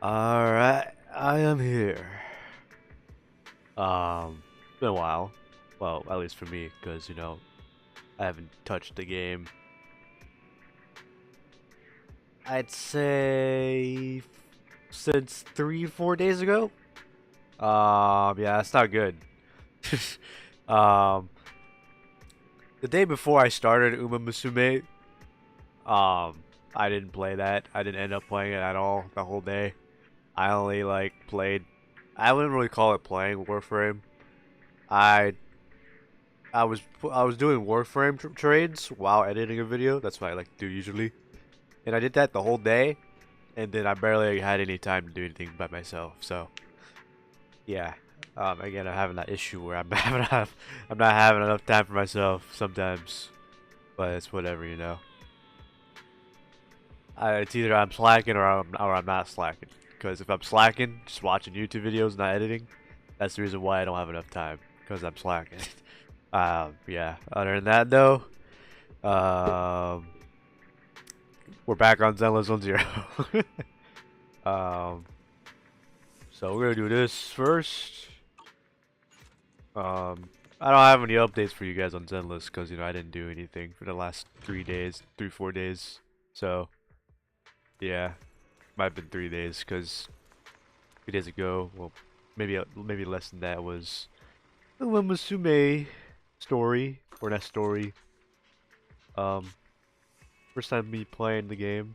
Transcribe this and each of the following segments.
Alright, I am here. It's been a while. Well, at least for me, because, I haven't touched the game. I'd say since 3, 4 days ago. Yeah, that's not good. um, the day before I started Uma Musume, I didn't play that. I didn't end up playing it at all the whole day. I only played. I wouldn't really call it playing Warframe. I I was doing Warframe trades while editing a video. That's what I like to do usually, and I did that the whole day, and then I barely had any time to do anything by myself. So yeah, again, I'm having that issue where I'm not having enough time for myself sometimes, but it's whatever. It's either I'm slacking or I'm not slacking. Because if I'm slacking, just watching YouTube videos, not editing, that's the reason why I don't have enough time. Because I'm slacking. Yeah. Other than that, though, um, we're back on Zenless 1-0. um, so we're gonna do this first. I don't have any updates for you guys on Zenless because I didn't do anything for the last 3 days, 4 days. So yeah, might have been 3 days because 3 days ago, well, maybe less than that, was the Musume story or that story. Um, First time me playing the game.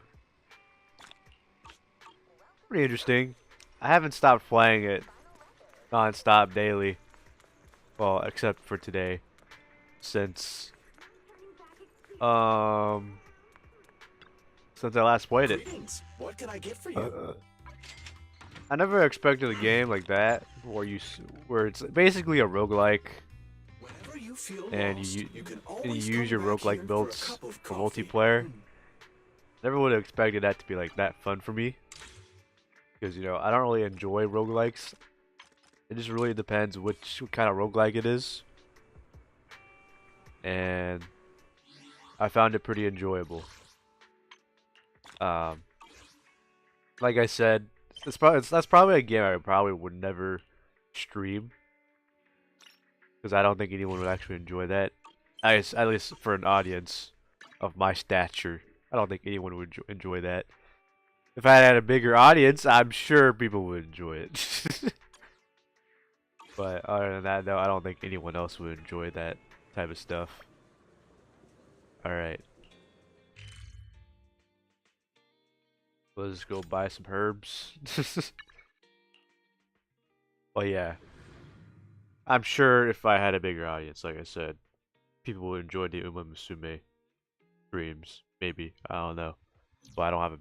Pretty interesting. I haven't stopped playing it non-stop daily. Well, except for today, since um since I last played it. Greetings. What can I get for you? Uh, I never expected a game like that where it's basically a roguelike Whenever you feel and lost, you you can and you always use come your back roguelike here for a builds cup of for coffee. multiplayer. Never would have expected that to be like that fun for me because I don't really enjoy roguelikes. It just really depends what kind of roguelike it is, and I found it pretty enjoyable. Um, like I said, that's probably a game I probably would never stream because I don't think anyone would actually enjoy that. At least for an audience of my stature, I don't think anyone would enjoy that. If I had a bigger audience, I'm sure people would enjoy it. But other than that, though, I don't think anyone else would enjoy that type of stuff. Alright, let's go buy some herbs. Well, yeah. I'm sure if I had a bigger audience, like I said, people would enjoy the Uma Musume streams. Maybe. I don't know. But I don't have a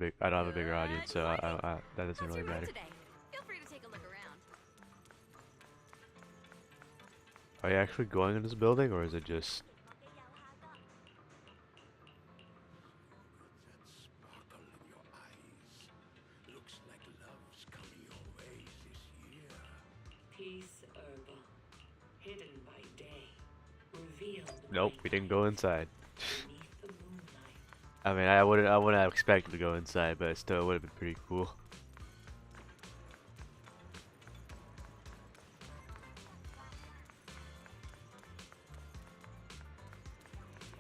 bigger audience, so that doesn't How's really your road matter. today? Feel free to take a look around. Are you actually going in this building, or is it just... Sparkle in your eyes. Looks like love's coming your way this year. Peace Herba, hidden by day, revealed Nope, by we didn't night, go inside. beneath the moonlight. I mean, I wouldn't have expected to go inside, but it still would have been pretty cool.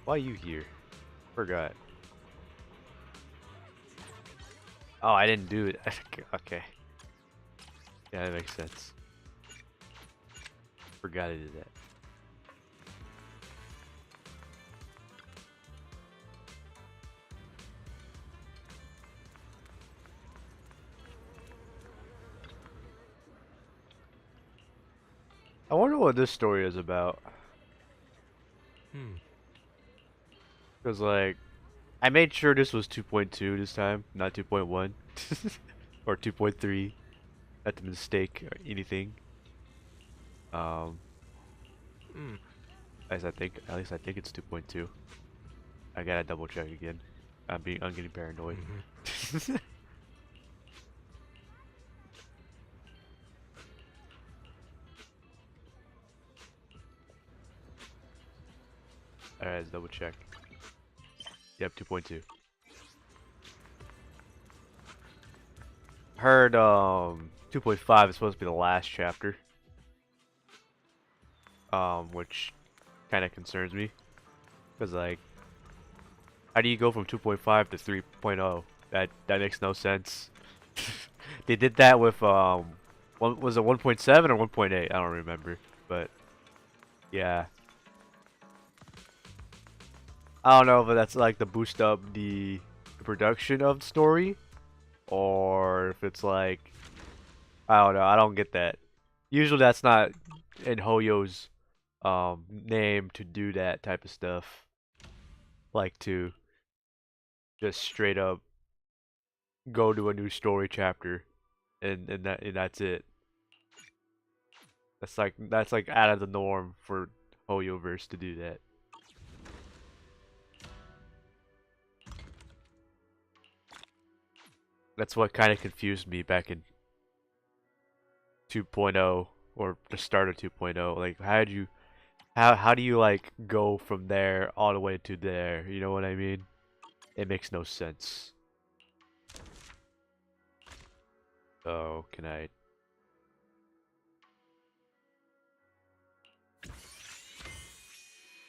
Why are you here? Forgot. Oh, I didn't do it. Okay. Yeah, that makes sense. Forgot I did that. I wonder what this story is about. Because, like, I made sure this was 2.2 this time, not 2.1. Or 2.3. Not a mistake or anything. Um, at least I think it's 2.2. I gotta double check again. I'm getting paranoid. Alright, let's double check. Yep, 2.2. heard 2.5 is supposed to be the last chapter. Which kind of concerns me, because like, how do you go from 2.5 to 3.0? That makes no sense. They did that with was it 1.7 or 1.8? I don't remember, but yeah, I don't know if that's like to boost up the production of the story, or if it's like, I don't know. I don't get that. Usually that's not in Hoyo's name to do that type of stuff. Like to just straight up go to a new story chapter and that's it. That's like out of the norm for Hoyoverse to do that. That's what kind of confused me back in 2.0 or the start of 2.0. Like how do you like go from there all the way to there? You know what I mean? It makes no sense. Oh, can I?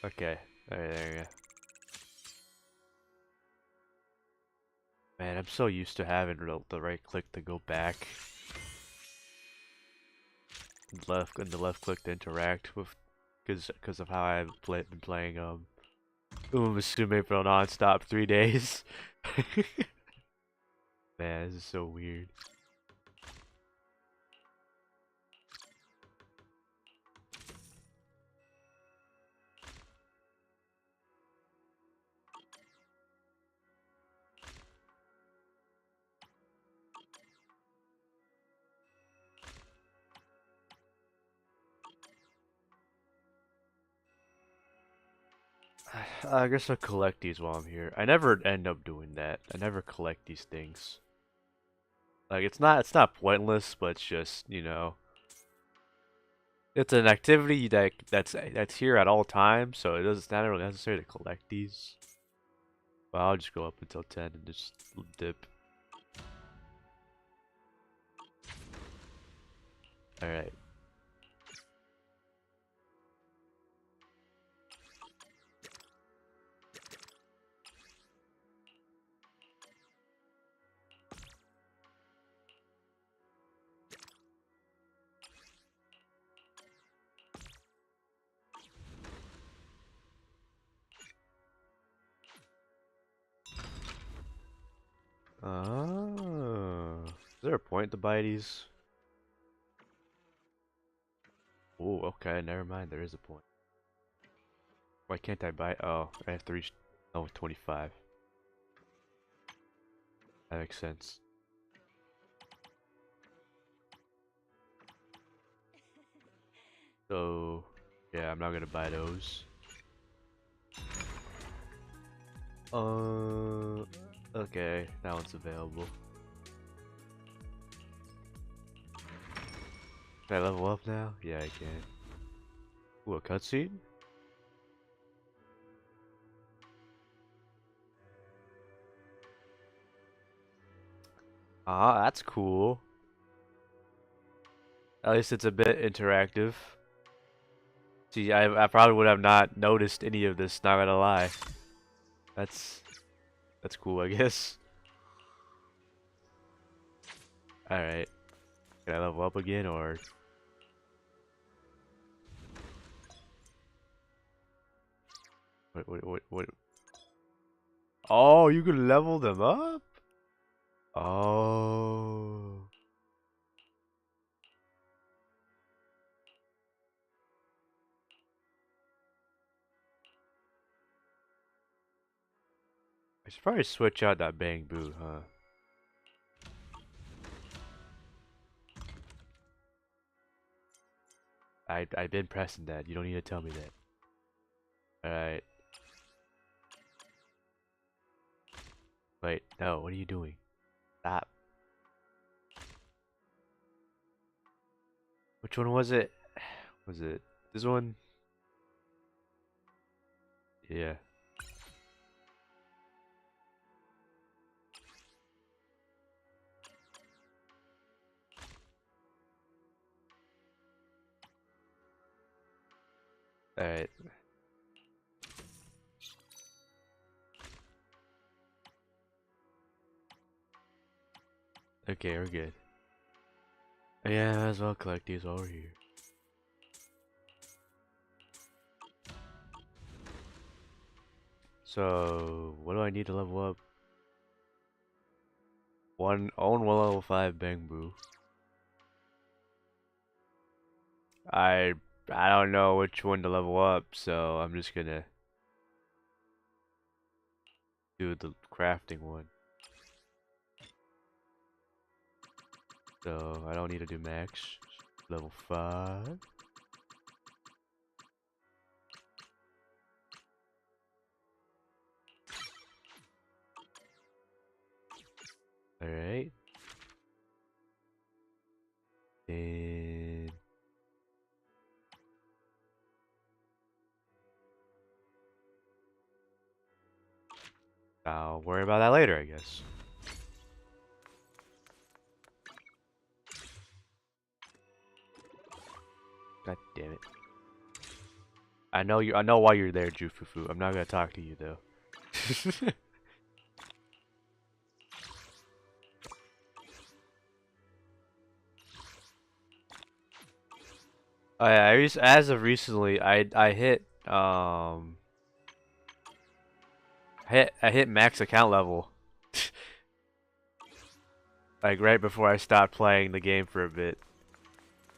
Okay. Alright, there you go. Man, I'm so used to having the right click to go back. And the left click to interact with, because of how I've been playing Uma Musume for non-stop 3 days. Man, this is so weird. I guess I'll collect these while I'm here. I never end up doing that. I never collect these things. Like it's not pointless, but it's just, it's an activity that's here at all times, so it's not really necessary to collect these. But I'll just go up until 10 and just dip. Alright. Oh. Is there a point to buy these? Oh, okay, never mind, there is a point. Why can't I buy? Oh, I have to reach level 25. That makes sense. So, yeah, I'm not gonna buy those. Okay, that one's available. Can I level up now? Yeah, I can. Ooh, a cutscene? Ah, that's cool. At least it's a bit interactive. See, I probably would have not noticed any of this, not gonna lie. That's that's cool, I guess. Alright. Can I level up again or what? Oh, you can level them up? Oh. I should probably switch out that bang boot, huh? I've been pressing that. You don't need to tell me that. Alright. Wait, no, what are you doing? Stop. Which one was it? Was it this one? Yeah. Alright. Okay, we're good. Yeah, might as well collect these while we're here. So, what do I need to level up? Own one level 5 Bangbu. I don't know which one to level up, so I'm just gonna do the crafting one. So I don't need to do max. Level 5. Alright. And I'll worry about that later, I guess. God damn it. I know why you're there, Jufufu. I'm not gonna talk to you though. As of recently, I hit max account level. Like right before I stopped playing the game for a bit.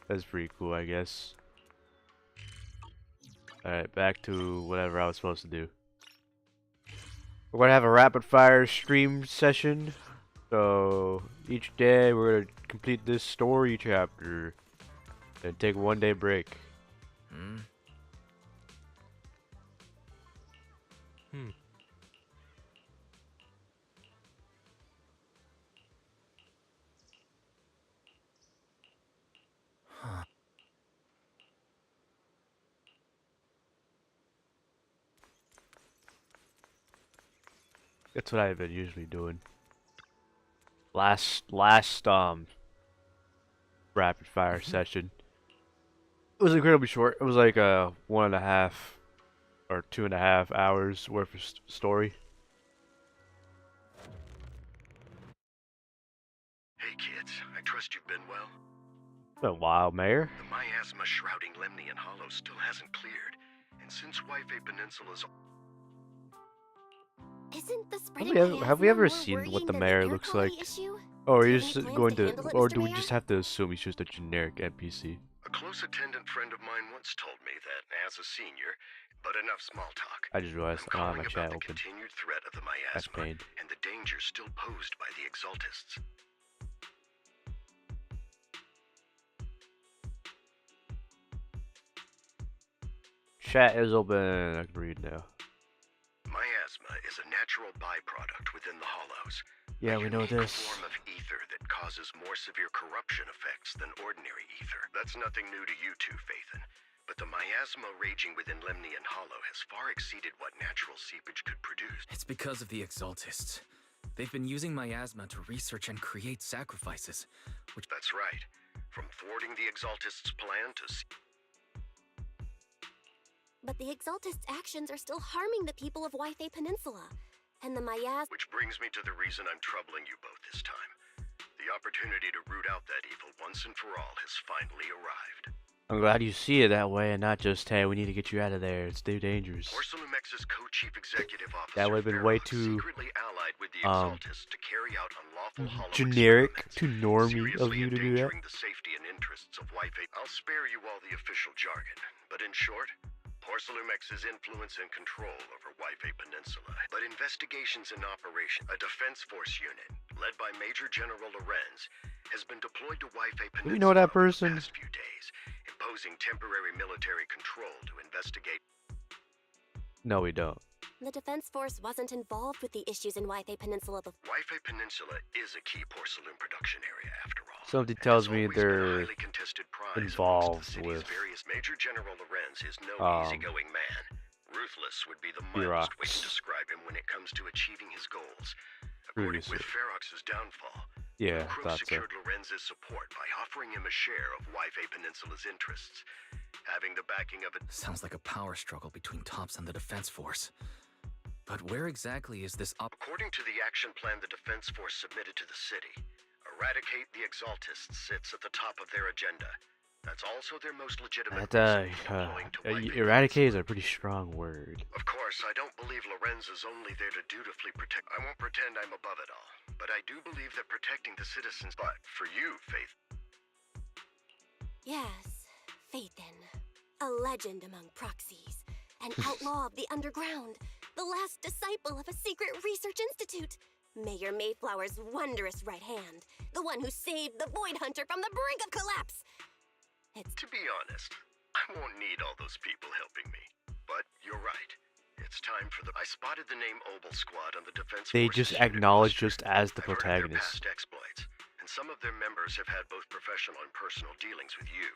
That's pretty cool, I guess. Alright, back to whatever I was supposed to do. We're gonna have a rapid fire stream session. So each day we're gonna complete this story chapter and take a 1-day break. That's what I've been usually doing. Last rapid fire session. It was incredibly short. It was like 1.5 or 2.5 hours worth of story. Hey kids, I trust you've been well. Been a while, Mayor. The miasma shrouding Lemnian Hollow still hasn't cleared, and since Yfei Peninsula's Isn't the spreading Have we ever more seen what worrying the than mayor air looks quality like? issue? Or are Do you you have just any plans going to to, handle it, or Mr. do we Mayor? just have to assume he's just a generic NPC? a close attendant friend of mine once told me that as a senior, but enough small talk. I just realized I don't have I'm my calling chat about the open. continued threat of the That's miasma pain. and the danger still posed by the Exaltists. Chat is open. I can read now. Miasma is a natural byproduct within the Hollows. Yeah, a we know unique this. form of ether that causes more severe corruption effects than ordinary ether. That's nothing new to you two, Phaethon. But the miasma raging within Lemnian Hollow has far exceeded what natural seepage could produce. It's because of the Exaltists. They've been using miasma to research and create sacrifices, which... That's right. From thwarting the Exaltists' plan to... But the Exaltists' actions are still harming the people of Yfei Peninsula. And the miasma... Which brings me to the reason I'm troubling you both this time. The opportunity to root out that evil once and for all has finally arrived. I'm glad you see it that way and not just, hey, we need to get you out of there. It's too dangerous. Porcelumex's co-chief executive officer That would have been way Ferox too secretly allied with the Exaltists to carry out unlawful hollow generic, experiments, too normy of seriously you to do that. endangering the safety and interests of Yfei. I'll spare you all the official jargon, but in short, Porcelumex's influence and control over Yfei Peninsula. But investigations in operation, a defense force unit led by Major General Lorenz, has been deployed to Yfei Peninsula Do we know that over person? the past few days, imposing temporary military control to investigate. No, we don't. The Defense Force wasn't involved with the issues in Yfei Peninsula before. Yfei Peninsula is a key porcelain production area, after all. Something and tells has me always been a they're highly contested prize amongst involved the city's with, various. Major General Lorenz is no easygoing man. Ruthless would be the mildest way to describe him when it comes to achieving his goals. According with Ferox's downfall, yeah, Crow thought so. secured Lorenz's support by offering him a share of Yfei Peninsula's interests. Having the backing of a Sounds like a power struggle between Tops and the Defense Force. But where exactly is this op- According to the action plan the Defense Force submitted to the city, eradicate the Exaltists sits at the top of their agenda. That's also their most legitimate reason for deploying to White Bay eradicate is Peninsula. a pretty strong word. Of course, I don't believe Lorenz is only there to dutifully protect. I won't pretend I'm above it all, but I do believe that protecting the citizens. But for you, Faith, Yes, Phaethon. A legend among proxies. An outlaw of the underground. The last disciple of a secret research institute. Mayor Mayflower's wondrous right hand. The one who saved the Void Hunter from the brink of collapse. It's to be honest, I won't need all those people helping me. But you're right. It's time for the. I spotted the name Obel Squad on the Defense They Force's just unit acknowledge roster. just as the I've heard their protagonist. past exploits, and some of their members have had both professional and personal dealings with you.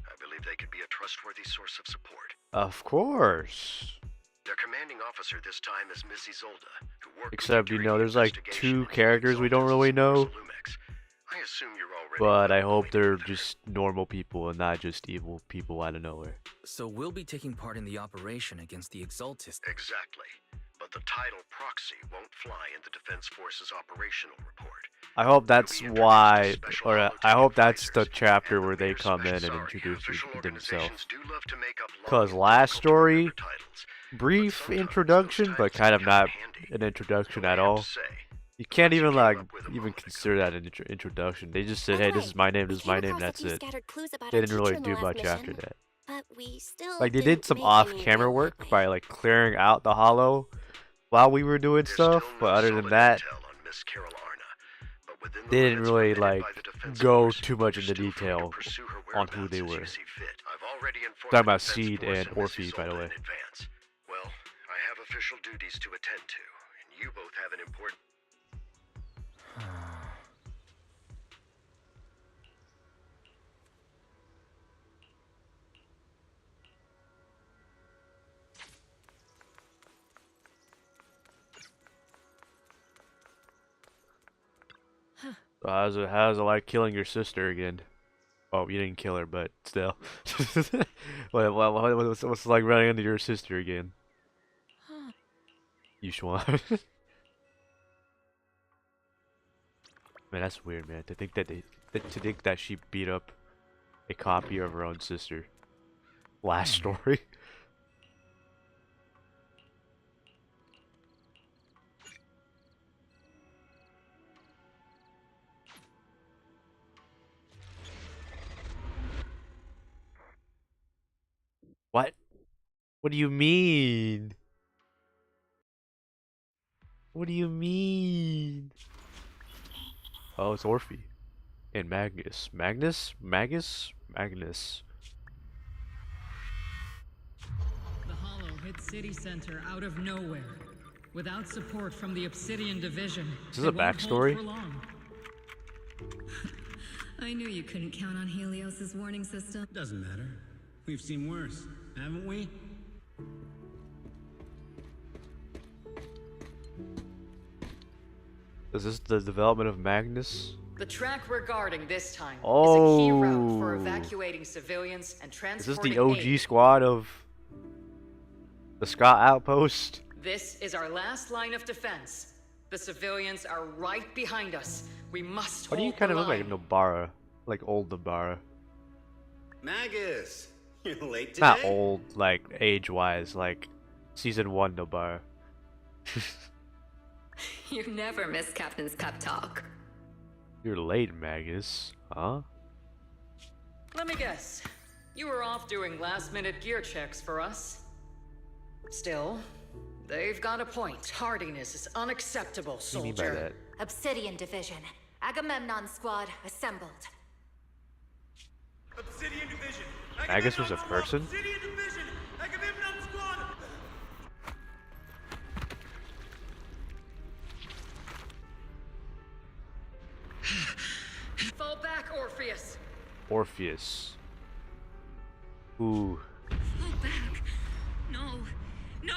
I believe they could be a trustworthy source of support. Of course. Their commanding officer this time is Miss Isolde, who worked with Except, you you during know, the there's like investigation 2 into the characters we don't really know. Exaltists and Lumex. I assume you're already But I well hope they're acquainted with her. just normal people and not just evil people out of nowhere. So we'll be taking part in the operation against the Exaltists. Exactly. But the title proxy won't fly in the Defense Force's operational report. I hope that's You'll be why, introduced to special or I holotype hope that's the advisors, chapter and where the they mayor's come in special- and sorry, introduce official themselves. organizations do love to make up long 'Cause and last difficult to remember story, titles, but Brief sometimes introduction, those but titles kind of come not handy. an introduction Though I at have all. to say, You can't once you even came like up with a even moment consider ago. that an introduction. They just said, By the "Hey, this way, is my name. we This is my came name." across a That's few it. scattered clues about They our didn't really teacher in the do last much after mission, that. but we still Like they didn't did some make any off-camera real work headway. by like clearing out the hollow while we were doing There's stuff, still but no other than solid that, intel on Miss Carol Arna, but within the they didn't limits really permitted like by the Defense go Force, too much you're into still free to detail pursue her on who whereabouts they as you were. see fit. I've already informed Talking the about Defense Seed Force and Miss Orphe, by the Isolde way. in advance. Well, I have official duties to attend to, and you both have an important. So how's it like killing your sister again? Oh, you didn't kill her, but still. What's it like running into your sister again? Yushwan. Man, that's weird, man. To think that she beat up a copy of her own sister. Last story. What? What do you mean? What do you mean? Oh, it's Orphe. And Magnus. Magnus? Magus? Magnus. The Hollow hit City Center out of nowhere. Without support from the Obsidian Division. Is this a it won't hold backstory? for long. I knew you couldn't count on Helios's warning system. Doesn't matter. We've seen worse, haven't we? Is this the development of Magnus? The track we're guarding this time is a key route for Oh. evacuating civilians and Is this transporting the OG aid. squad of the Scott Outpost? This is our last line of defense. The civilians are right behind us. We must Why do you hold kind the of look like line. Nobara? Like old Nobara. Magus, you're late today. Not old, like age-wise, like season 1 Nobara. You never miss Captain's pep talk. You're late, Magus. Huh? Let me guess. You were off doing last-minute gear checks for us. Still, they've got a point. Tardiness is unacceptable, What do you mean by soldier. that? Obsidian Division. Agamemnon Squad assembled. Obsidian Division. Magus was a person? Obsidian Division. Agamemnon Squad. Fall back, Orpheus. Orpheus. Ooh. Fall back. No. No.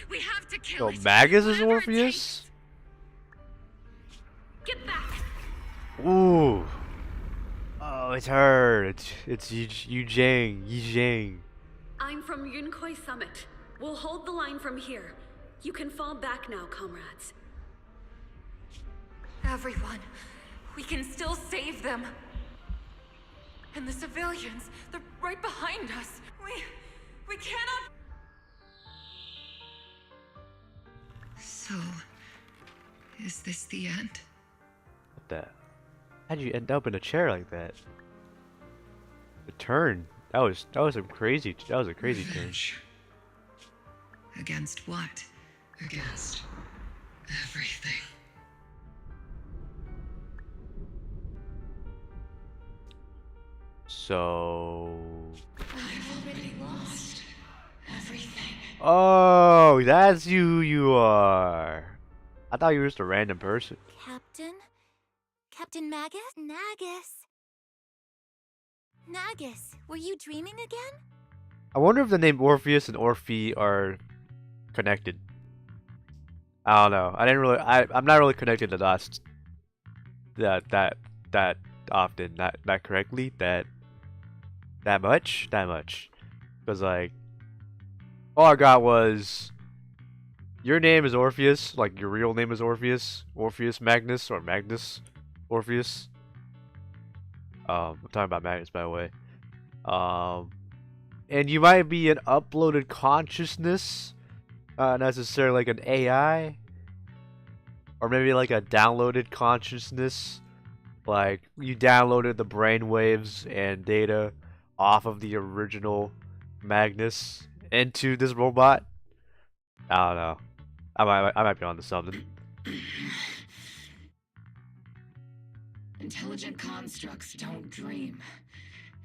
We have to kill So it. Magus is Whatever it Orpheus? takes. Get back. Ooh. Oh, it's her. It's Yu Jing. Yi Jing. I'm from Yunkoi Summit. We'll hold the line from here. You can fall back now, comrades. Everyone, we can still save them. And the civilians, they're right behind us. We cannot. So, is this the end? What the? How'd you end up in a chair like that? The turn. That was a crazy. That was a crazy turn. Revenge. Against what? Against everything. So. I've already lost everything. Oh, that's who you are. I thought you were just a random person. Captain? Captain Magus? Nagus, were you dreaming again? I wonder if the name Orpheus and Orphe are connected. I don't know. I'm not really connected to dots that often, not correctly, that much. Because like, all I got was your name is Orpheus, like your real name is Orpheus Magnus or Magnus Orpheus. I'm talking about Magnus, by the way. And you might be an uploaded consciousness, not necessarily like an AI, or maybe like a downloaded consciousness. Like you downloaded the brainwaves and data off of the original Magnus into this robot. I don't know. I might be onto something. Intelligent constructs don't dream.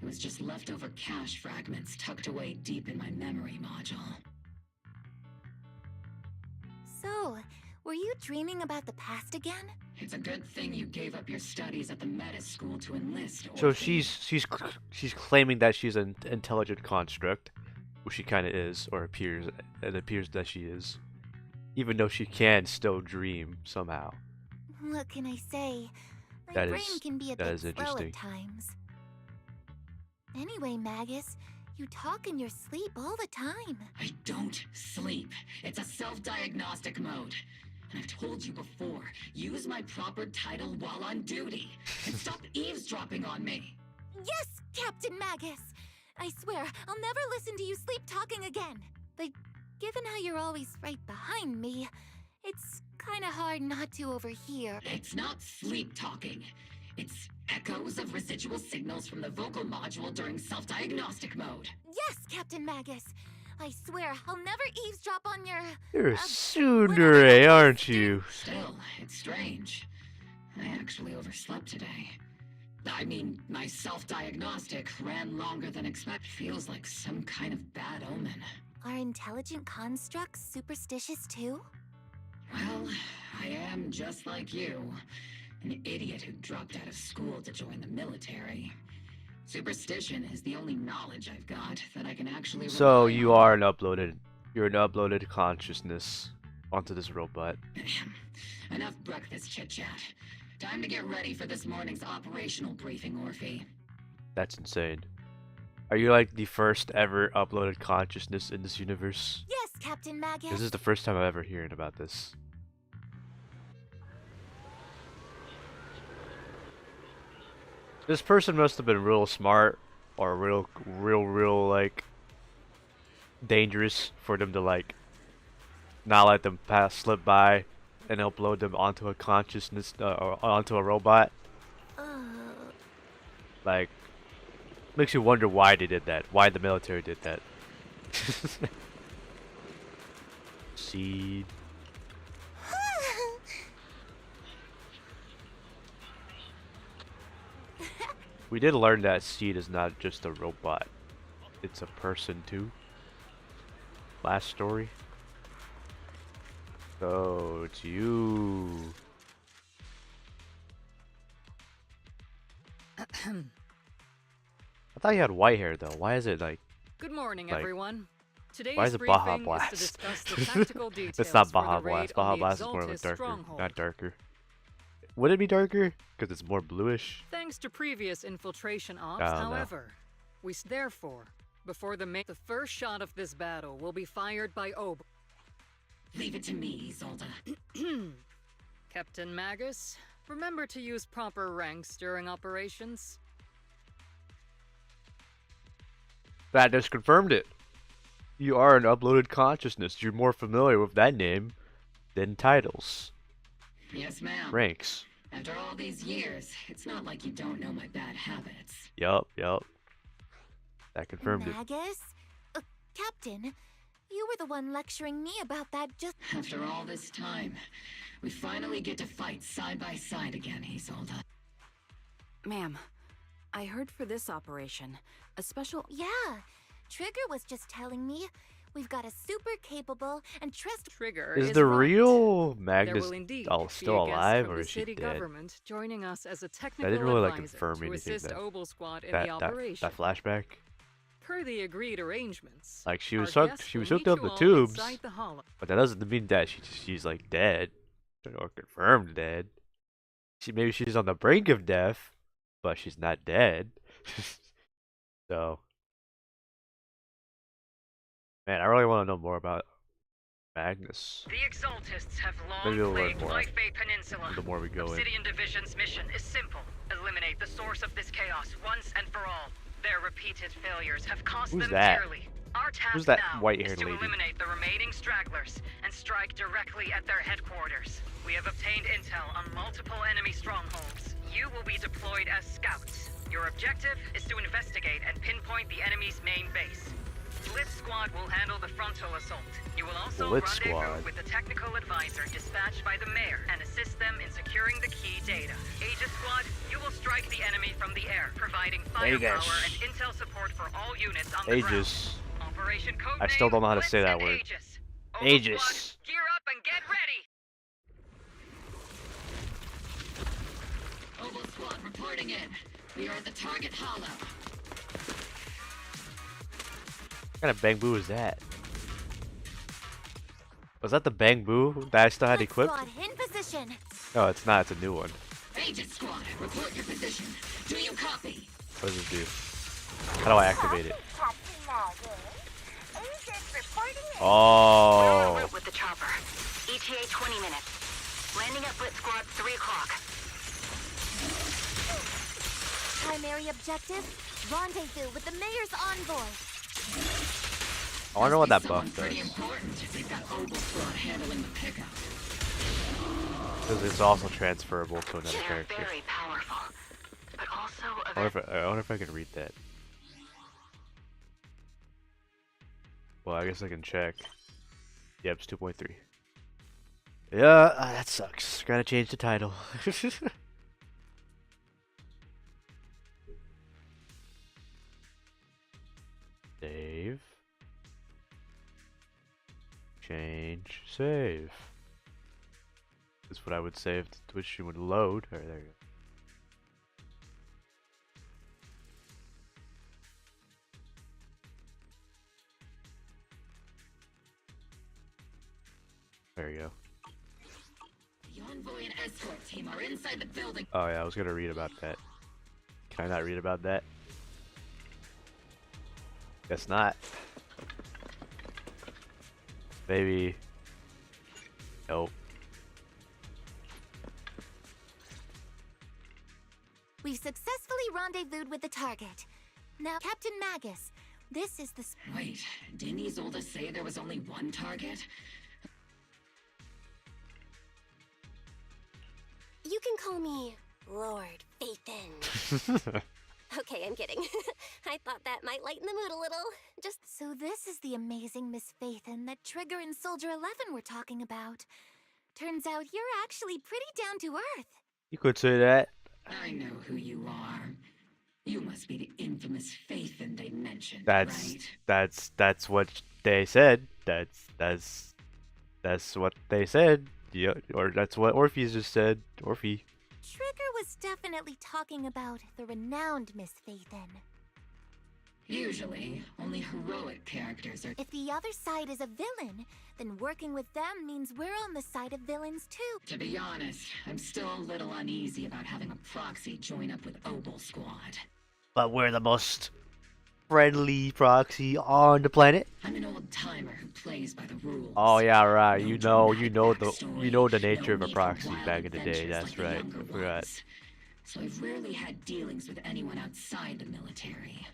It was just leftover cache fragments tucked away deep in my memory module. So, were you dreaming about the past again? It's a good thing you gave up your studies at the Meta School to enlist. So she's claiming that she's an intelligent construct, which she kind of is, or appears. It appears that she is, even though she can still dream somehow. What can I say? My That brain is- can be a that bit is slow interesting. at times. Anyway, Magus, you talk in your sleep all the time. I don't sleep. It's a self-diagnostic mode. And I've told you before, use my proper title while on duty. And stop eavesdropping on me. Yes, Captain Magus! I swear, I'll never listen to you sleep talking again. But given how you're always right behind me, it's kinda hard not to overhear. It's not sleep talking. It's echoes of residual signals from the vocal module during self-diagnostic mode. Yes, Captain Magus! I swear, I'll never eavesdrop on your... You're a tsundere, aren't you? Still, it's strange. I actually overslept today. I mean, my self-diagnostic ran longer than expected. Feels like some kind of bad omen. Are intelligent constructs superstitious too? Well, I am just like you. An idiot who dropped out of school to join the military. Superstition is the only knowledge I've got that I can actually So rely you on. are you're an uploaded consciousness onto this robot. Enough breakfast chit-chat. Time to get ready for this morning's operational briefing, Orphe. That's insane. Are you like the first ever uploaded consciousness in this universe? Yes, Captain Magus! This is the first time I'm ever hearing about this. This person must have been real smart or real like dangerous for them to like not let them slip by and upload them onto a consciousness or onto a robot. Like, makes you wonder why they did that. Why the military did that. Seed. We did learn that Seed is not just a robot. It's a person too. Last story. So it's you. I thought you had white hair though. Why is it like? Good morning, like, everyone. Today's why is it Baja briefing Blast? is to discuss the tactical details It's not for Baja the raid Blast. Baja on the Blast is more of a Exaltis darker, stronghold. not darker. would it be darker? Because it's more bluish. Thanks to previous infiltration ops, I don't know. however, therefore, before the first shot of this battle will be fired by Ob. Leave it to me, Isolde. Captain Magus, remember to use proper ranks during operations. That just confirmed it. You are an uploaded consciousness. You're more familiar with that name than titles. Yes, ma'am. Ranks. After all these years, it's not like you don't know my bad habits. Yup. That confirmed it. Magus? Captain, you were the one lecturing me about that just... After all this time, we finally get to fight side by side again, Isolde. Ma'am, I heard for this operation, a special... Yeah, Trigger was just telling me we've got a super capable and trust... Trigger Is the right. real There Magnus will indeed still be a guest alive, from or the is she city dead? government joining us as a I technical didn't really advisor confirm to anything. assist That Obel Squad in the operation. that flashback. Per the agreed arrangements, Like she was our hooked. guest She was will hooked meet up you with all tubes, inside the hollow. but that doesn't mean that she's like dead or confirmed dead. Maybe she's on the brink of death, but she's not dead. So, man, I really want to know more about Magnus. The Exaltists have Maybe long we'll learn plagued more Life Peninsula. the more we go in. Obsidian Division's mission is simple. Eliminate the source of this chaos once and for all. Their repeated failures have cost Who's them that? dearly. Our task Who's that now white-haired is to lady? eliminate the remaining stragglers and strike directly at their headquarters. We have obtained intel on multiple enemy strongholds. You will be deployed as scouts. Your objective is to investigate and pinpoint the enemy's main base. Blitz Squad will handle the frontal assault. You will also Blitz rendezvous Squad. with the technical advisor dispatched by the mayor and assist them in securing the key data. Aegis Squad, you will strike the enemy from the air, providing firepower and intel support for all units on the ground. Aegis. Operation Codename I still don't know how to Blitz say that and word. Aegis. Obel Aegis. Squad, gear up and get ready! Obel Squad reporting in. We are at the target hollow. What kind of Bang Boo is that? Was that the Bang Boo that I still had equipped? Squad in position. No, it's not. It's a new one. Aegis Squad, report your position. Do you copy? What does it do? How do I activate it? We're en Oh. route with the chopper. ETA 20 minutes. Landing at Blitz Squad 3 o'clock. Primary objective, rendezvous with the mayor's envoy. I wonder what that Someone buff pretty does. important if they've got Obel Squad handling the pickup. Because it's also transferable to another They're character. very powerful, but also I wonder if I can read that. Well, I guess I can check. Yep, it's 2.3. Yeah, that sucks. Gotta change the title. Save. Change. Save. This is what I would say if the Twitch stream would load. Alright, there you go. There you go. The envoy and escort team are inside the building. Oh yeah, I was gonna read about that. Can I not read about that? Guess not. Maybe. Nope. We've successfully rendezvoused with the target. Now, Captain Magus, this is the... Wait, didn't Isolde say there was only one target? You can call me Lord Phaethon. Okay, I'm kidding. I thought that might lighten the mood a little. Just So this is the amazing Miss Phaethon that Trigger and Soldier 11 were talking about. Turns out you're actually pretty down to earth. You could say that. I know who you are. You must be the infamous Phaethon they mentioned, That's right? that's what they said. That's what they said. Yeah, or that's what Orpheus just said. Orphe. Trigger was definitely talking about the renowned Miss Phaethon. Usually, only heroic characters are. If the other side is a villain, then working with them means we're on the side of villains too. To be honest, I'm still a little uneasy about having a proxy join up with Obel Squad. But we're the most friendly proxy on the planet. I'm an old timer who plays by the rules. Oh yeah, right. No You know dramatic the nature of no a need for proxy wild back in the day. adventures That's like the right. younger I forgot. ones. So I've rarely had dealings with anyone outside the military.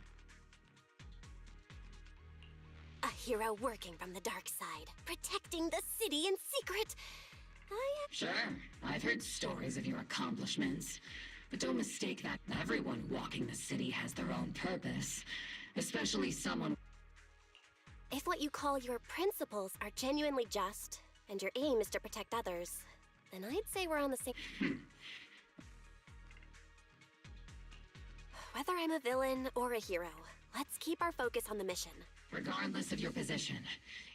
A hero working from the dark side, protecting the city in secret. Sure, I've heard stories of your accomplishments. But don't mistake that. Everyone walking the city has their own purpose. Especially someone. If what you call your principles are genuinely just, and your aim is to protect others, then I'd say we're on the same. Whether I'm a villain or a hero, let's keep our focus on the mission. Regardless of your position,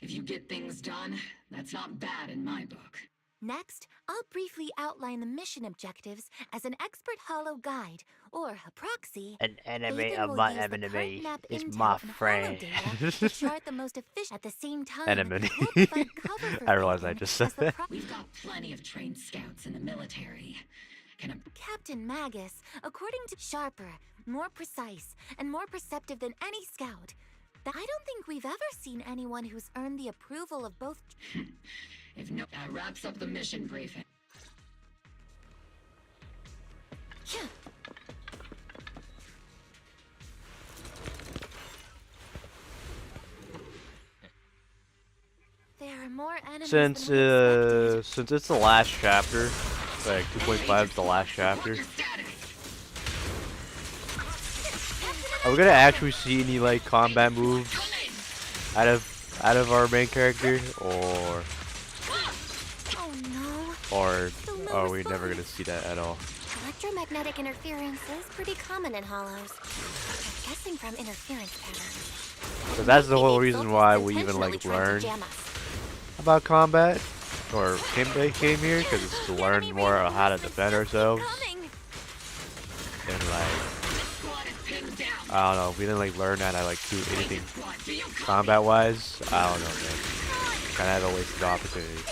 if you get things done, that's not bad in my book. Next, I'll briefly outline the mission objectives as an expert hollow guide, or a proxy. An enemy Ethan of will my use the enemy current map is intel my and hollow friend. data to chart the most efficient. At the same time, Enemy. we'll provide cover for I realize I Ethan just said as the that. We've got plenty of trained scouts in the military. Captain Magus, according to sharper, more precise, and more perceptive than any scout. I don't think we've ever seen anyone who's earned the approval of both. If no, that wraps up the mission briefing. There are more enemies Since than we expected. since it's the last chapter, like 2.5 is the last chapter. Are we gonna actually see any like combat moves out of our main character, or Oh no. are we never gonna see that at all? Electromagnetic interference is pretty common in hollows. I'm guessing from interference patterns. Because that's the whole reason why we even Intentionally like trying to learn jam us. about combat, or came here, because it's to learn more on how to defend ourselves. And like, I don't know, we didn't like learn how to like do anything combat wise. I don't know, man. Kind of had a wasted opportunity.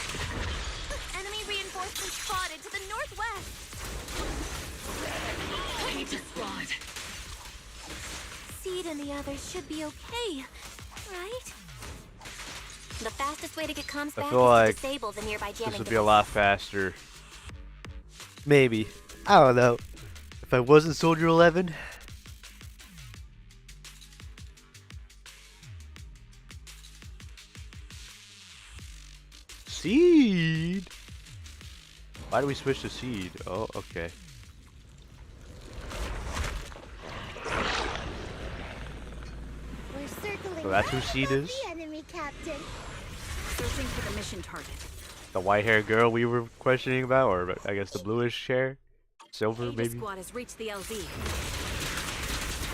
Enemy reinforcements spotted to the northwest. Seed and the others should be okay, right? The fastest way to get comms I back feel is like to disable the nearby jamming this would be a lot faster. Maybe. I don't know. If I wasn't Soldier 11. Seed. Why do we switch to Seed? Oh, okay. We're circling So that's who right Seed above is? the enemy, Captain. Searching for the mission target. The white-haired girl we were questioning about, or I guess the bluish hair, silver Aegis maybe. Squad has reached the LZ.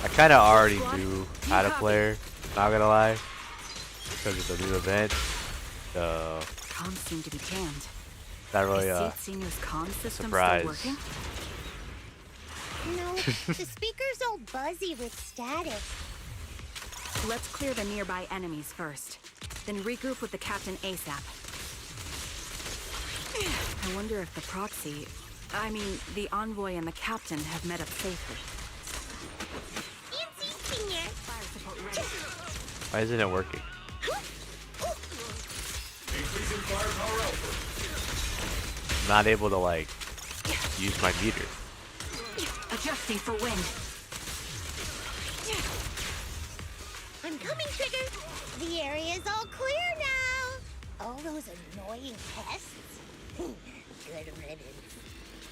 I kind of already Squad, knew do how to copy. play her, not gonna lie, because of the new event. Comms seem to be jammed. Not really Is Seed Senior's comm system surprise. still working? No, the speaker's all buzzy with static. Let's clear the nearby enemies first, then regroup with the captain ASAP. I wonder if the proxy, the envoy and the captain have met up safely. Fancy Senior. Fire support ready. Why isn't it working? I'm not able to like use my meter. Adjusting for wind. I'm coming, Trigger. The area's all clear now. All those annoying pests. Good riddance.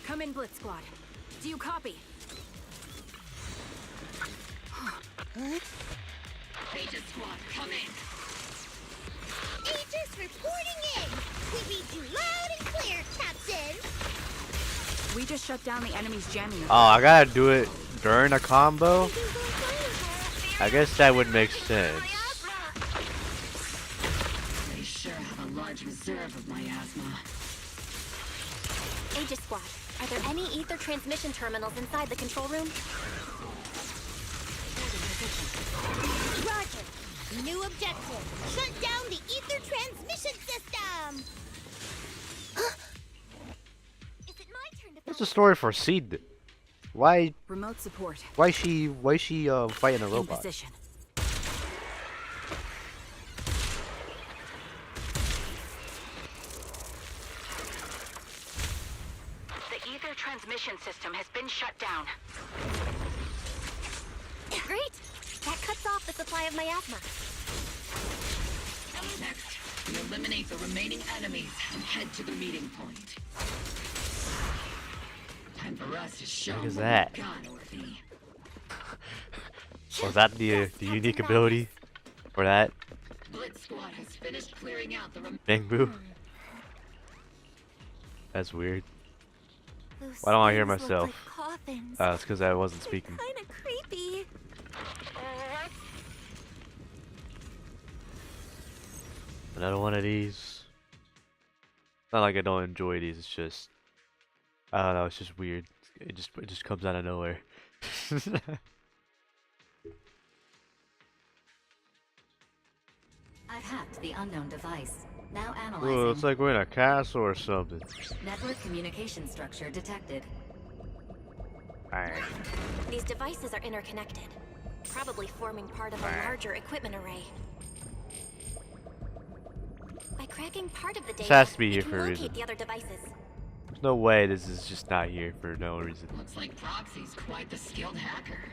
Come in, Blitz Squad. Do you copy? Aegis Squad, come in. Aegis reporting in. We read you loud and clear, Captain. We just shut down the enemy's jamming. Oh, I gotta do it during a combo? I guess that would make sense. They sure have a large reserve of miasma. Aegis Squad, are there any ether transmission terminals inside the control room? New objective. Shut down the ether transmission system. Is it my turn to What's the story for Seed? Why? Remote support. Why is she fighting a In robot? position. The ether transmission system has been shut down. Great! That cuts off the supply of miasma. Next, we eliminate the remaining enemies and head to the meeting point. Time for us to show What is what that? we've got, Orphe. Was that the unique ability for that? Blitz Squad has finished clearing out the Bang Boo? That's weird. Those Why don't I hear things look myself? like coffins. It's because I wasn't speaking. Kinda creepy. Another one of these. Not like I don't enjoy these. It's just I don't know. It's just weird. It just comes out of nowhere. I've hacked the unknown device. Now analyzing. Well, it's like we're in a castle or something. Network communication structure detected. Alright. These devices are interconnected, probably forming part of a larger equipment array. By cracking part of the data, This has to be we here can for a locate reason. the other devices. There's no way this is just not here for no reason. Looks like Proxy's quite the skilled hacker.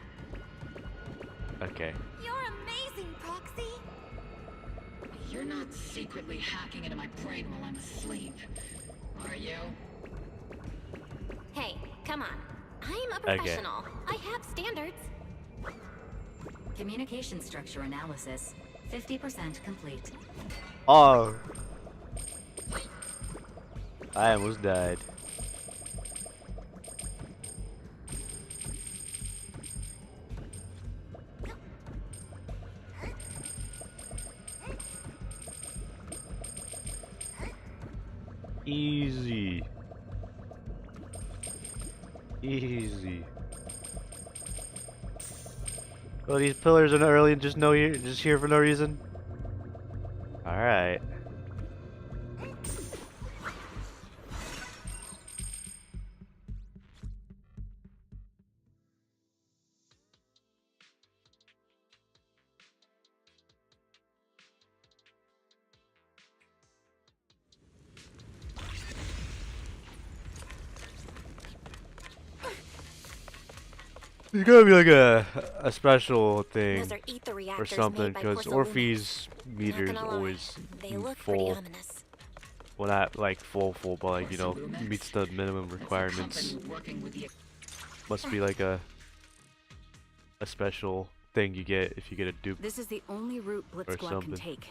Okay. You're amazing, Proxy. You're not secretly hacking into my brain while I'm asleep, are you? Hey, come on. I'm a Okay. professional. I have standards. Communication structure analysis. 50% complete. Oh. I almost died. Easy. Easy. Oh, these pillars are not really just here for no reason. All right. There's gotta be like a special thing Those are ether or reactors something made by because Porcelain Orphe's Lumix. meter is Not gonna lie, always they look pretty full. ominous. Well, not like full, but like you know meets the minimum requirements. Must be like a special thing you get if you get a dupe. This is the only route Blitz Or Squad can something. take.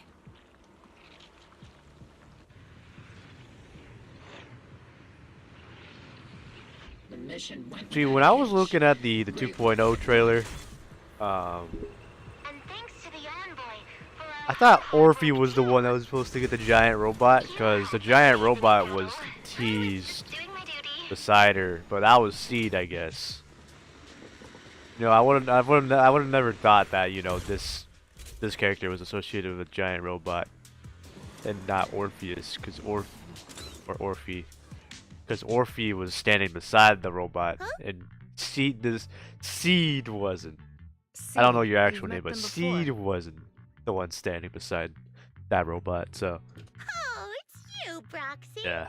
The mission went See, when I was looking at the 2.0 trailer, I thought Orphe was the one that was supposed to get the giant robot because the giant robot was teased beside her, but that was Seed, I guess. You know, I would have never thought that this character was associated with a giant robot and not Orpheus, because Orphe, because Orphe was standing beside the robot and Seed wasn't. I don't know your actual name, but Seed wasn't the one standing beside that robot. So Oh, it's you, Proxy. yeah.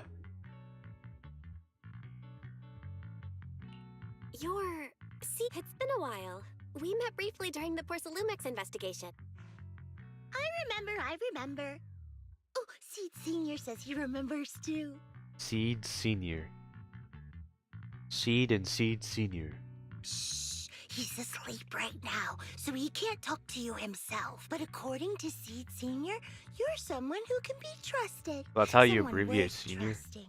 See, it's been a while. We met briefly during the Porcelumix investigation. I remember. Oh, Seed Senior says he remembers too. Seed Senior. Seed and Seed Senior. Shh, he's asleep right now, so he can't talk to you himself. But according to Seed Senior, you're someone who can be trusted. Well, that's how you Someone abbreviate worth Senior. trusting.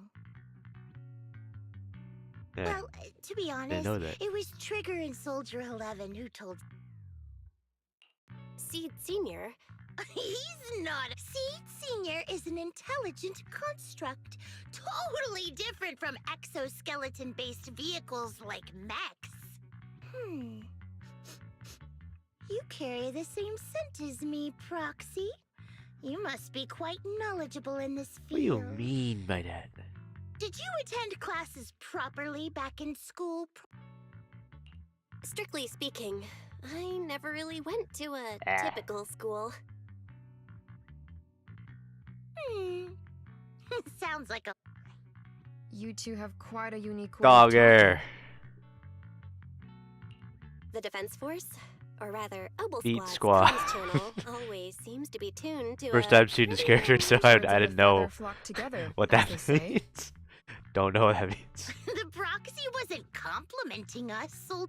Yeah. Well, to be honest, know that. it was Trigger and Soldier 11 who told. Seed Senior? He's not. Seed Senior is an intelligent construct, totally different from exoskeleton-based vehicles like mechs. You carry the same scent as me, Proxy. You must be quite knowledgeable in this field. What do you mean by that? Did you attend classes properly back in school? Strictly speaking, I never really went to a typical school. Sounds like a... You two have quite a unique way Dog of air. The Defense Force, or rather, Obel Beat Squad's Squad. comms channel always seems to be tuned to First a time seeing this character, so I didn't know flock together, what as that they say. means. Don't know what that means. The Proxy wasn't complimenting us, so...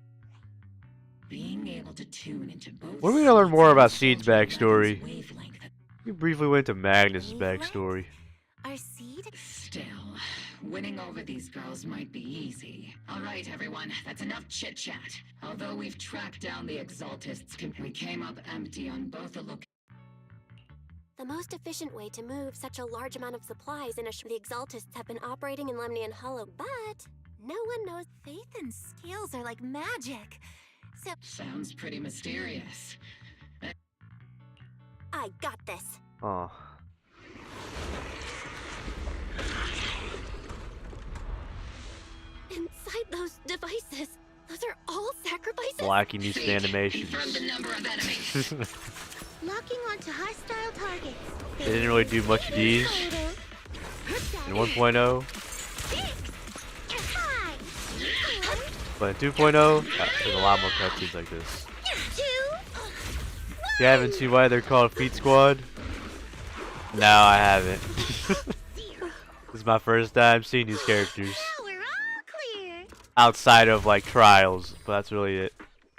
Being able to tune into both When are we gonna learn more about sides Seed's of backstory? wavelength. We briefly went to Magnus' backstory. Our seed? Still, winning over these girls might be easy. All right, everyone, that's enough chit-chat. Although we've tracked down the Exaltists, we came up empty on both the The most efficient way to move such a large amount of supplies in the Exaltists have been operating in Lemnian Hollow, but no one knows. Faith and scales are like magic. So Sounds pretty mysterious. I got this. Oh. Inside those devices, those are all sacrifices. Blackie needs the animations. Locking onto hostile targets. They didn't really do much of these in 1.0, but in 2.0, there's a lot more cutscenes like this. If you haven't seen why they're called Feet Squad, no, I haven't. This is my first time seeing these characters outside of like trials, but that's really it.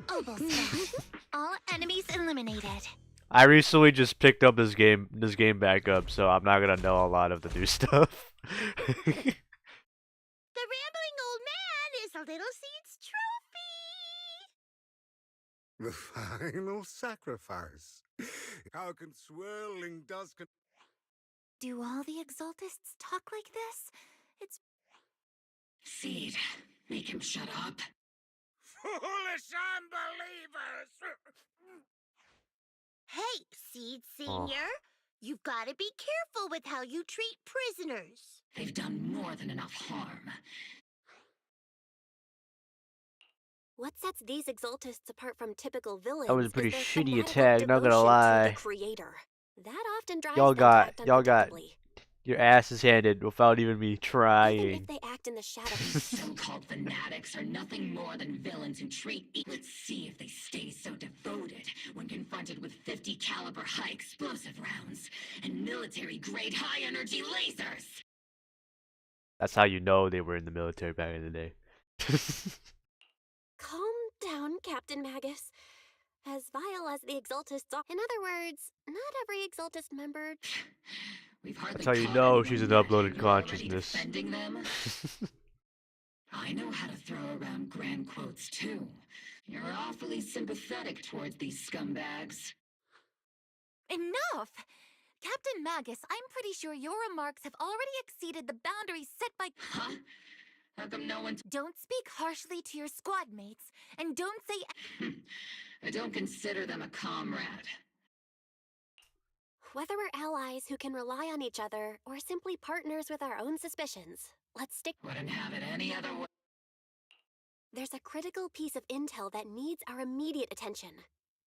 Obel Squad. All enemies eliminated. I recently just picked up this game back up, so I'm not gonna know a lot of the new stuff. The rambling old man is a little Seed's trophy. The final sacrifice. How can swirling dust... Do all the Exaltists talk like this? It's... Seed, make him shut up. Foolish unbelievers! Hey, Seed Senior. You've got to be careful with how you treat prisoners. They've done more than enough harm. What sets these Exaltists apart from typical villains? That was a pretty is their shitty fanatical attack, not gonna devotion to lie. the Creator. That often drives Y'all them to act got unpredictably. your asses handed without even me Even trying. if they act in the shadows. So-called fanatics are nothing more than villains who treat... Let's see if they stay so devoted when confronted with 50 caliber high explosive rounds and military-grade high-energy lasers. That's how you know they were in the military back in the day. Calm down, Captain Magus. As vile as the Exaltists are. In other words, not every Exaltist member... We've hardly That's how you caught know anyone she's an yet, uploaded and you're already consciousness. defending them? I know how to throw around grand quotes too. You're awfully sympathetic towards these scumbags. Enough! Captain Magus, I'm pretty sure your remarks have already exceeded the boundaries set by... Huh? How come no one... Don't speak harshly to your squad mates, and don't say... I don't consider them a comrade. Whether we're allies who can rely on each other, or simply partners with our own suspicions, let's stick... Wouldn't have it any other way. There's a critical piece of intel that needs our immediate attention.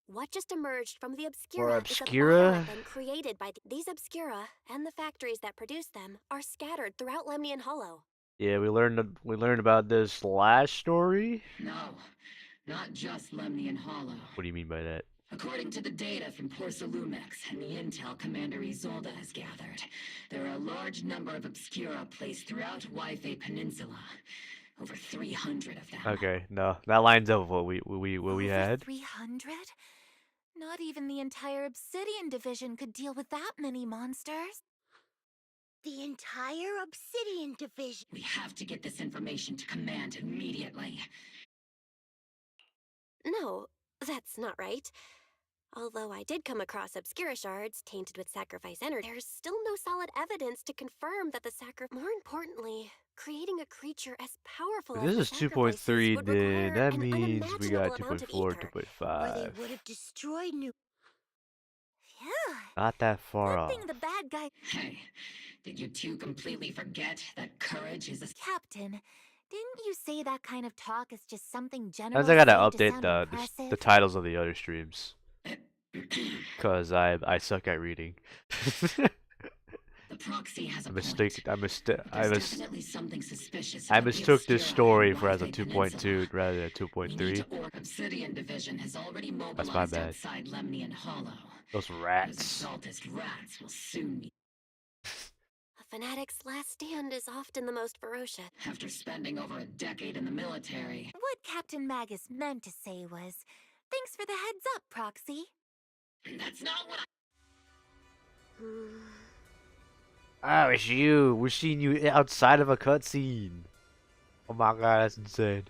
What just emerged from the Obscura, Obscura? is a bioweapon created by these Obscura, and the factories that produce them are scattered throughout Lemnian Hollow. Yeah, we learned about this last story. No, not just Lemnian Hollow. What do you mean by that? According to the data from Porcelumex and the intel Commander Isolde has gathered, there are a large number of Obscura placed throughout Ypei Peninsula. Over 300 of them. Okay, no, that lines up with what we had. 300? Not even the entire Obsidian Division could deal with that many monsters. The entire Obsidian Division. We have to get this information to Command immediately. No, that's not right. Although I did come across Obscura shards tainted with sacrifice energy, there's still no solid evidence to confirm that the More importantly, Creating a creature as powerful If as this the is sacrifices 2.3, would then require that an means we got unimaginable amount of 2.4, ether, or 2.5. they would have destroyed New. Phew. Not that far Good off. thing the bad guy. Hey, did you two completely forget that courage is a Captain, didn't you say that kind of talk is just something general? As I gotta say to update sound the impressive? titles of the other streams. Cause I suck at reading. The proxy has a I point. Definitely something suspicious I about the mistook this Obscura story and for as a White Bay Peninsula. 2.2 rather than We need 2.3. to Obsidian Division has already That's my mobilized bad. outside Lemnian Hollow. Those Those rats. exaltist rats will soon be. A fanatic's last stand is often the most ferocious. After spending over a decade in the military. What Captain Magus meant to say was, thanks for the heads up, Proxy. That's not what Oh, it's you. We're seeing you outside of a cutscene. Oh my god, that's insane.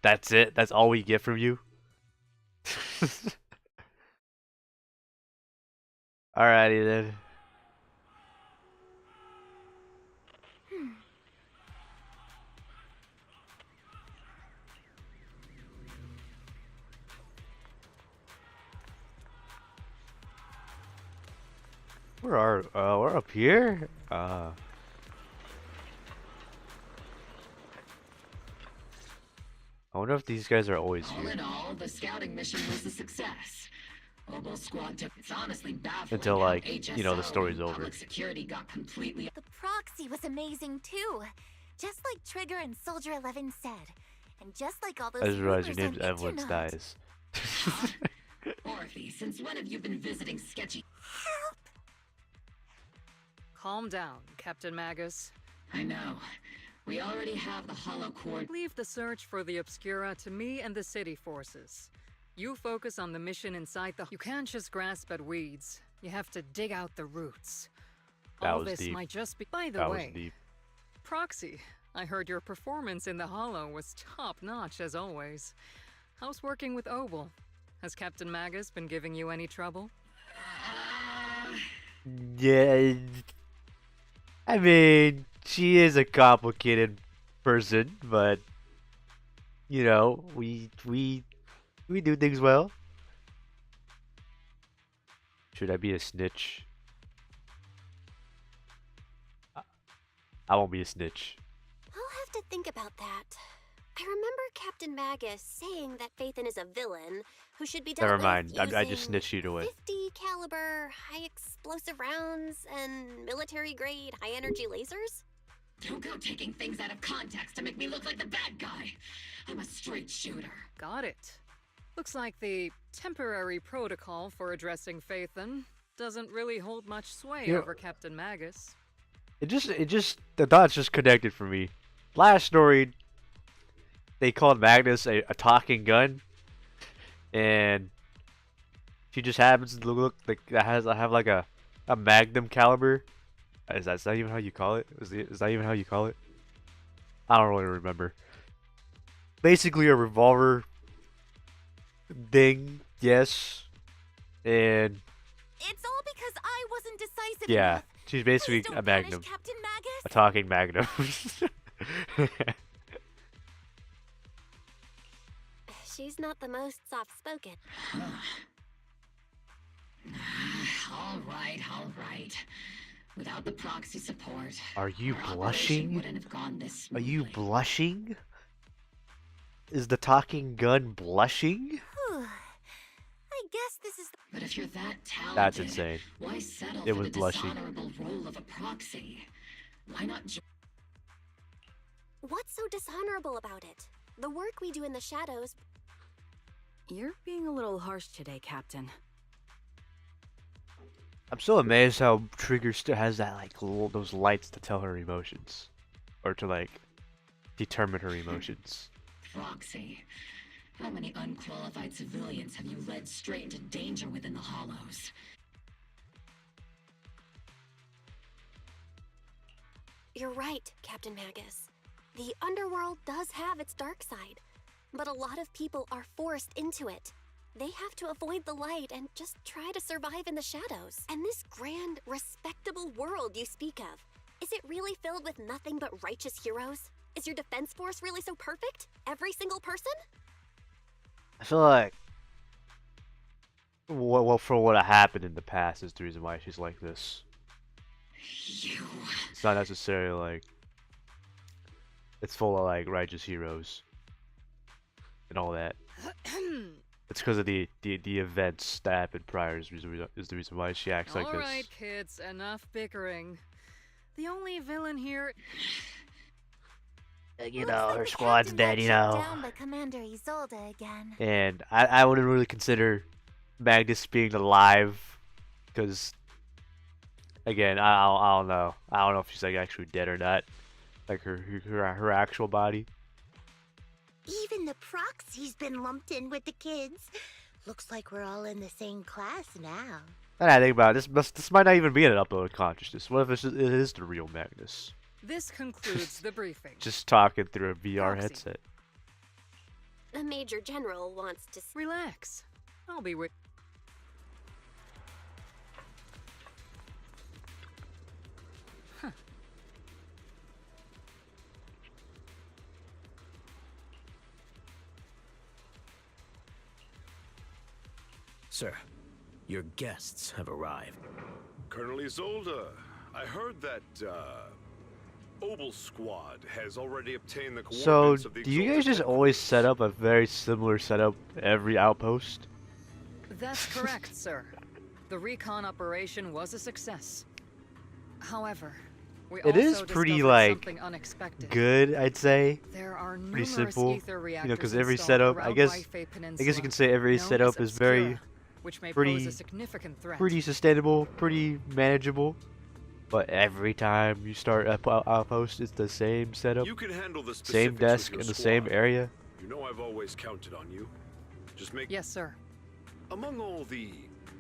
That's it? That's all we get from you? Alrighty then. We're up here? I wonder if these guys are always All here. in all, the scouting mission was a success. Oboe Squad took. It's honestly baffling Until, how like, you know, the HSO story's and over. Public security got completely. The Proxy was amazing too. Just like Trigger and Soldier 11 said. And just like all those I just realized your rumors name's on Evelyn internet. Styes. Orphe, since when have you been visiting sketchy? Calm down, Captain Magus. I know. We already have the hollow cord. Leave the search for the Obscura to me and the city forces. You focus on the mission inside the. You can't just grasp at weeds. You have to dig out the roots. That All was this deep. might just be. By the That was way, deep. Proxy, I heard your performance in the Hollow was top-notch as always. How's working with Obel? Has Captain Magus been giving you any trouble? Yeah. I mean, she is a complicated person, but you know, we do things well. Should I be a snitch? I won't be a snitch. I'll have to think about that. I remember Captain Magus saying that Phaethon is a villain who should be dealt Never with mind. I just using snitched you away. 50 caliber, high explosive rounds and military grade high energy lasers? Don't go taking things out of context to make me look like the bad guy. I'm a straight shooter. Got it. Looks like the temporary protocol for addressing Phaethon doesn't really hold much sway Yeah. over Captain Magus. The dots just connected for me. Last story, they called Magnus a talking gun, and she just happens to look like have like a magnum caliber. Is that even how you call it? Is that even how you call it? I don't really remember. Basically a revolver thing, yes, and It's all because I wasn't decisive yeah, enough. she's basically Please don't a magnum, punish Captain Magus. a talking magnum. She's not the most soft-spoken. All right. Without the proxy support, Are you our operation blushing? wouldn't have gone this Are you smoothly. blushing? Is the talking gun blushing? Whew. I guess this is. But if you're that talented, That's insane. why settle It for was the blushing. dishonorable role of a proxy? Why not What's so dishonorable about it? The work we do in the shadows. You're being a little harsh today, Captain. I'm so amazed how Trigger still has that like those lights to tell her emotions, or to like determine her emotions. proxy? How many unqualified civilians have you led straight into danger within the Hollows? You're right, Captain Magus. The underworld does have its dark side, but a lot of people are forced into it. They have to avoid the light and just try to survive in the shadows. And this grand, respectable world you speak of, is it really filled with nothing but righteous heroes? Is your defense force really so perfect? Every single person? I feel like well, for what happened in the past is the reason why she's like this. It's not necessarily like it's full of like righteous heroes and all that. It's because of the events that happened prior is the reason why she acts like this. Alright, kids, enough bickering. The only villain here... You know, her squad's dead, you know. Down by Commander Isolde again. And I wouldn't really consider Magnus being alive, because, again, I don't know. I don't know if she's like actually dead or not. Like her actual body. Even the proxy's been lumped in with the kids. Looks like we're all in the same class now. And I think about it, this might not even be an upload consciousness. What if it is the real Magnus? This concludes the briefing. Just talking through a VR headset. The Major General wants to... Relax. I'll be with... Huh. Sir, your guests have arrived. Colonel Isolde, I heard that, Obel Squad has already obtained the coordinates of the do you guys just always set up a very similar setup every outpost? That's correct, sir. The recon operation was a success. However, we It is also pretty discovered like something unexpected. good, I'd say. There are Pretty numerous simple, ether you know, because reactors every installed setup, I around guess Waifei you Peninsula, can say every known setup as is very Obscura, which may pose a significant threat. pretty sustainable, pretty manageable. But every time you start a outpost, it's the same setup, You can handle the same specifics desk with in your the same squad. area. You know I've always counted on you. Just make... Yes, sir. Among all the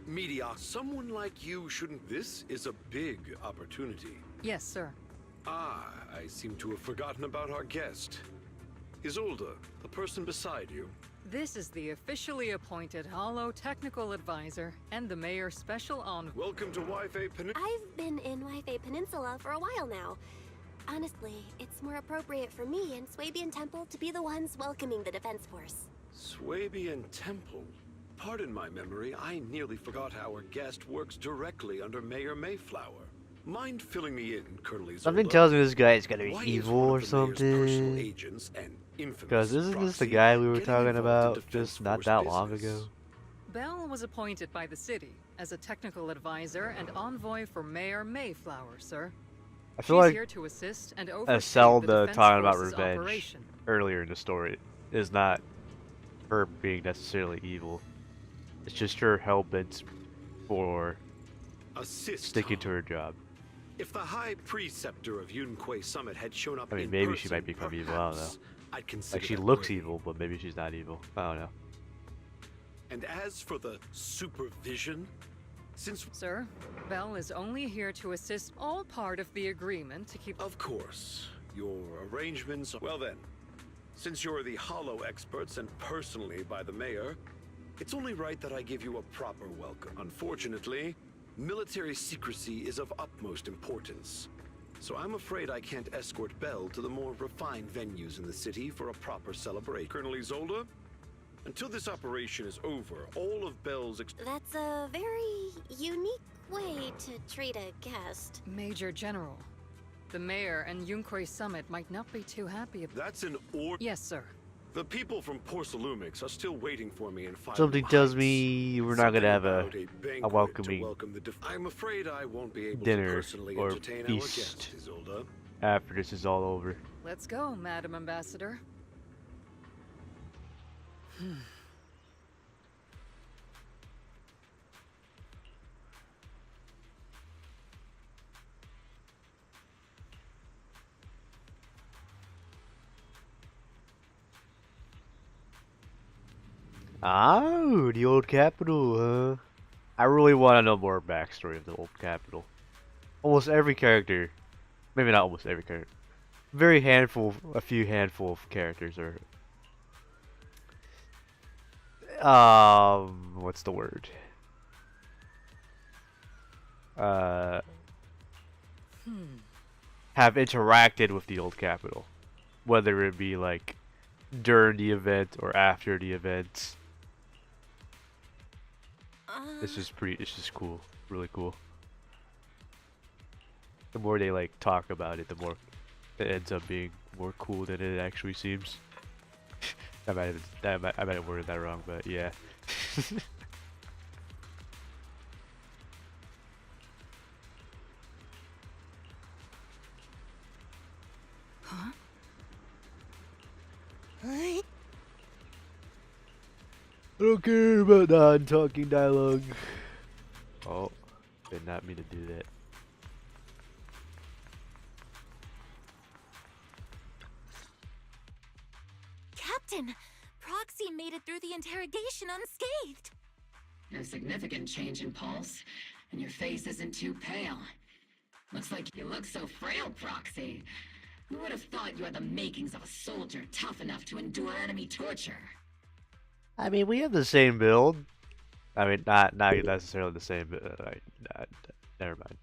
media, someone like you shouldn't... This is a big opportunity. Yes, sir. Ah, I seem to have forgotten about our guest. Isolde, the person beside you. This is the officially appointed Hollow Technical Advisor and the Mayor's Special Envoy. Welcome to Waifei Peninsula. I've been in Waifei Peninsula for a while now. Honestly, it's more appropriate for me and Swabian Temple to be the ones welcoming the Defense Force. Swabian Temple. Pardon my memory, I nearly forgot our guest works directly under Mayor Mayflower. Mind filling me in, Colonel Isolde? Something tells me this guy is gonna be Why is evil one or of the mayor's personal something. agents and infamous Because isn't this the proxy guy we were getting talking involved in about Defense just not Force that long business? ago? Bell was appointed by the city as a technical advisor and envoy for Mayor Mayflower, sir. I feel She's like here to assist and oversee the Zelda Defense talking about Force's revenge operation. earlier in the story is not her being necessarily evil. It's just her hell-bent for Assist, sticking to her job. If the High Preceptor of Yunque Summit had shown up I mean, in maybe person, she might become evil, I don't know. perhaps I'd consider Like, she that looks worthy. evil, but maybe she's not evil. I don't know. And as for the supervision, since... Sir, Bell is only here to assist, all part of the agreement to keep... Of course. Your arrangements... Well then, since you're the Hollow experts and personally by the Mayor, it's only right that I give you a proper welcome. Unfortunately, military secrecy is of utmost importance. So I'm afraid I can't escort Bell to the more refined venues in the city for a proper celebration. Colonel Isolde, until this operation is over, all of Bell's... That's a very unique way to treat a guest. Major General, the Mayor and Yunque Summit might not be too happy about... That's an order. Yes, sir. The people from Porcelumix are still waiting for me in Fire Something tells me we're not gonna have a banquet to welcoming welcome the I'm afraid I won't be able to dinner personally or entertain our feast guest, Isolde. after this is all over. Let's go, Madam Ambassador. Oh, the old capital, huh? I really want to know more backstory of the old capital. Almost every character, maybe not almost every character, a few handful of characters are what's the word? Have interacted with the old capital, whether it be like during the event or after the event. This is cool, really cool. The more they like talk about it, the more it ends up being more cool than it actually seems. I might have worded that wrong, but yeah. Huh? I don't care about non-talking dialogue. Oh, did not mean to do that. Captain, Proxy made it through the interrogation unscathed. No significant change in pulse, and your face isn't too pale. Looks like you look so frail, Proxy. Who would have thought you had the makings of a soldier tough enough to endure enemy torture? I mean, we have the same build. I mean, not necessarily the same. Never mind.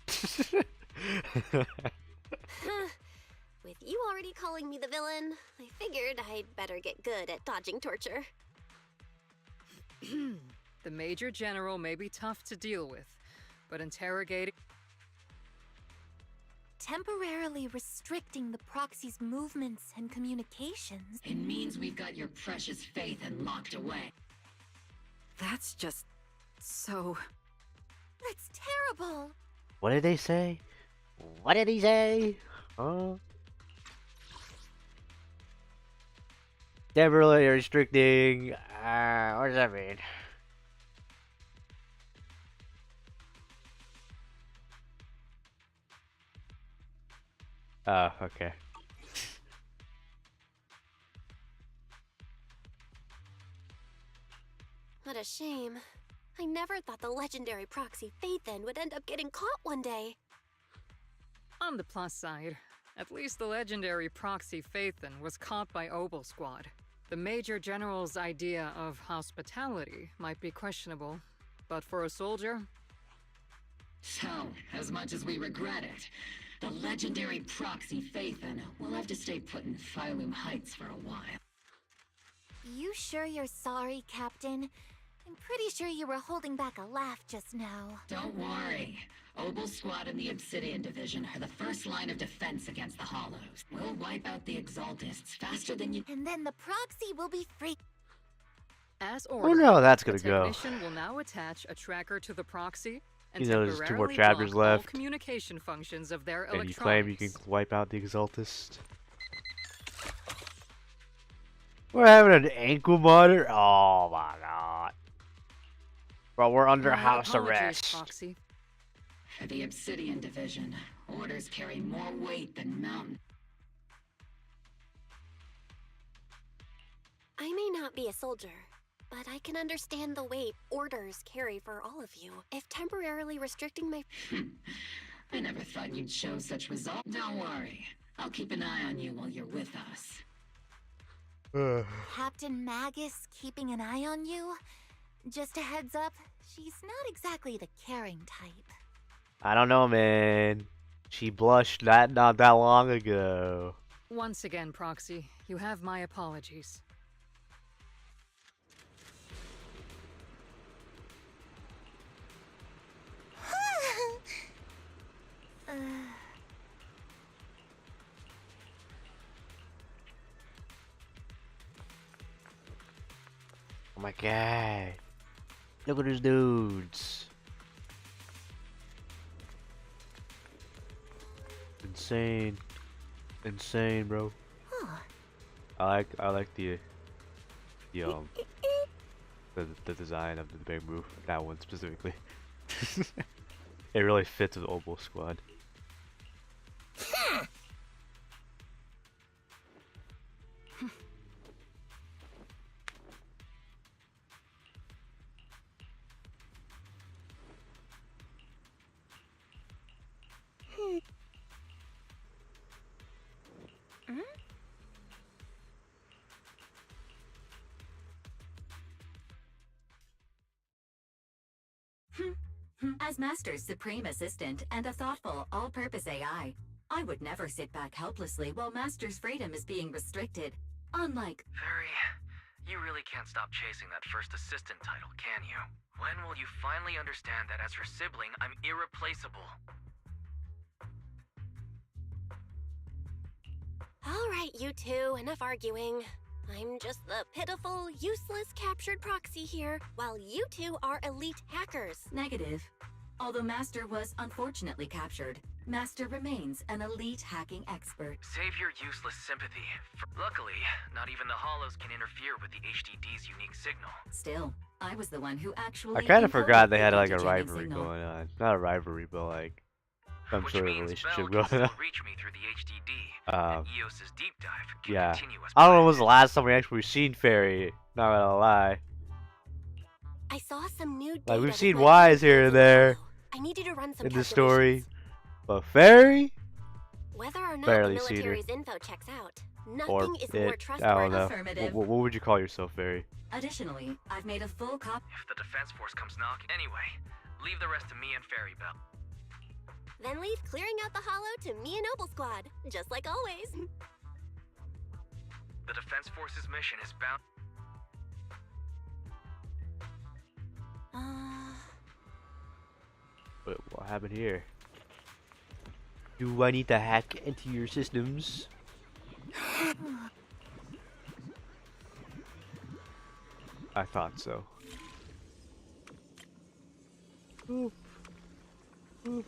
With you already calling me the villain, I figured I'd better get good at dodging torture. The Major General may be tough to deal with, but interrogating... Temporarily restricting the Proxy's movements and communications. It means we've got your precious faith and locked away. That's just... so... That's terrible! What did they say? What did he say? Huh? Temporarily restricting. What does that mean? Oh, okay. What a shame. I never thought the legendary proxy Phaethon would end up getting caught one day. On the plus side, at least the legendary proxy Phaethon was caught by Obel Squad. The Major General's idea of hospitality might be questionable, but for a soldier... So, as much as we regret it, the legendary proxy Phaethon will have to stay put in Phylum Heights for a while. You sure you're sorry, Captain? I'm pretty sure you were holding back a laugh just now. Don't worry. Obel Squad and the Obsidian Division are the first line of defense against the Hollows. We'll wipe out the Exaltists faster than you... And then the proxy will be free. As Oh ordered, no, that's gonna the go. technician will now attach a tracker to the proxy and You know, there's 2 more temporarily chapters block all left. communication functions of their And electronics. you claim you can wipe out the Exaltist? We're having an ankle monitor? Oh my god. Bro, we're under My house apologies, arrest. Proxy. For the Obsidian Division, orders carry more weight than mountain. I may not be a soldier, but I can understand the weight orders carry for all of you. If temporarily restricting my... I never thought you'd show such resolve. Don't worry. I'll keep an eye on you while you're with us. Captain Magus keeping an eye on you? Just a heads up, she's not exactly the caring type. I don't know, man. She blushed not that long ago. Once again, Proxy, you have my apologies. Oh my god. Look at these dudes. Insane. Insane, bro. I like the design of the big move. That one specifically. It really fits with Obel Squad. As Master's supreme assistant and a thoughtful, all-purpose AI, I would never sit back helplessly while Master's freedom is being restricted. Unlike... Fairy, you really can't stop chasing that first assistant title, can you? When will you finally understand that as her sibling, I'm irreplaceable? Alright, you two, enough arguing. I'm just the pitiful, useless captured proxy here, while you two are elite hackers. Negative. Although Master was unfortunately captured, Master remains an elite hacking expert. Save your useless sympathy. Luckily, not even the Hollows can interfere with the HDD's unique signal. Still, I was the one who actually... I kind of forgot they had encoded like the a antigen rivalry signal. going on. Not a rivalry, but like some sort of relationship Bell can going still on. reach me through the HDD, and EOS's deep dive can Yeah. continue as I don't know when was the last time we actually seen Fairy. Not gonna lie. I saw some new data Like we've that seen might Wise here and there I need you to run some in the story, calculations. but Fairy. Whether or not Barely the seen her. military's info checks out, Or nothing is more I don't trustworthy. know. Affirmative. What would you call yourself, Fairy? Additionally, I've made a full copy. If the defense force comes knocking, anyway, leave the rest to me and Fairy Bell. Then leave clearing out the hollow to me and Noble Squad, just like always. The defense force's mission is bound. Wait, what happened here? Do I need to hack into your systems? I thought so. Oop. Oop.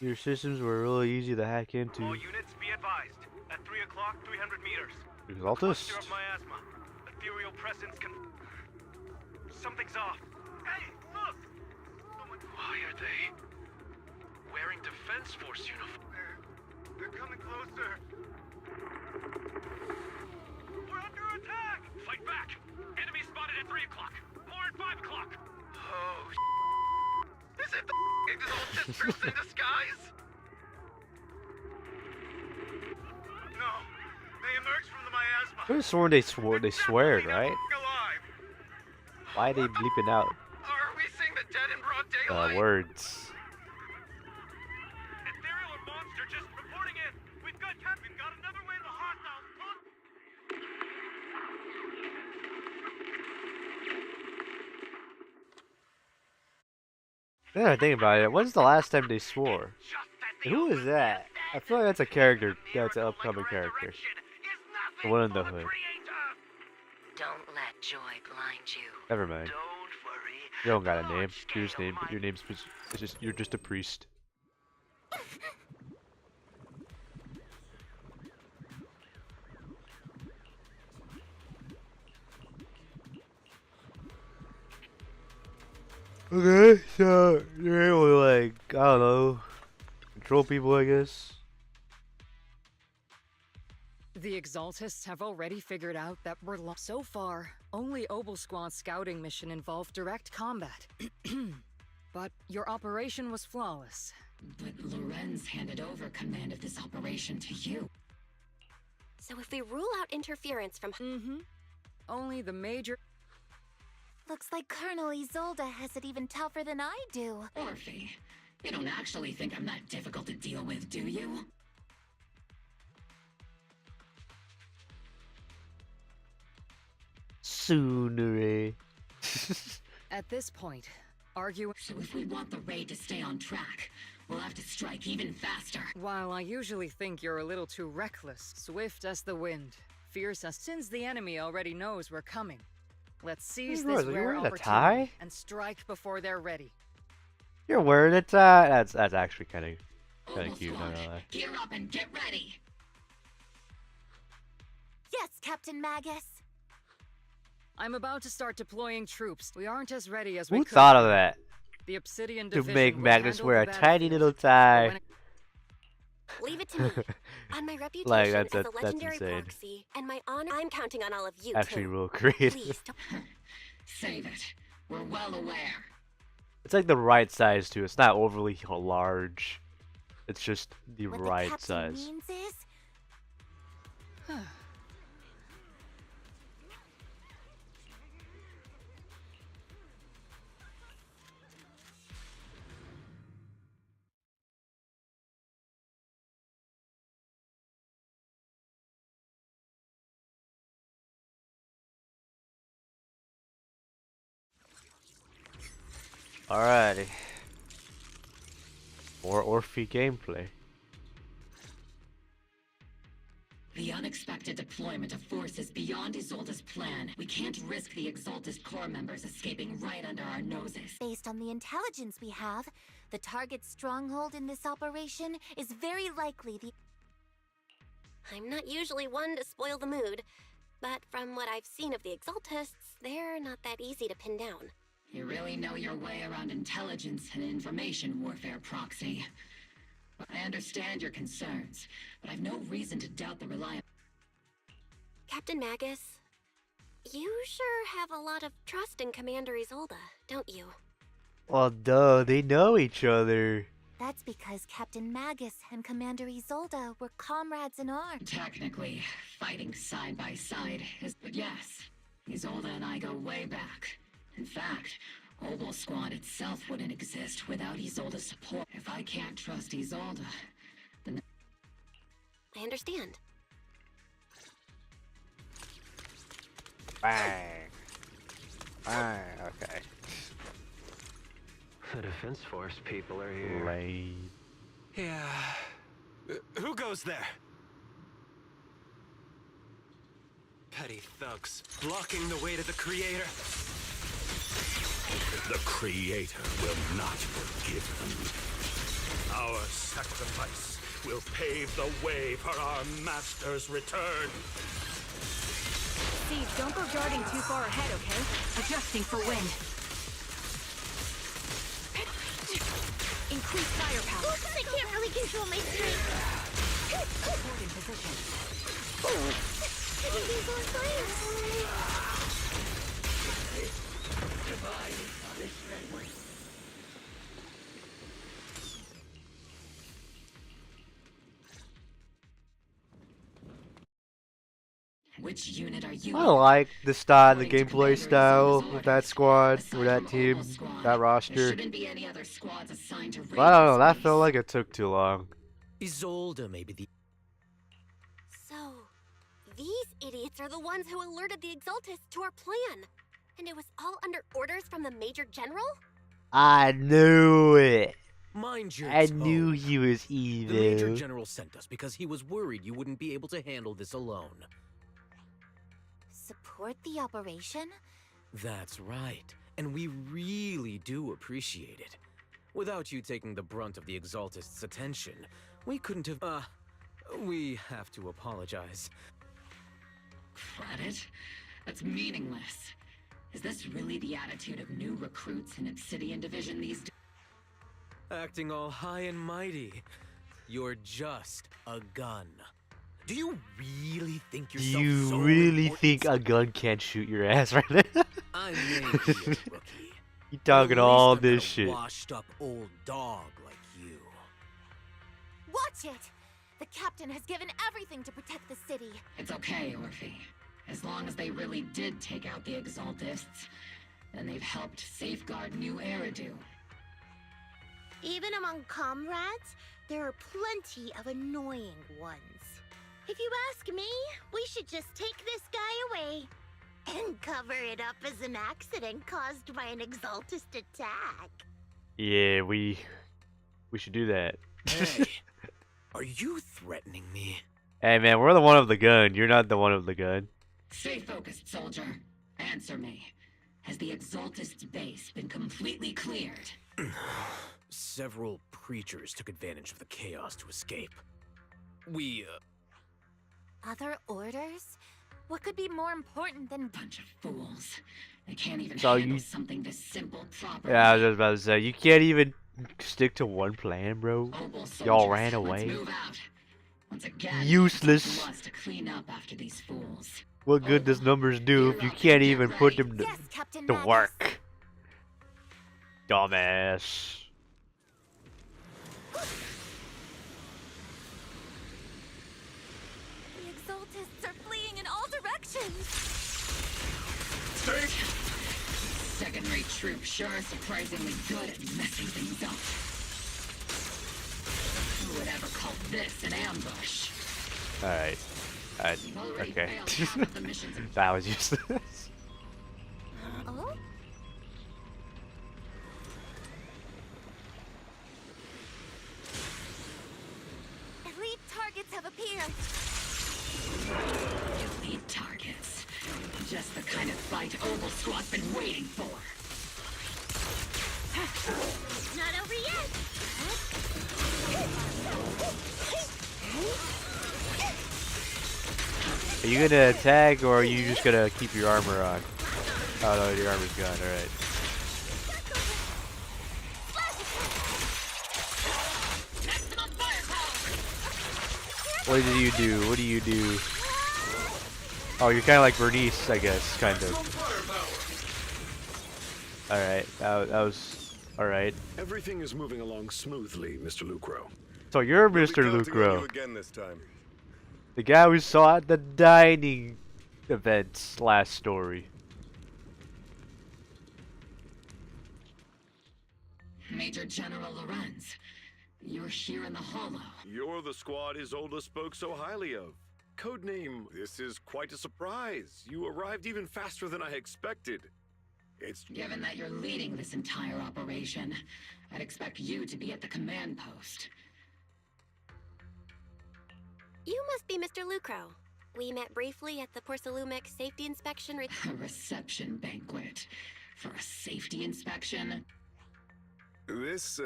Your systems were really easy to hack into. All units be advised. At 3 o'clock, 300 meters. Exaltus? Cluster of miasma. Ethereal presence can... Something's off. Hey, look! Why are they wearing Defense Force uniform? They're coming closer. We're under attack! Fight back! Enemy spotted at 3 o'clock. More at 5 o'clock. Oh, is it the Exalted troops in disguise? No, they emerged from the miasma. I could have sworn they sweared, right? Alive. Why are they bleeping out Are we seeing the dead in broad daylight? words? Ethereal and monster just reporting in. We've got another wave of hostiles. Yeah, I think about it. When's the last time they swore? And who is that? I feel like that's a character. That's an upcoming character. The one in the hood. Don't let joy blind you. Never mind. You don't got a name. Your name's it's just you're just a priest. Okay, so you're able to like, I don't know, control people, I guess. The Exaltists have already figured out that we're lost. So far, only Obel Squad's scouting mission involved direct combat. But your operation was flawless. But Lorenz handed over command of this operation to you. So if we rule out interference from... Only the major... Looks like Colonel Isolde has it even tougher than I do. Orphe, you don't actually think I'm that difficult to deal with, do you? Sooner. At this point, arguing... So if we want the raid to stay on track, we'll have to strike even faster. While I usually think you're a little too reckless, swift as the wind, fierce as... Since the enemy already knows we're coming, let's seize Rose, this are you rare wearing a opportunity tie? and strike before they're ready. You're wearing a tie. That's actually kind of cute. Not gonna lie. Gear up and get ready. Yes, Captain Magus. I'm about to start deploying troops. We aren't as ready as we Who could thought of be. that? The Obsidian To Division make will Magnus handle wear a the tiny battlefield, little but tie. when it- Leave it to me. On my reputation Like, as that's a legendary insane. proxy, and my honor, I'm counting on all of you Actually, too. real creative. Please don't... Save it. We're well aware. It's like the right size too. It's not overly large. It's just the What right the captain size. means is, Alrighty. More Orphe gameplay. The unexpected deployment of forces beyond Isolde's plan. We can't risk the Exaltist core members escaping right under our noses. based on the intelligence we have, the target stronghold in this operation is very likely the... I'm not usually one to spoil the mood, but from what I've seen of the Exaltists, they're not that easy to pin down. You really know your way around intelligence and information warfare, Proxy. I understand your concerns, but I've no reason to doubt the reliability. Captain Magus, you sure have a lot of trust in Commander Isolde, don't you? Well, duh, they know each other. That's because Captain Magus and Commander Isolde were comrades in arms. Technically, fighting side by side is... But yes, Isolde and I go way back. In fact, Obel Squad itself wouldn't exist without Isolde's support. If I can't trust Isolde, then... I understand. Bang. Bang. Okay. The Defense Force people are here. Lame. Yeah. Who goes there? Petty thugs, blocking the way to the Creator. The Creator will not forgive them. Our sacrifice will pave the way for our Master's return. Steve, don't go darting too far ahead, okay? Adjusting for wind. Increase firepower. I can't really control my strength. Hold in position. Everything's on fire. Which unit are you? I like the style, the gameplay style with that squad, or that team, that roster. Shouldn't be any other squads assigned to But I don't know, that raid felt like it took too long. Isolde may be the... So, these idiots are the ones who alerted the Exaltists to our plan. And it was all under orders from the Major General? I knew it. Mind your I tone. knew he was The Major evil. General sent us because he was worried you wouldn't be able to handle this alone. Support the operation? That's right. And we really do appreciate it. Without you taking the brunt of the Exaltists' attention, we couldn't have... we have to apologize. Credit? That's meaningless. Is this really the attitude of new recruits in Obsidian Division these days? Acting all high and mighty. You're just a gun. Do you really think Do yourself you so really important? think a gun can't shoot your ass right now? I may be a rookie. You but talking at all least I'm this not a shit. washed up old dog like you. Watch it! The captain has given everything to protect the city. It's okay, Orphe. As long as they really did take out the Exaltists, then they've helped safeguard New Eridu. Even among comrades, there are plenty of annoying ones. If you ask me, we should just take this guy away and cover it up as an accident caused by an Exaltist attack. Yeah, we should do that. Hey, are you threatening me? Hey man, we're the one of the gun. You're not the one of the gun. Stay focused, soldier. Answer me. Has the Exaltist base been completely cleared? Several preachers took advantage of the chaos to escape. We, Other orders? What could be more important than... Bunch of fools. They can't even So handle you- something this simple properly. Yeah, I was just about to say, you can't even stick to one plan, bro. Obel soldiers, Y'all ran let's away. move out. Once again, Useless. it's up to us to clean up after these fools. What good does numbers do if you can't even put them Yes, Captain to Magus. work? Dumbass. The Exaltists are fleeing in all directions. Second-rate troops sure are surprisingly good at messing things up. Who would ever call this an ambush? Alright. Okay. That was useless. Oh? Elite targets have appeared. Elite targets. Just the kind of fight Oval Squad's been waiting for. Not over yet. Are you gonna attack or are you just gonna keep your armor on? Oh no, your armor's gone, alright. What do you do? What do you do? Oh, you're kinda like Bernice, I guess, kind of. Alright, that was alright. Everything is moving along smoothly, Mr. Lucro. So you're Mr. Lucro. The guy we saw at the dining event last story. Major General Lorenz, you're here in the Hollow. You're the squad Isolde spoke so highly of. Codename, this is quite a surprise. You arrived even faster than I expected. It's... Given that you're leading this entire operation, I'd expect you to be at the command post. You must be Mr. Lucro. We met briefly at the Porcelumex safety inspection. A reception banquet for a safety inspection? This,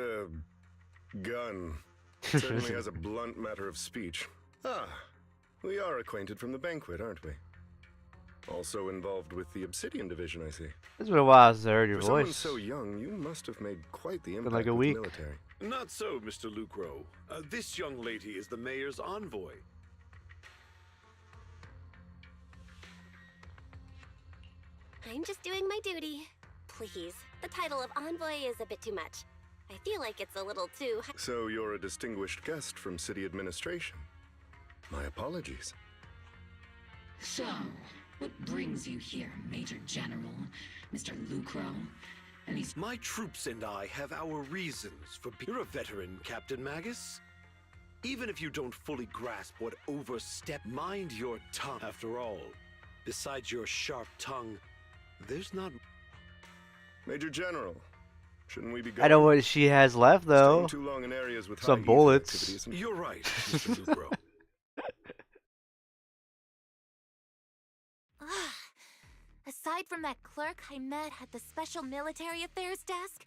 gun certainly has a blunt matter of speech. Ah, we are acquainted from the banquet, aren't we? Also involved with the Obsidian Division, I see. It's been a while since I heard your For someone voice. so young, you must have made quite the impact like a with week. the military. Not so, Mr. Lucro. This young lady is the mayor's envoy. I'm just doing my duty. Please, the title of envoy is a bit too much. I feel like it's a little too... So you're a distinguished guest from city administration. My apologies. So, what brings you here, Major General, Mr. Lucro? And these... My troops and I have our reasons for being... You're a veteran, Captain Magus. Even if you don't fully grasp what overstep, mind your tongue. After all, besides your sharp tongue, there's not... Major General, shouldn't we be going? I know what she has left though. Staying too long in areas with Some high bullets. ether activity isn't- You're right, Mr. Lucro. Aside from that clerk I met at the Special Military Affairs desk,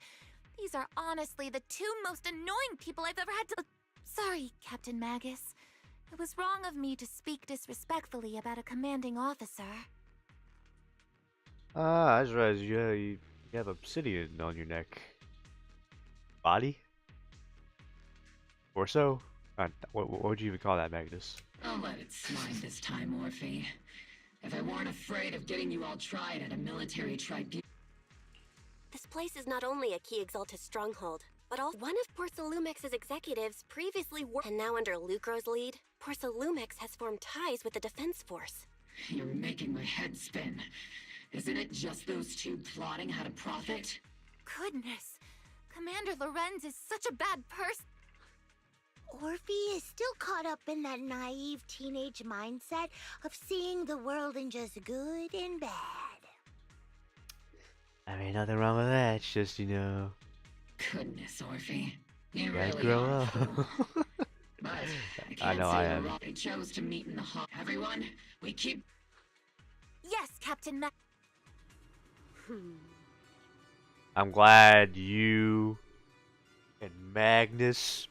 these are honestly the two most annoying people I've ever had to... Sorry, Captain Magus. It was wrong of me to speak disrespectfully about a commanding officer. Ah, I just realized you have obsidian on your neck. Body? Torso? What would you even call that, Magnus? I'll let it slide this time, Orphe. If I weren't afraid of getting you all tried at a military tribunal... This place is not only a key Exaltus stronghold, but also one of Porcelumex's executives previously worked... And now under Lucro's lead, Porcelumex has formed ties with the defense force. You're making my head spin. Isn't it just those two plotting how to profit? Goodness, Commander Lorenz is such a bad person. Orphe is still caught up in that naive teenage mindset of seeing the world in just good and bad. I mean, nothing wrong with that. It's just, you know... Goodness, Orphe. You guys really grow are up. cool. But I can't know say I we're am. wrong. They chose to meet in the hall. Everyone, we keep... Yes, Captain Ma... I'm glad you and Magnus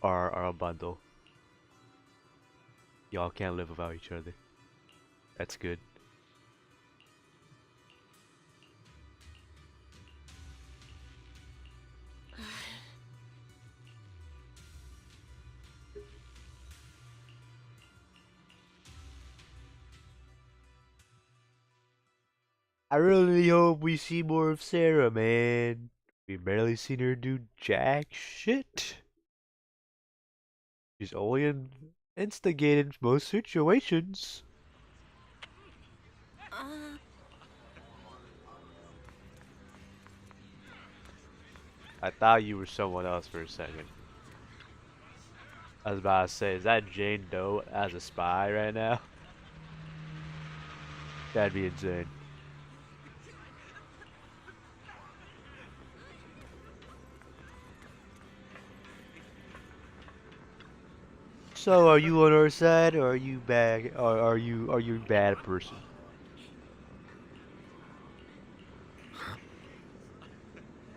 are a bundle. Y'all can't live without each other. That's good. I really hope we see more of Sarah, man. We barely seen her do jack shit. She's only instigated most situations. I thought you were someone else for a second. I was about to say, is that Jane Doe as a spy right now? That'd be insane. So, are you on our side, or are you bad? Or are you a bad person?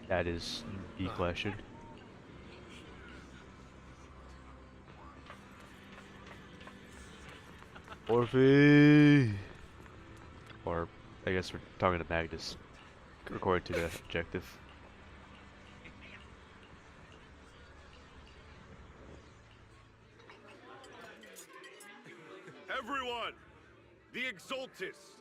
That is the question. Orphe! Or, I guess we're talking to Magnus, according to the objective. Everyone! The Exaltis,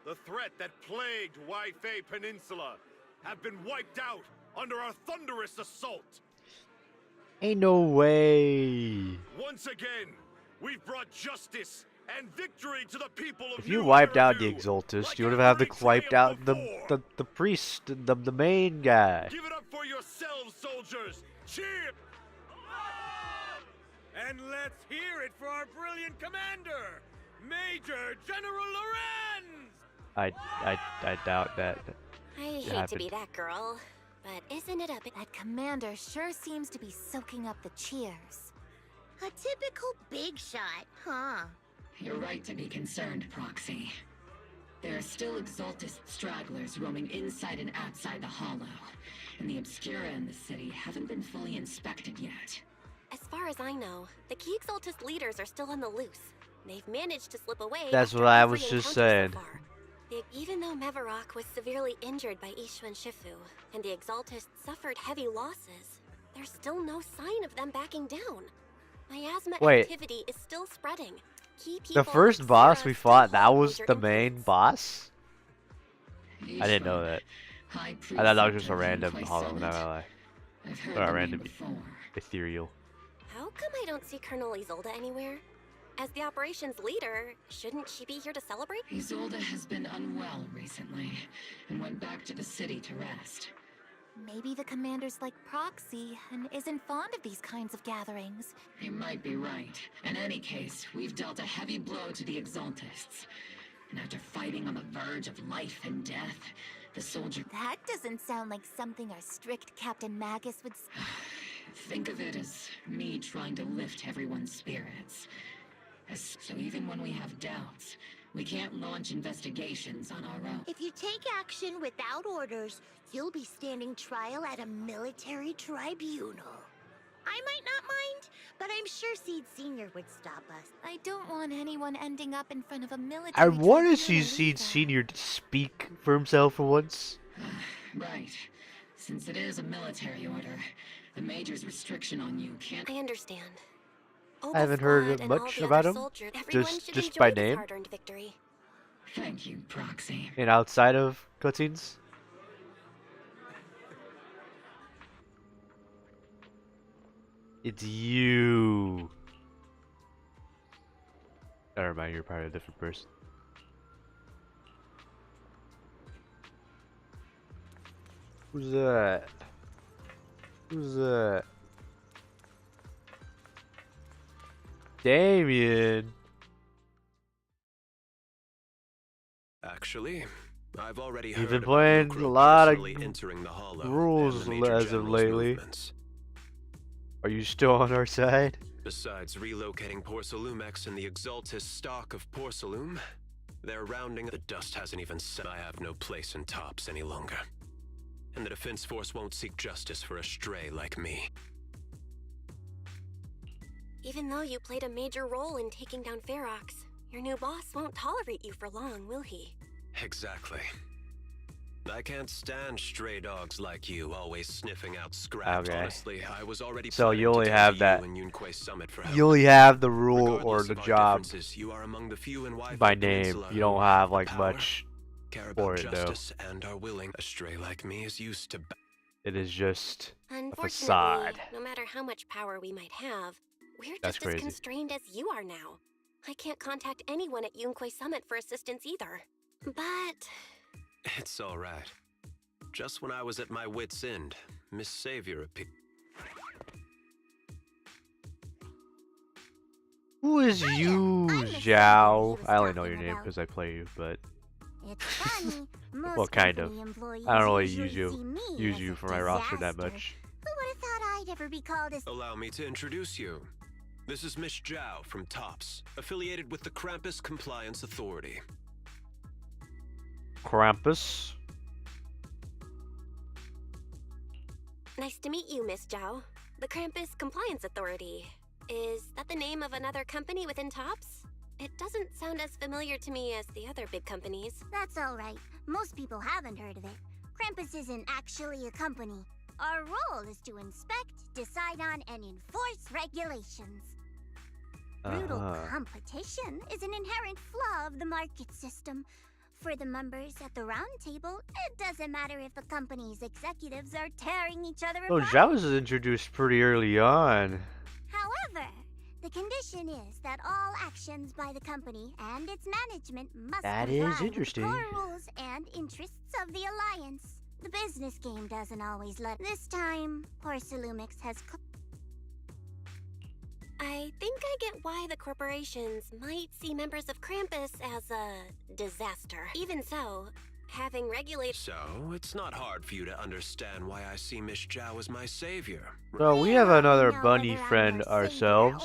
the threat that plagued Waifei Peninsula, have been wiped out under our thunderous assault! Ain't no way! Once again, we've brought justice and victory to the people of If you New wiped out the Eridu. Exaltus, you would have to wiped out the priest, the main guy. Give it up for yourselves, soldiers! Cheer! And let's hear it for our brilliant commander, Major General Lorenz! I doubt that. I hate to happened. be that girl, but isn't it a bit... That commander sure seems to be soaking up the cheers. A typical big shot, huh? You're right to be concerned, Proxy. There are still Exaltist stragglers roaming inside and outside the Hollow, and the Obscura in the city haven't been fully inspected yet. As far as I know, the key Exaltist leaders are still on the loose. They've managed to slip away. That's after what I every was just encounter saying. so far. Even though Mevarok was severely injured by Ishu and Shifu, and the Exaltists suffered heavy losses, there's still no sign of them backing down. Miasma Wait. activity is still spreading. Key The people first like boss Sarah we still fought, that hold was major the main boss? I didn't know that. High I thought that was just a Preceptor random Linquay hollow, Summit. not gonna lie. I've heard Or a the name random before. ethereal. How come I don't see Colonel Isolde anywhere? As the operations leader, shouldn't she be here to celebrate? Isolde has been unwell recently, and went back to the city to rest. Maybe the commander's like Proxy and isn't fond of these kinds of gatherings. You might be right. In any case, we've dealt a heavy blow to the Exaltists. And after fighting on the verge of life and death, the soldier... That doesn't sound like something our strict Captain Magus would... Think of it as me trying to lift everyone's spirits. So even when we have doubts, we can't launch investigations on our own. If you take action without orders, you'll be standing trial at a military tribunal. I might not mind, but I'm sure Seed Senior would stop us. I don't want anyone ending up in front of a military I want to see tribunal Seed either. Senior speak for himself for once. Right. Since it is a military order, the Major's restriction on you can't... I understand. I haven't heard much about him, just by name. Hard-earned victory. Thank you, Proxy. And outside of cutscenes. It's you. Never mind, you're probably a different person. Who's that? Who's that? Damien. Actually, I've already heard You've been about playing Lucro a lot of personally entering the Hollow rules and the Major as of General's lately. movements. Are you still on our side? Besides relocating Porcelumex and the Exaltis stock of Porcelume, they're rounding... The dust hasn't even set. I have no place in Tops any longer. And the Defense Force won't seek justice for a stray like me. Even though you played a major role in taking down Ferox, your new boss won't tolerate you for long, will he? Exactly. I can't stand stray dogs like you, always sniffing out scraps. Okay. Honestly, I was already So planning you only to come have to that. you and Yunquay Summit for help. You only have the rule or Regardless the of our job differences, you are among the few in Wi-Fi by name. Peninsula You don't who have like power, much care for about it though. justice and are willing. A stray like me is used to It is just a Unfortunately, facade. no matter how much power we might have, we're That's just as crazy. constrained as you are now. I can't contact anyone at Yunkoi Summit for assistance either. But It's all right. Just when I was at my wit's end, Miss Savior appeared. Who is you, Zhao? I only know your name because I play you, but It's funny. Most well, kind of. company employees I don't really usually see me use as you a for my roster that disaster. much. Who would have thought I'd ever be called a... Allow me to introduce you. This is Miss Zhao from TOPS, affiliated with the Krampus Compliance Authority. Krampus. nice to meet you, Miss Zhao. The Krampus Compliance Authority. Is that the name of another company within TOPS? It doesn't sound as familiar to me as the other big companies. That's all right. Most people haven't heard of it. Krampus isn't actually a company. Our role is to inspect, decide on, and enforce regulations. Brutal competition is an inherent flaw of the market system. For the members at the round table, it doesn't matter if the company's executives are tearing each other Oh, apart. Zhao was introduced pretty early on. However, the condition is that all actions by the company and its management must That comply is with interesting. the core rules and interests of the Alliance. The business game doesn't always let. This time, Porcelumix has. I think I get why the corporations might see members of Krampus as a disaster. Even so, having regulated. So, it's not hard for you to understand why I see Miss Zhao as my savior. So we have another bunny friend ourselves.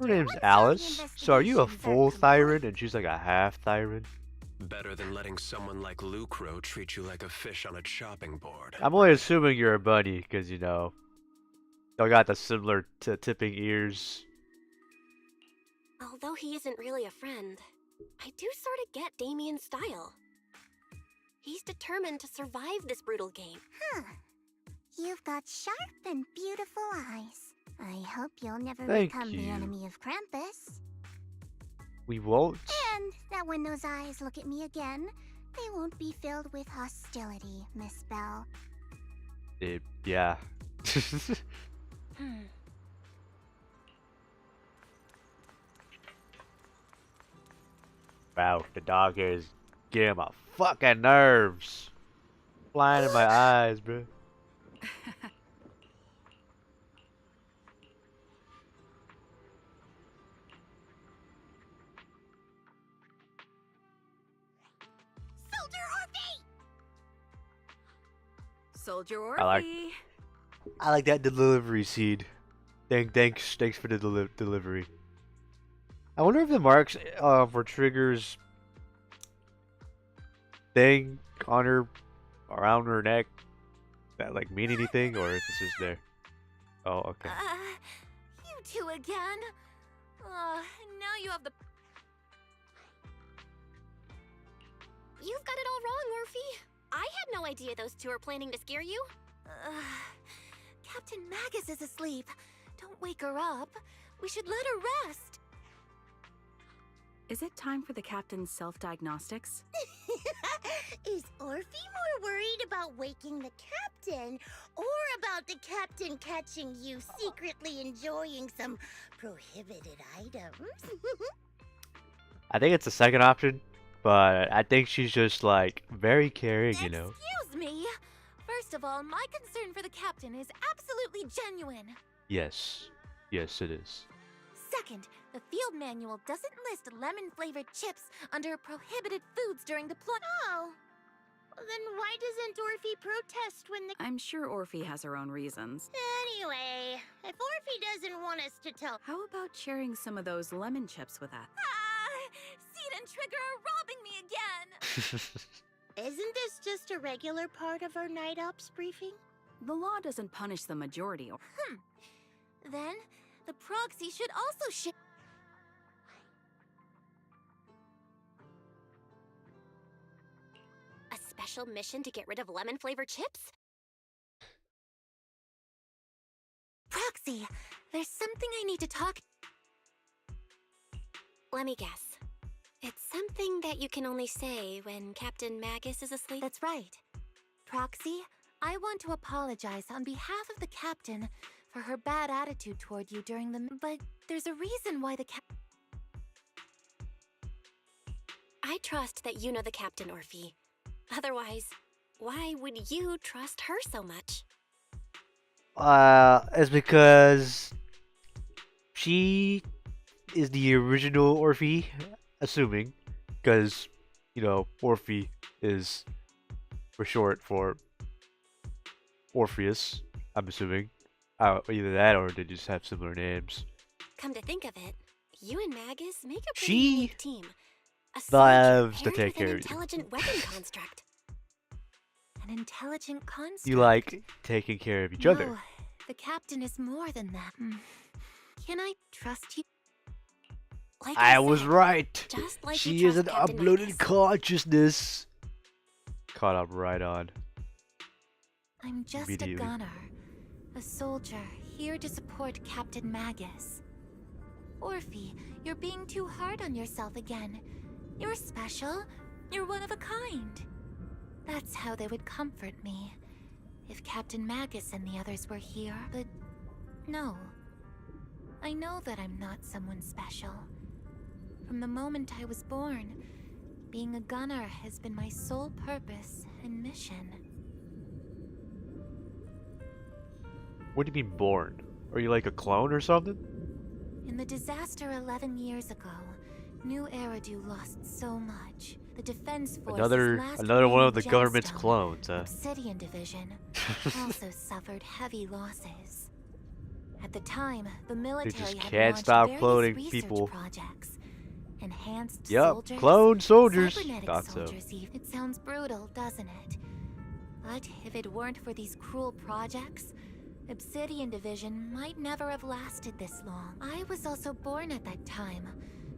Her name's Alice. So are you a full Thyran and she's like a half Thyran? Better than letting someone like Lucro treat you like a fish on a chopping board. I'm only assuming you're a bunny because, you know, they got the similar tipping ears. Although he isn't really a friend, I do sort of get Damien's style. He's determined to survive this brutal game. Huh. You've got sharp and beautiful eyes. I hope you'll never Thank become the you. enemy of Krampus. We won't. And that when those eyes look at me again, they won't be filled with hostility, Miss Bell. Yeah. Wow, the dog hair is getting my fucking nerves. Flying in my eyes, bro. Soldier Orphe! I like that delivery seed. Thanks for the delivery. I wonder if the marks for Trigger's thing on her, around her neck, that like mean anything, or if it's just there. Oh, okay. You two again? Now you have the... You've got it all wrong, Orphe. I had no idea those two are planning to scare you. Captain Magus is asleep. Don't wake her up. We should let her rest. Is it time for the captain's self-diagnostics? Is Orphe more worried about waking the captain or about the captain catching you secretly enjoying some prohibited items? I think it's the second option, but I think she's just like very caring, you know. Excuse me. First of all, my concern for the captain is absolutely genuine. Yes, yes, it is. Second, the field manual doesn't list lemon-flavored chips under prohibited foods during deployment. Oh. Well, then why doesn't Orphe protest when the... I'm sure Orphe has her own reasons. Anyway, if Orphe doesn't want us to tell... How about sharing some of those lemon chips with us? Seed and Trigger are robbing me again! Isn't this just a regular part of our night ops briefing? The law doesn't punish the majority. Then, the proxy should also ship... A special mission to get rid of lemon-flavored chips? Proxy, there's something I need to talk... Let me guess. It's something that you can only say when Captain Magus is asleep? That's right. Proxy, I want to apologize on behalf of the captain for her bad attitude toward you during the... But there's a reason why the I trust that you know the captain, Orphe. Otherwise, why would you trust her so much? It's because she is the original Orphe, assuming, because, you know, Orphe is for short for Orpheus, I'm assuming. Either that or they just have similar names. Come to think of it, you and Magus make a pretty She unique team. A loves to soldier take paired care with of an you. intelligent weapon construct. An intelligent construct. You like taking care of each No, other. the captain is more than that. Can I trust you? Like I was right. just like She you is an trust Captain uploaded Magus. consciousness. Caught up right on. I'm just a Immediately. gunner, a soldier here to support Captain Magus. Orphe, you're being too hard on yourself again. You're special. You're one of a kind. That's how they would comfort me. If Captain Magus and the others were here, but no. I know that I'm not someone special. From the moment I was born, being a gunner has been my sole purpose and mission. What do you mean born? Are you like a clone or something? In the disaster 11 years ago, New Eridu lost so much. The Defense Force's Another last one of the remaining government's gemstone, clones, huh? Obsidian Division, also suffered heavy losses. At the time, the military just had can't launched stop various cloning research people. projects. Enhanced Yup, soldiers, clone soldiers. cybernetic Thought so. soldiers even. It sounds brutal, doesn't it? But if it weren't for these cruel projects, Obsidian Division might never have lasted this long. I was also born at that time,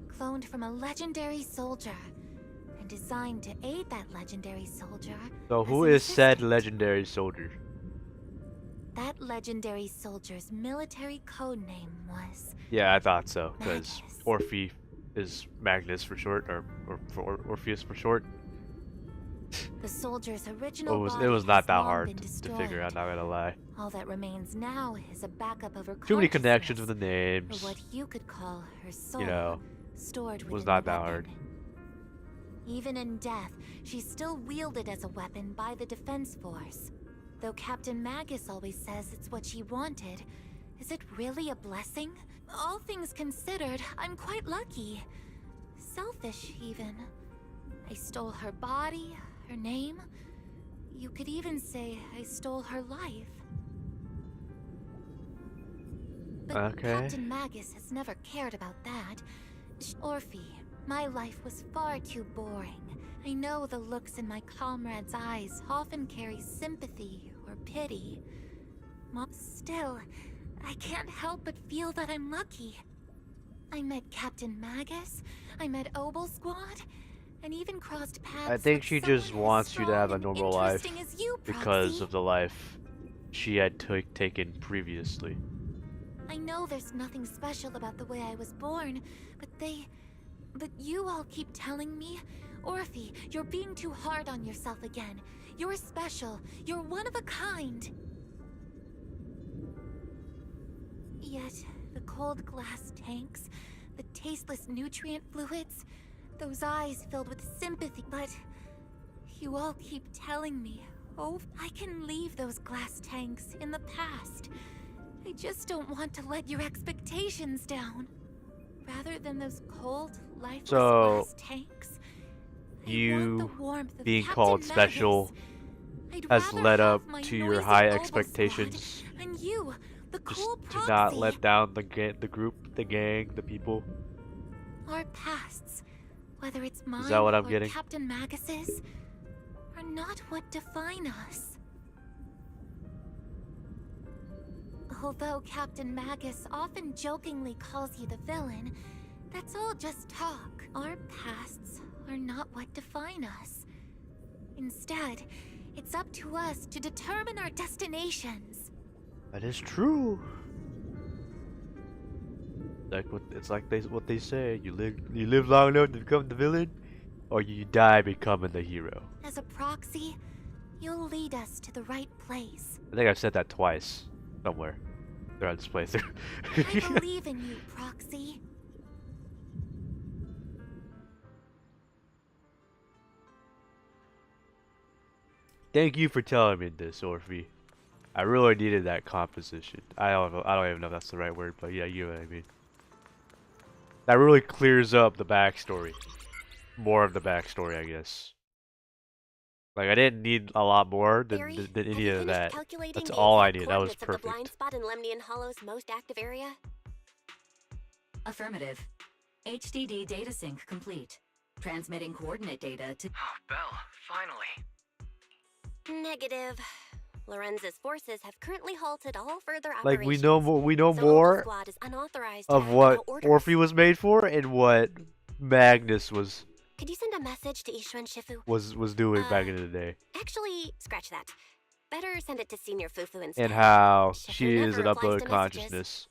cloned from a legendary soldier, and designed to aid that legendary soldier. So who as an is said legendary soldier? That legendary soldier's military code name was... Yeah, I thought so, because Orphe is Magnus for short, or for Orpheus for short. The soldier's original It was body not has that long hard been to destroyed. figure. I'm not gonna lie. All that remains now is a backup of her Too many consciousness, connections with the or names. what you could call her soul, You know, stored was within not the that weapon. hard. Even in death, she's still wielded as a weapon by the Defense Force. Though Captain Magus always says it's what she wanted, is it really a blessing? All things considered, I'm quite lucky. Selfish, even. I stole her body, her name. You could even say I stole her life. But Okay. Captain Magus has never cared about that. Orphe, my life was far too boring. I know the looks in my comrades' eyes often carry sympathy or pity. Still, I can't help but feel that I'm lucky. I met Captain Magus, I met Obel Squad, and even crossed paths I think with she someone just as wants you to have a strong and normal life interesting as you, because Proxy. of the life she had taken previously. I know there's nothing special about the way I was born, but you all keep telling me, Orphe, you're being too hard on yourself again. You're special. You're one of a kind. Yet, the cold glass tanks, the tasteless nutrient fluids, those eyes filled with sympathy, but you all keep telling me, oh, I can leave those glass tanks in the past. I just don't want to let your expectations down. Rather than those cold, lifeless So, glass tanks, you warmth of being Captain called special I'd has rather led have up my to your noisy high Obel expectations. Squad and you, the cool To not proxy. let down the group, the gang, the people. Our pasts, whether it's mine that what I'm or getting? Captain Magus's, are not what define us. Although Captain Magus often jokingly calls you the villain, that's all just talk. Our pasts are not what define us. Instead, it's up to us to determine our destinations. That is true. It's like what they say. You live long enough to become the villain, or you die becoming the hero. As a proxy, You'll lead us to the right place. I think I've said that twice somewhere throughout this playthrough. I believe in you, Proxy. Thank you for telling me this, Orphe. I really needed that composition. I don't even know if that's the right word, but yeah, you know what I mean. That really clears up the backstory. More of the backstory, I guess. Like, I didn't need a lot more than any of that. That's all I needed. That was perfect. The blind spot in Lemnian Hollow's most active area? Affirmative. HDD data sync complete. Transmitting coordinate data to... Oh, Belle, finally. Negative. Lorenz's forces have currently halted all further operations. Like, we know so more Squad is unauthorized of what Orphe was made for and what Magnus was Could you send a message to Ishwan Shifu? was doing back in the day. Actually, scratch that. Better send it to Senior Fufu instead. And how Shifu she is an never replies uploaded to messages. consciousness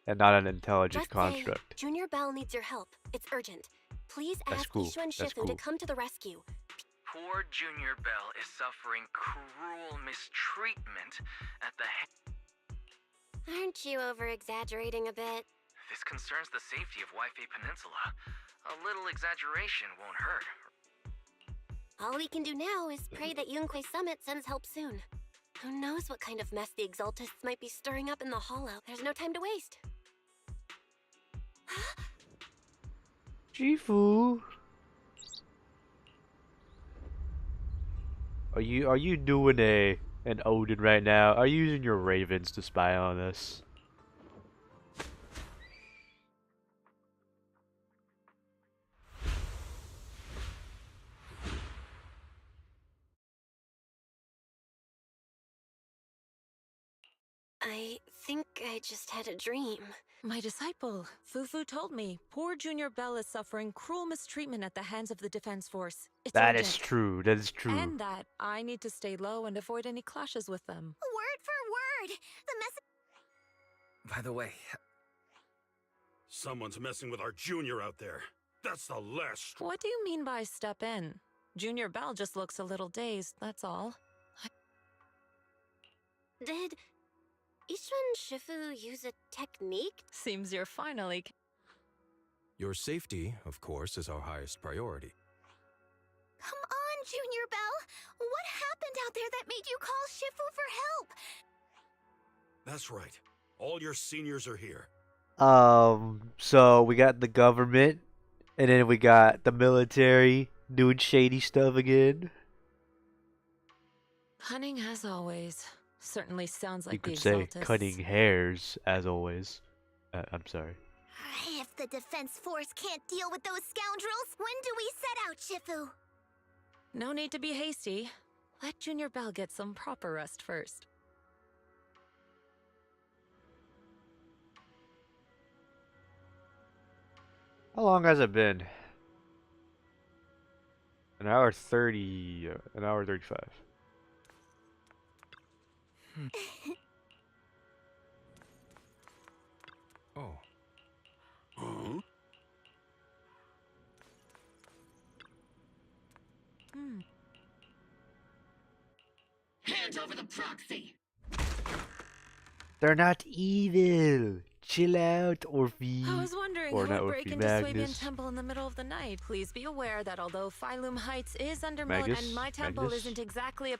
and not an intelligent Just construct. say, Junior Bell needs your help. It's urgent. Please That's ask cool. Ishwan That's Shifu to cool. come to the rescue. Poor Junior Bell is suffering cruel mistreatment at the Aren't you over-exaggerating a bit? This concerns the safety of Wi-Fi Peninsula. A little exaggeration won't hurt. All we can do now is pray that Yunquay Summit sends help soon. Who knows what kind of mess the Exaltists might be stirring up in the Hollow. There's no time to waste. Shifu. Are you doing an Odin right now? Are you using your ravens to spy on us? I think I just had a dream. My disciple, Fufu told me, poor Junior Bell is suffering cruel mistreatment at the hands of the Defense Force. It's That urgent. is true. That is true. And that I need to stay low and avoid any clashes with them. Word for word! The message. By the way, someone's messing with our junior out there. That's the last. What do you mean by step in? Junior Bell just looks a little dazed, that's all. Did Ishwan Shifu use a technique? Seems you're finally... Your safety, of course, is our highest priority. Come on, Junior Bell! What happened out there that made you call Shifu for help? That's right. All your seniors are here. So we got the government, and then we got the military doing shady stuff again. Cunning as always. Certainly sounds like You could the say Exaltists. cutting hairs, as always. I'm sorry. If the Defense Force can't deal with those scoundrels, when do we set out, Shifu? No need to be hasty. Let Junior Bell get some proper rest first. How long has it been? An hour 30, an hour 35. Oh. Huh? Hand over the proxy! They're not evil. Chill out, Orphe. I was wondering Or who not would break Orphe, into Swabian Magnus. Temple in the middle of the night. Please be aware that although Phylum Heights is under mode Magus? and my temple Magnus? isn't exactly a...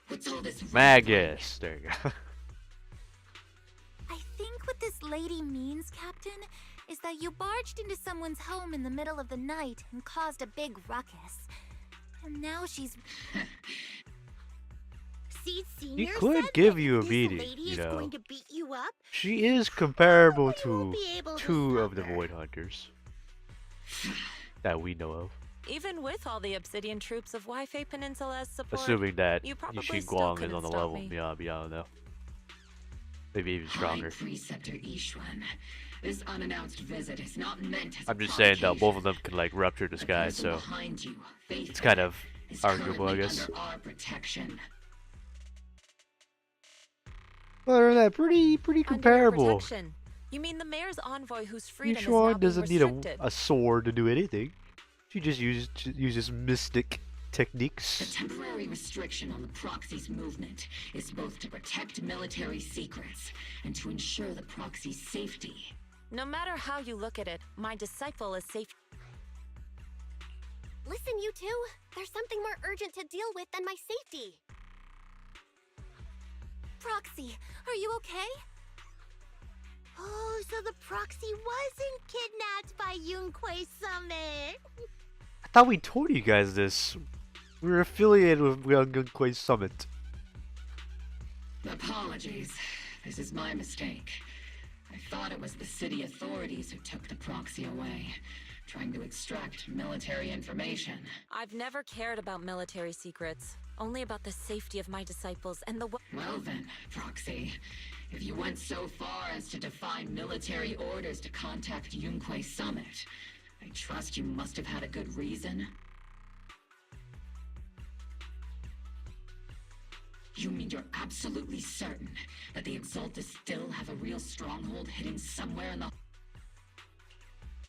Magus. There you go. I think what this lady means, Captain, is that you barged into someone's home in the middle of the night and caused a big ruckus. And now she's... See, Senior could said give that you a this beating, lady you is know. going to beat you up. She is comparable to be able to two stop of the Void Hunters that we know of. Even with all the Obsidian troops of Wi-Fi Peninsula as support, Assuming that you probably Yixin still Guang is couldn't on the stop level me. beyond, though. Maybe even High stronger. Preceptor Ishwan, this unannounced visit is not meant as I'm a just saying though, provocation. both of them can like rupture the The sky, person so behind you, it's Faithful, kind of is arguable, I currently guess. under our protection. Other than that, pretty Under your comparable. protection. You mean the mayor's envoy whose freedom Yixuan is now doesn't being need restricted? a sword to do anything. She just uses mystic techniques. The temporary restriction on the proxy's movement is both to protect military secrets and to ensure the proxy's safety. No matter how you look at it, my disciple is safe. Listen, you two. There's something more urgent to deal with than my safety. Proxy, are you okay? Oh, so the proxy wasn't kidnapped by Yunquei Summit. I thought we told you guys this. We're affiliated with Yunquei Summit. Apologies. This is my mistake. I thought it was the city authorities who took the proxy away, trying to extract military information. I've never cared about military secrets, only about the safety of my disciples and the Well then, Proxy, if you went so far as to defy military orders to contact Yunquei Summit, I trust you must have had a good reason. You mean you're absolutely certain that the Exaltus still have a real stronghold hidden somewhere in the...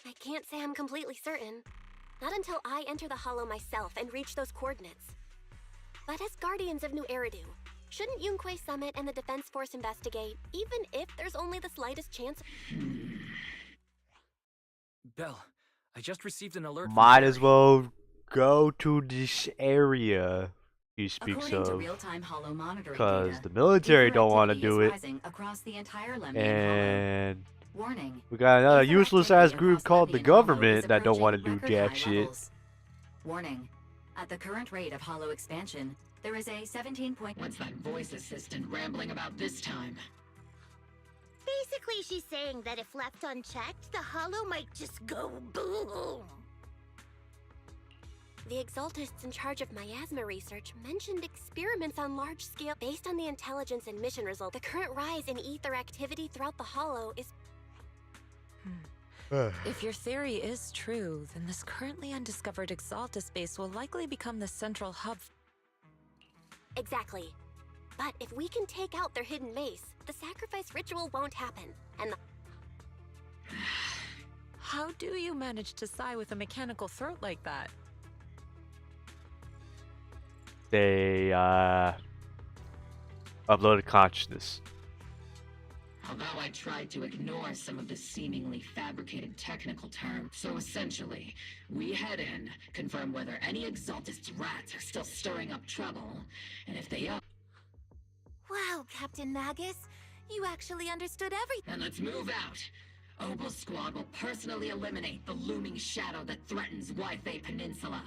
I can't say I'm completely certain. Not until I enter the Hollow myself and reach those coordinates. But as Guardians of New Eridu, shouldn't Yunquei Summit and the Defense Force investigate, even if there's only the slightest chance? Belle, I just received an alert. Might as well go to this area he speaks According to of. real-time Hollow monitoring Because data, the military ether don't want to activity do is it. rising across the entire Lemnian And Hollow. Warning. we got another Ether useless activity ass group across called the Lemnian Hollow is government that don't want to do approaching jack record-high shit. levels. Warning. At the current rate of Hollow expansion, there is a 17 point... What's that voice assistant rambling about this time? Basically, she's saying that if left unchecked, the Hollow might just go boom. The Exaltists in charge of miasma research mentioned experiments on large scale based on the intelligence and mission results. The current rise in ether activity throughout the Hollow is... If your theory is true, then this currently undiscovered Exaltus base will likely become the central hub. Exactly. But if we can take out their hidden base, the sacrifice ritual won't happen, and the... How do you manage to sigh with a mechanical throat like that? They uploaded consciousness. Although I tried to ignore some of the seemingly fabricated technical terms. So essentially, we head in, confirm whether any Exaltist rats are still stirring up trouble, and if they are... Wow, Captain Magus, you actually understood everything. Then let's move out. Obel Squad will personally eliminate the looming shadow that threatens Wi-Fi Peninsula.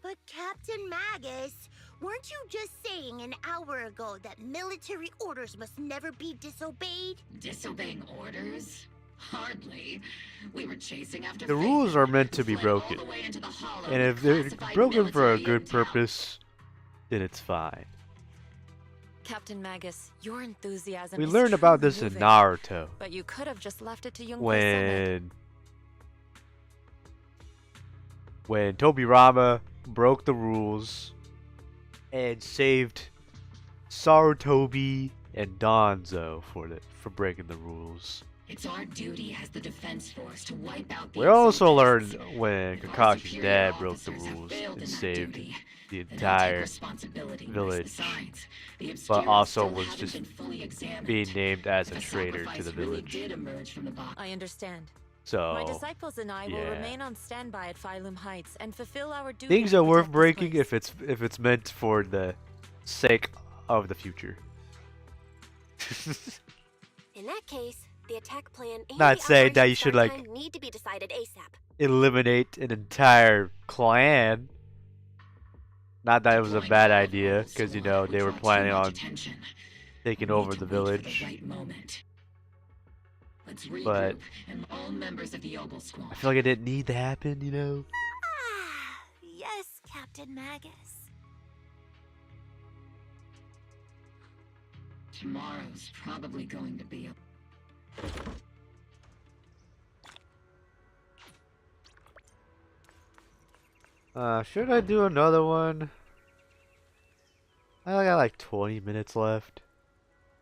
But Captain Magus, weren't you just saying an hour ago that military orders must never be disobeyed? Disobeying orders? Hardly. We were chasing after The Faith, rules are meant to be fled all broken. the way into the Hollow And with if they're classified broken for a military good intel. purpose, then it's fine. Captain Magus, your enthusiasm We is learned about truly this in moving, Naruto. But you could have just left it to Yunquei Summit. When Tobirama broke the rules and saved Sarutobi and Danzo for breaking the rules. It's our duty as the Defense Force to wipe out the We also Exaltists. learned when If our Kakashi's superior dad broke the officers have rules failed and in that saved duty, the then they'll take entire responsibility. village, Besides, the but Obscura also still was haven't just been fully examined. being named as a If traitor to sacrifice the really village. did emerge from the box. I understand. So, My disciples and I will yeah. remain on standby at Phylum Heights and fulfill our duty. Things to are worth protect this breaking place. if it's meant for the sake of the future. In that case, the attack plan and Not the saying that operation you should, start like, time need to be decided ASAP. Eliminate an entire clan. Not that it was a bad idea, because you know they were planning on taking over the village. Right moment. Let's regroup But and all members of the Obel Squad. I feel like it didn't need to happen, you know. Yes, Captain Magus. Tomorrow's probably going to be a... Should I do another one? I only got like 20 minutes left.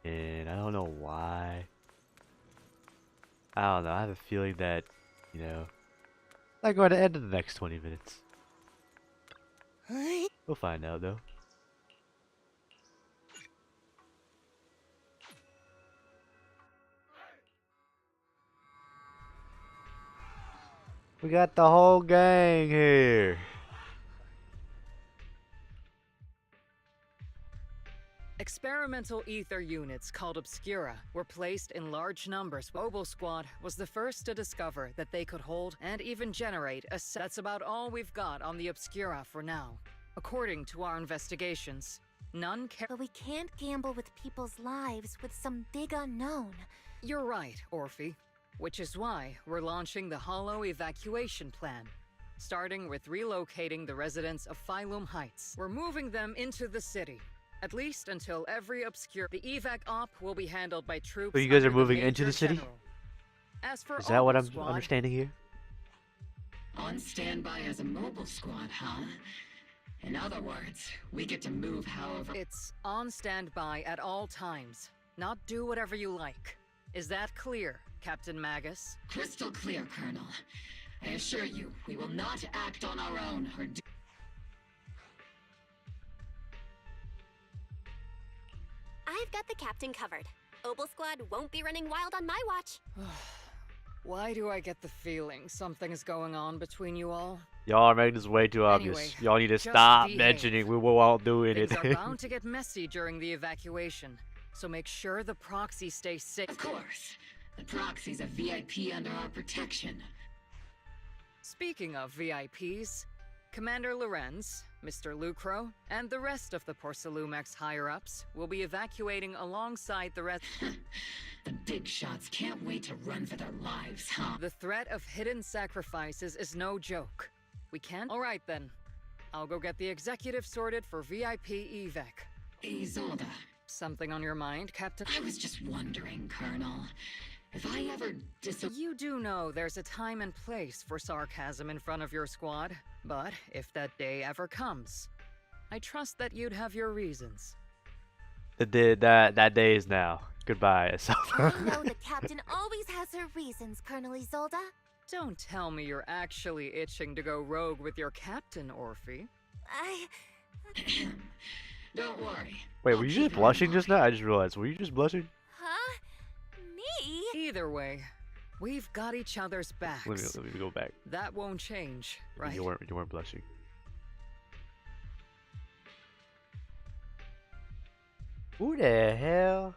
And I don't know why. I don't know, I have a feeling that, you know, I'm going to end in the next 20 minutes. We'll find out though. We got the whole gang here. Experimental ether units called Obscura were placed in large numbers. Obel Squad was the first to discover that they could hold and even generate a set. That's about all we've got on the Obscura for now. According to our investigations, none care. But we can't gamble with people's lives with some big unknown. You're right, Orphe. Which is why we're launching the Hollow Evacuation Plan. Starting with relocating the residents of Phylum Heights. We're moving them into the city. At least until every obscure... The evac op will be handled by troops... So you guys are under the moving into Major the city? General. As for Is that what Obel I'm Squad, understanding here? On standby as a mobile squad, huh? In other words, we get to move however... It's on standby at all times. Not do whatever you like. Is that clear, Captain Magus? Crystal clear, Colonel. I assure you, we will not act on our own or do... I've got the captain covered. Obel Squad won't be running wild on my watch. Why do I get the feeling something's going on between you all? Y'all are making this way too obvious. Anyway, Y'all need to just stop behave. mentioning we were all doing Things it. are bound to get messy during the evacuation, so make sure the proxy stays safe. Of course. The proxy's a VIP under our protection. Speaking of VIPs, Commander Lorenz, Mr. Lucro, and the rest of the Porcelumex higher-ups will be evacuating alongside the rest. The big shots can't wait to run for their lives, huh? The threat of hidden sacrifices is no joke. We can't. All right then. I'll go get the executive sorted for VIP evac. Isolde. Something on your mind, Captain? I was just wondering, Colonel. If I ever You do know there's a time and place for sarcasm in front of your squad, but if that day ever comes, I trust that you'd have your reasons. That day is now. Goodbye, I know the captain always has her reasons, Colonel Isolde. Don't tell me you're actually itching to go rogue with your captain, Orphe. Don't worry. Wait, were you just blushing just now? I just realized. Were you just blushing? Huh? Me? Either way, we've got each other's backs. Let me go back. That won't change, right? You weren't blushing. Who the hell?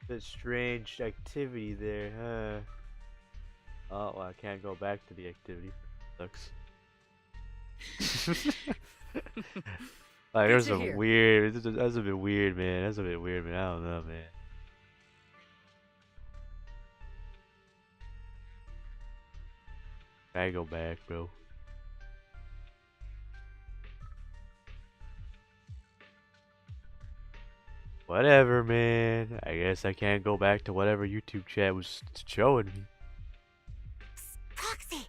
Bit strange activity there, huh? Oh, well, I can't go back to the activity. Sucks. Like, there's some weird. That's a bit weird, man. That's a bit weird, man. I don't know, man. I go back, bro. Whatever, man. I guess I can't go back to whatever YouTube chat was showing me. Proxy!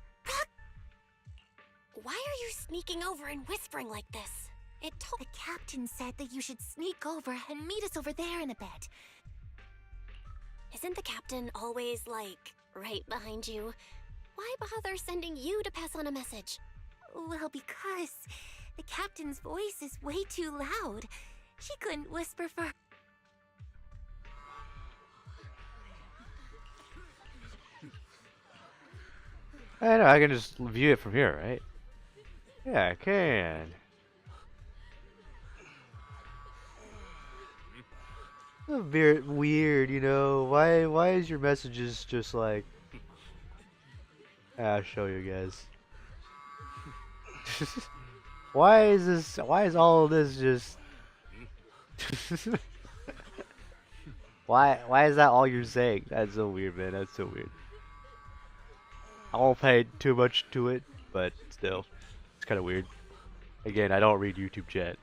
Why are you sneaking over and whispering like this? The captain said that you should sneak over and meet us over there in a bit. Isn't the captain always, like, right behind you? Why bother sending you to pass on a message? Well, because the captain's voice is way too loud. She couldn't whisper for... I know, I can just view it from here, right? Yeah, I can. A bit weird, you know. Why is your messages just like... I'll show you guys. Why is all of this just... Why is that all you're saying? That's so weird, man. That's so weird. I won't pay too much to it, but still, it's kind of weird. Again, I don't read YouTube chat.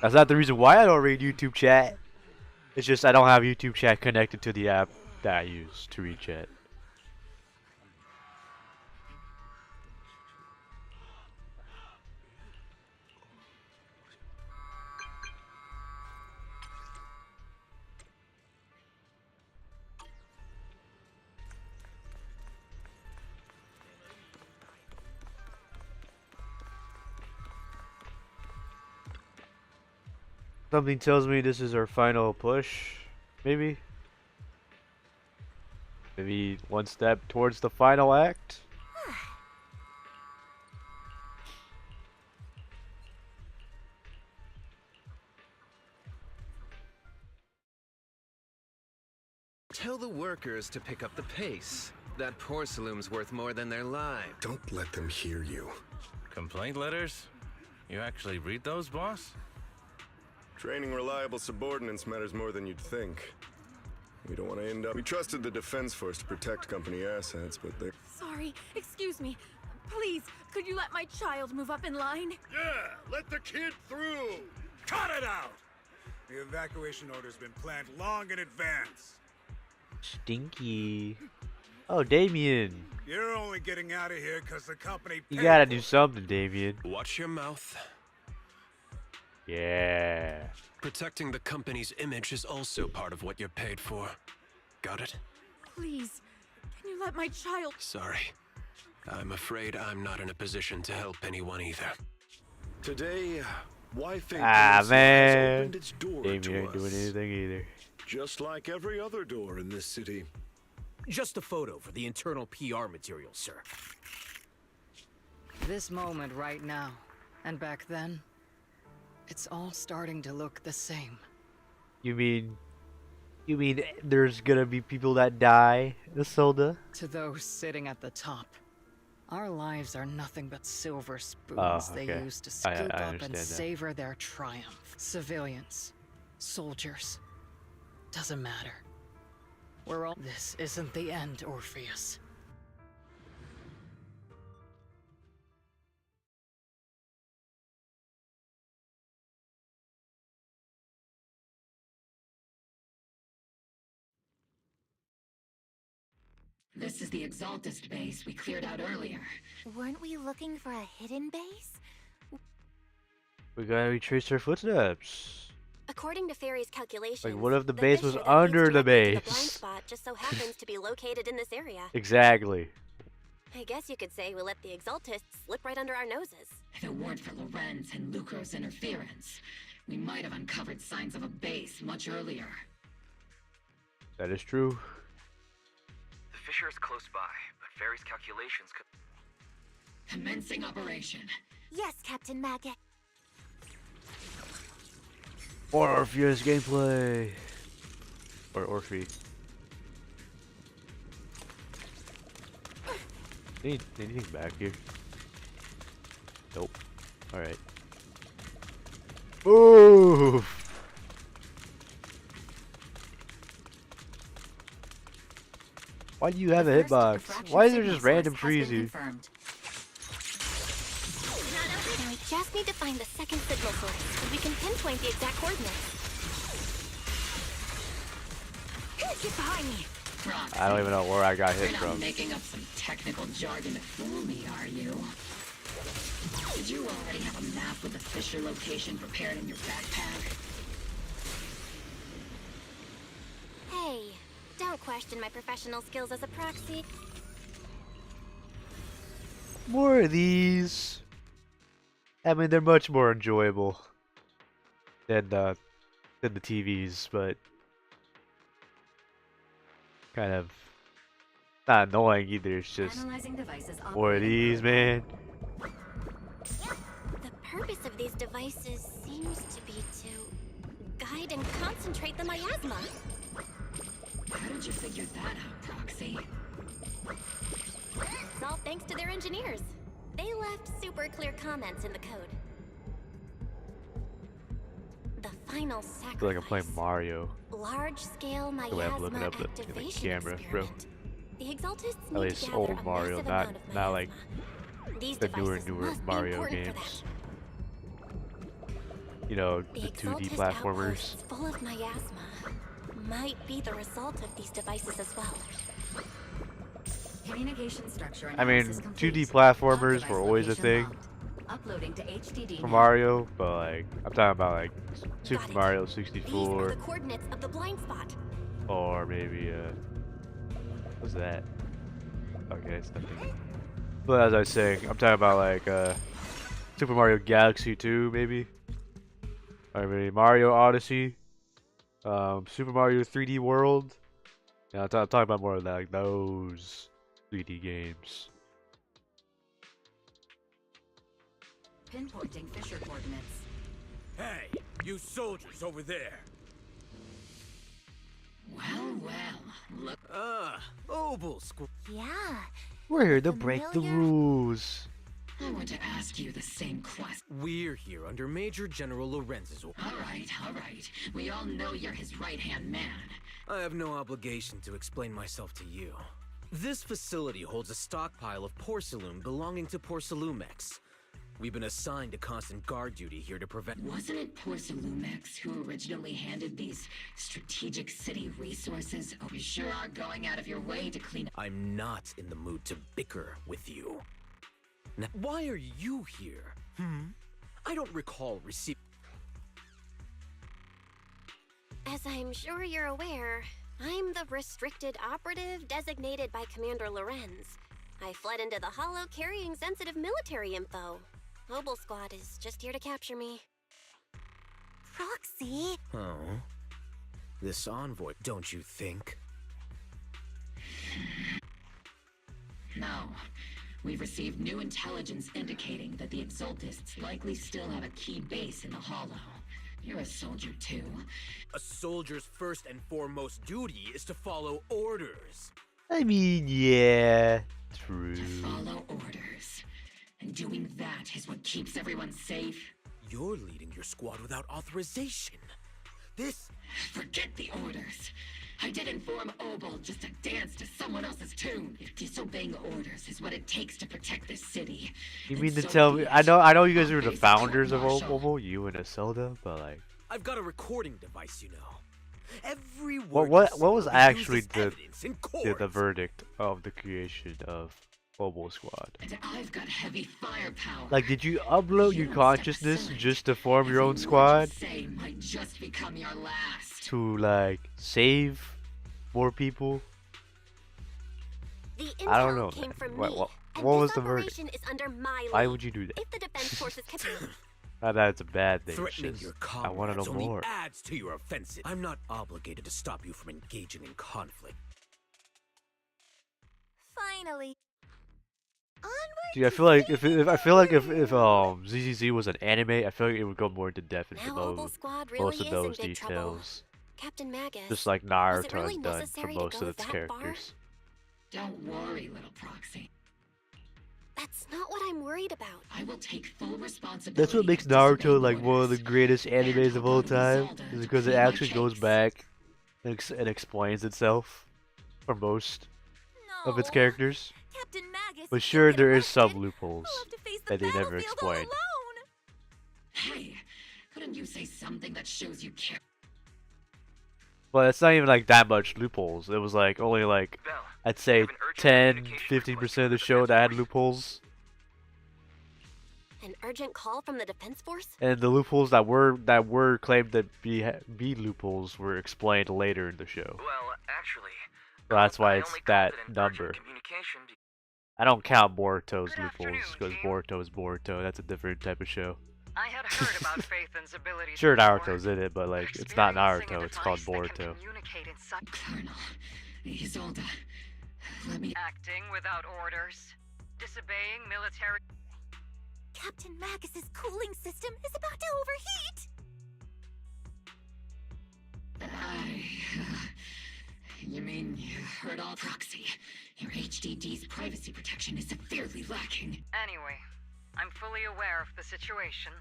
That's not the reason why I don't read YouTube chat. It's just I don't have YouTube chat connected to the app that I use to read chat. Something tells me this is our final push, maybe? Maybe one step towards the final act? Tell the workers to pick up the pace. That Porcelain's worth more than their lives. Don't let them hear you. Complaint letters? You actually read those, boss? Training reliable subordinates matters more than you'd think. We don't want to end up... We trusted the Defense Force to protect company assets, but they... Sorry, excuse me. Please, could you let my child move up in line? Yeah, let the kid through! Cut it out! The evacuation order's been planned long in advance. Stinky. Oh, Damien. You're only getting out of here because the company You paid gotta for do it. something, Damien. Watch your mouth. Yeah. Protecting the company's image is also part of what you're paid for. Got it? Please, can you let my child... Sorry. I'm afraid I'm not in a position to help anyone either. Today, Wi-Fi Ah, man. opened its door Damien to ain't us. doing anything either. Just like every other door in this city. Just a photo for the internal PR material, sir. This moment right now, and back then, it's all starting to look the same. You mean there's gonna be people that die, Isolde? To those sitting at the top, our lives are nothing but silver spoons Oh, they okay. use to I scoop up understand and that. savor their triumph. Civilians, soldiers, doesn't matter. We're all. This isn't the end, Orpheus. This is the Exaltist base we cleared out earlier. Weren't we looking for a hidden base? We gotta retrace her footsteps. According to Fairy's calculations, Like, what if the base was fissure that leads under the directly to The blind base? spot just so happens to be located in this area. Exactly. I guess you could say we let the Exaltists slip right under our noses. If it weren't for Lorenz and Lucro's interference, we might have uncovered signs of a base much earlier. That is true. The fissure is close by, but Fairy's calculations could... Commencing operation. Yes, Captain Maggot. More Orpheus gameplay. Or Orphe. Need anything back here? Nope. Alright. Move! Why do you have a hitbox? Why is there just random trees here? Now we just need to find the second signal source, and we can pinpoint the exact coordinates. Get behind me! Roxy, I don't even know where I got hit you're not from. making up some technical jargon to fool me, are you? Did you already have a map with the fissure location prepared in your backpack? Hey, don't question my professional skills as a proxy. More of these. I mean, they're much more enjoyable than the TVs, but kind of not annoying either. It's just Analyzing devices more of these, man. The purpose of these devices seems to be to guide and concentrate the miasma. How did you figure that out, Proxy? It's all thanks to their engineers. They left super clear comments in the code. The final I feel like I'm sacrifice. playing Mario. Large-scale The way I'm looking miasma up the activation camera, bro. experiment. The Exaltists At need to least gather a old Mario, massive not amount of not like These the devices newer must be Mario important for games. you know, The the 2D Exaltist platformers. outposts full of miasma might be the result of these devices as well. Communication structure I mean, analysis 2D complete. platformers Device were always a location thing locked. Uploading to HDD for now. Mario, but like, I'm talking about like Super Mario These are 64, the coordinates of the blind spot. or maybe what's that? Okay, it's nothing. But as I was saying, I'm talking about like Super Mario Galaxy 2, maybe. Or maybe Mario Odyssey, Super Mario 3D World. Yeah, I'm talking about more of that, like those 3D games. Pinpointing Fisher coordinates. Hey, you soldiers over there. Well, look. Obel Squad. Yeah. We're here to break the rules. I want to ask you the same question. We're here under Major General Lorenz's orders. All right. We all know you're his right-hand man. I have no obligation to explain myself to you. This facility holds a stockpile of porcelain belonging to Porcelumex. We've been assigned to constant guard duty here to prevent— Wasn't it Porcelumex who originally handed these strategic city resources? Oh, you sure are going out of your way to clean up. I'm not in the mood to bicker with you. Now, why are you here? I don't recall receiving— As I'm sure you're aware, I'm the restricted operative designated by Commander Lorenz. I fled into the Hollow carrying sensitive military info. Mobile Squad is just here to capture me. Proxy? Oh. This envoy, don't you think? No. We've received new intelligence indicating that the Exaltists likely still have a key base in the Hollow. You're a soldier too. A soldier's first and foremost duty is to follow orders. I mean, yeah, true. To follow orders. And doing that is what keeps everyone safe. You're leading your squad without authorization. This— Forget the orders. I did inform Obel just to dance to someone else's tune. If disobeying orders is what it takes to protect this city. You then mean to so tell be me? it. I know you guys are the Basic founders of court-martial. Obel, you and Iselda, but like, I've got a recording device, you know. Every what word you what was say will be actually used as evidence in court. the verdict of the creation of Obel Squad? And I've got heavy firepower. Like, did you upload your You don't step consciousness aside. just to form your own Every word squad you say might just become your last. to like save more people? The I don't intel know, came man. from What- me, what- and what this was the verdict? operation is under my Why lead. would you do that? If the defense forces can... Not that it's a bad thing. It's Threatening just, your I want to comrades know only more. adds to your offensive. I'm not obligated to stop you from engaging in conflict. Finally. Onward. Dude, I feel like if ZZZ was an anime, I feel like it would go more into depth into Now those, Obel Squad really most of is those in big trouble. details. Captain Magus, Just like was Naruto it really has done for necessary to most go of its that far? characters. Don't worry, little Proxy. That's not what I'm worried about. I will take full responsibility. That's what makes for disobeying Naruto like one of the orders. greatest animes of all time, Zelda is to because it plead my actually goes case. back and explains itself for most of its No. characters. Captain Magus, But if sure, you get there is some arrested, loopholes I'll have to face the that they never battlefield all explain. alone. Hey, couldn't you say something that shows you care? But it's not even like that much loopholes. It was like only like Bell, I'd say have an urgent 10-15% of the show that had loopholes, An urgent call from the defense force? and the loopholes that were claimed to be loopholes were explained later in the show. Well, actually, So that's why I it's only called that it an number. urgent communication I don't count Boruto's Good loopholes afternoon, because team. Boruto is Boruto. That's a different type of show. I had heard about Phaethan's abilities Sure, before. Naruto's in it, but like it's not Experiencing a Naruto. It's called device that can Boruto. communicate in such Colonel, Isolde, let me. acting without orders, disobeying military. Captain Magus's cooling system is about to overheat. You mean you heard all Proxy? Your HDD's privacy protection is severely lacking. Anyway, I'm fully aware of the situation.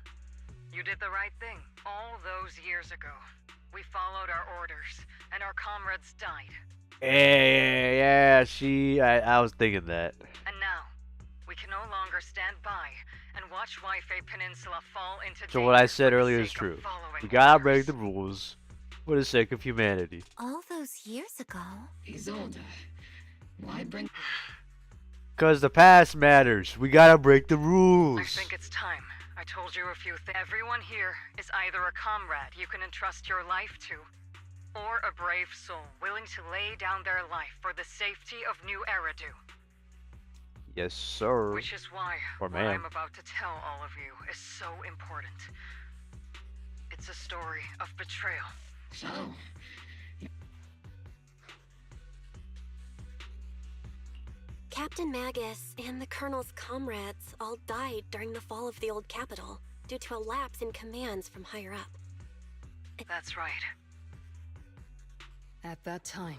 You did the right thing all those years ago. We followed our orders, and our comrades died. Yeah, I was thinking that. And now, we can no longer stand by and watch Waifei Peninsula fall into So what I danger said for the earlier is sake of true. following We gotta orders. break the rules for the sake of humanity. All those years ago. Isolde, why bring... Cause the past matters. We gotta break the rules. I think it's time. I told you a few things. Everyone here is either a comrade you can entrust your life to, or a brave soul willing to lay down their life for the safety of New Eridu. Yes, sir. Which is why Or what ma'am. I'm about to tell all of you is so important. It's a story of betrayal. So, Captain Magus and the Colonel's comrades all died during the fall of the old capital due to a lapse in commands from higher up. That's right. At that time,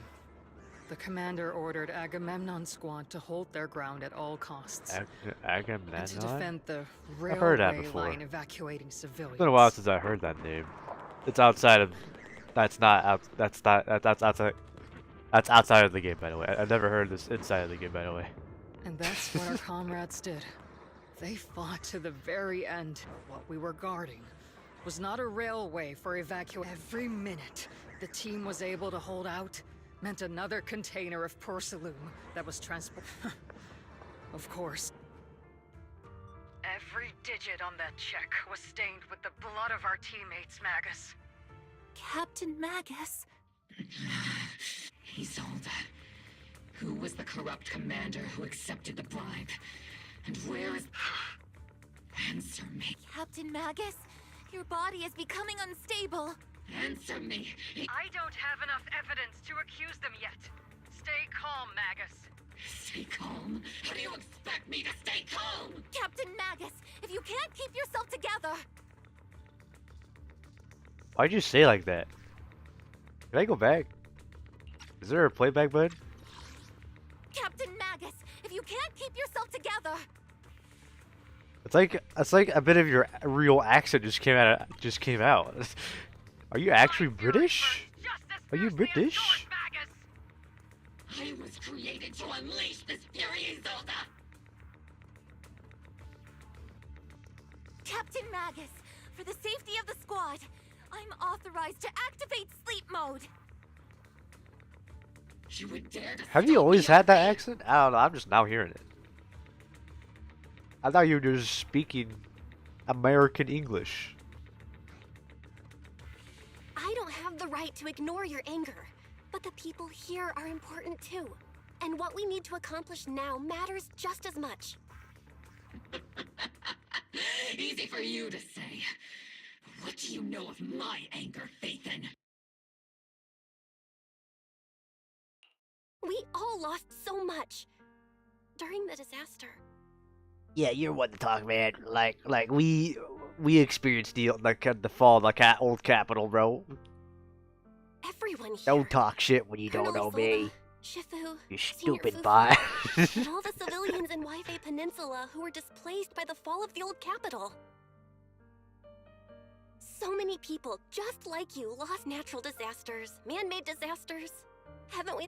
the commander ordered Agamemnon's squad to hold their ground at all costs. And to Agamemnon? defend the I've heard that railway before. line evacuating civilians. It's been a while since I heard that name. It's outside of. That's not out. That's not. That's outside. That's outside of the game, by the way. I've never heard this inside of the game, by the way. And that's what our comrades did. They fought to the very end. What we were guarding was not a railway for evacuation. Every minute the team was able to hold out meant another container of porcelain that was transported. Of course. Every digit on that check was stained with the blood of our teammates, Magus. Captain Magus. Isolde, who was the corrupt commander who accepted the bribe? And where is... Answer me. Captain Magus, your body is becoming unstable. Answer me. I don't have enough evidence to accuse them yet. Stay calm, Magus. Stay calm? How do you expect me to stay calm? Captain Magus, if you can't keep yourself together. Why'd you say like that? Can I go back? Is there a playback button? Captain Magus, if you can't keep yourself together. It's like a bit of your real accent just came out. Are you actually British? Are you British? I was created to unleash this fury, Isolde! Captain Magus, for the safety of the squad, I'm authorized to activate sleep mode. You would dare to Have you always had that accent? I don't know. I'm just now hearing it. I thought you were just speaking American English. I don't have the right to ignore your anger, but the people here are important too. And what we need to accomplish now matters just as much. Easy for you to say. What do you know of my anger, Phaethon? We all lost so much during the disaster. Yeah, you're one to talk, man. Like we experienced the fall of the old capital, bro. Everyone here. Don't talk shit when you Colonel don't know Isolde, me. Shifu, You Senior stupid Fufu, bot. and all the civilians in Waifei Peninsula who were displaced by the fall of the old capital. So many people, just like you, lost natural disasters, man-made disasters. Haven't we?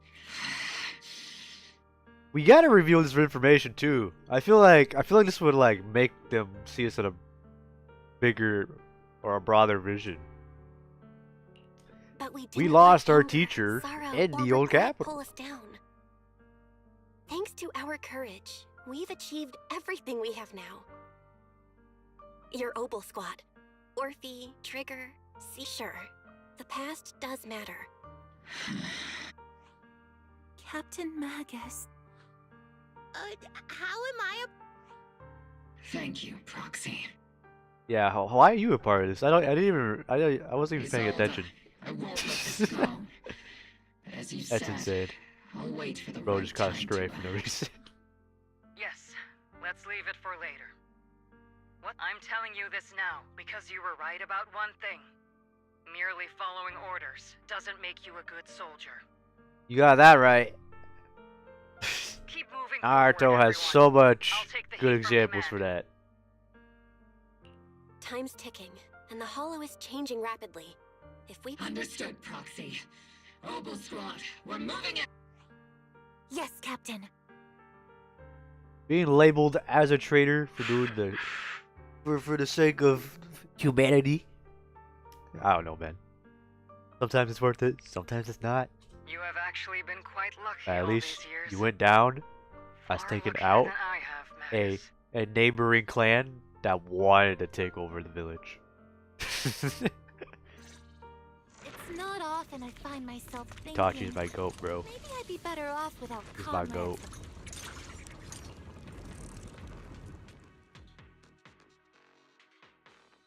We gotta reveal this information too. I feel like this would like make them see us in a bigger or a broader vision. But we We didn't lost let our anger, teacher sorrow, in or the old regret capital. pull us down. Thanks to our courage, we've achieved everything we have now. Your Obel squad, Orphe, Trigger, see, sure, the past does matter. Captain Magus. How am I Thank you, Proxy. Yeah, why are you a part of this? I wasn't even paying Isolde, attention. I won't let this go. But as you That's said, insane. I'll wait for the Bro right just caught time stray to for no reason. Yes, let's leave it for later. What? I'm telling you this now because you were right about one thing. Merely following orders doesn't make you a good soldier. You got that right. Keep moving Naruto forward, has everyone. so much I'll take the good heat from examples for command. that. Time's ticking, and the Hollow is changing rapidly. If we... Understood, Proxy. Obel Squad, we're moving it! Yes, Captain. being labeled as a traitor for doing for the sake of humanity. I don't know, man. Sometimes it's worth it, sometimes it's not. You have actually been quite lucky At all least these years. you went down. I was taken out than I have, a neighboring clan that wanted to take over the village. It's not often I find myself thinking. Tachi's my goat, bro. Maybe I'd be better off without He's my comrades. goat.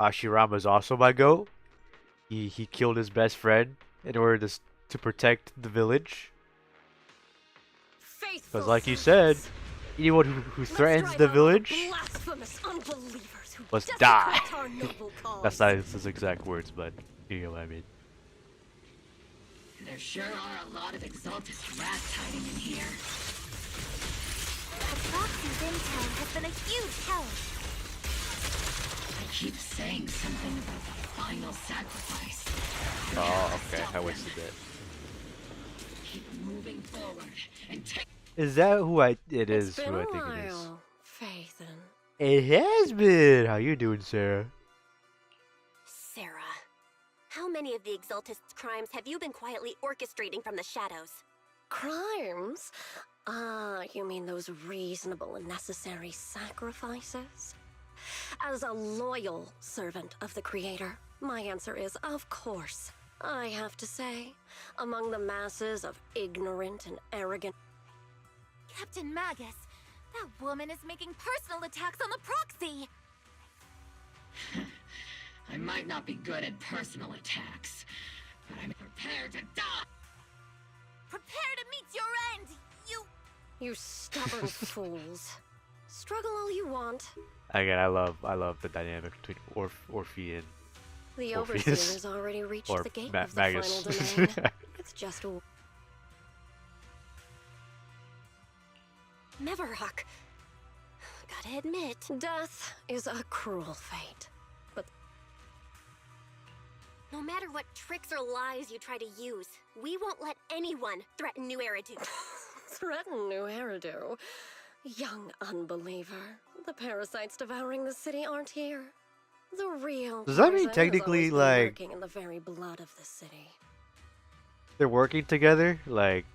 Hashirama's also my goat. He killed his best friend in order to protect the village. Because like you said, anyone who threatens the village Blasphemous unbelievers who must desecrate die. our noble cause. That's not his exact words, but you know what I mean. There sure are a lot of Exaltus rats hiding in here. The Proxy's intel has been a huge help. I keep saying something about the final sacrifice. Oh, okay. I wasted it. Keep moving forward and take. Is that who it is? It's been Who I a think it is? while, Phaethon. It has been. How you doing, Sarah? Sarah, how many of the Exaltists' crimes have you been quietly orchestrating from the shadows? Crimes? You mean those reasonable and necessary sacrifices? As a loyal servant of the Creator, my answer is, of course. I have to say, among the masses of ignorant and arrogant... Captain Magus, that woman is making personal attacks on the Proxy. I might not be good at personal attacks, but I'm prepared to die. Prepare to meet your end, You stubborn fools. Struggle all you want. Again, I love the dynamic between Orphe and The Orpheus. Overseer has already reached Or the gate Ma- of the Magus. final domain. It's just a... Neverhawk. Gotta admit, death is a cruel fate. But no matter what tricks or lies you try to use, we won't let anyone threaten New Eridu. Threaten New Eridu? Young unbeliever. The parasites devouring the city aren't here. The real Does that mean poison has technically, always been like- lurking in the very blood of the city. They're working together. Like,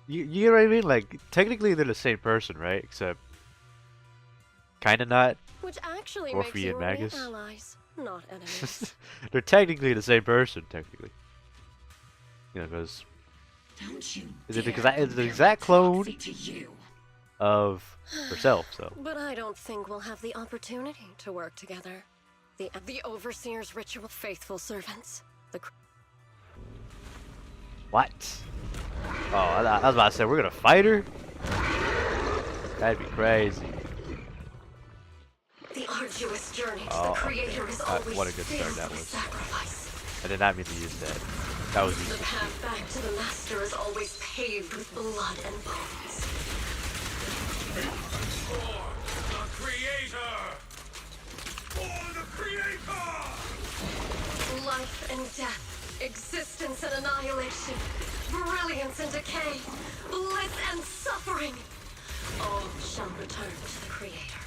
you get what I mean? Like, technically they're the same person, right? Except, kind of not. Which actually Orphe makes you and only Magus. allies, not enemies. They're technically the same person, technically. You know, because Don't you is it dare the compare exact clone Proxy to you. of herself? So But I don't think we'll have the opportunity to work together. The Overseer's ritual faithful servants. what? Oh, I was about to say we're gonna fight her. That'd be crazy. The arduous journey to Oh, the Creator is always what a good start filled that with was. sacrifice. I did not mean to use that. That was The easy. path back to the Master is always paved with blood and bones. For the Creator! For the Creator! Life and death, existence and annihilation, brilliance and decay, bliss and suffering. All shall return to the Creator.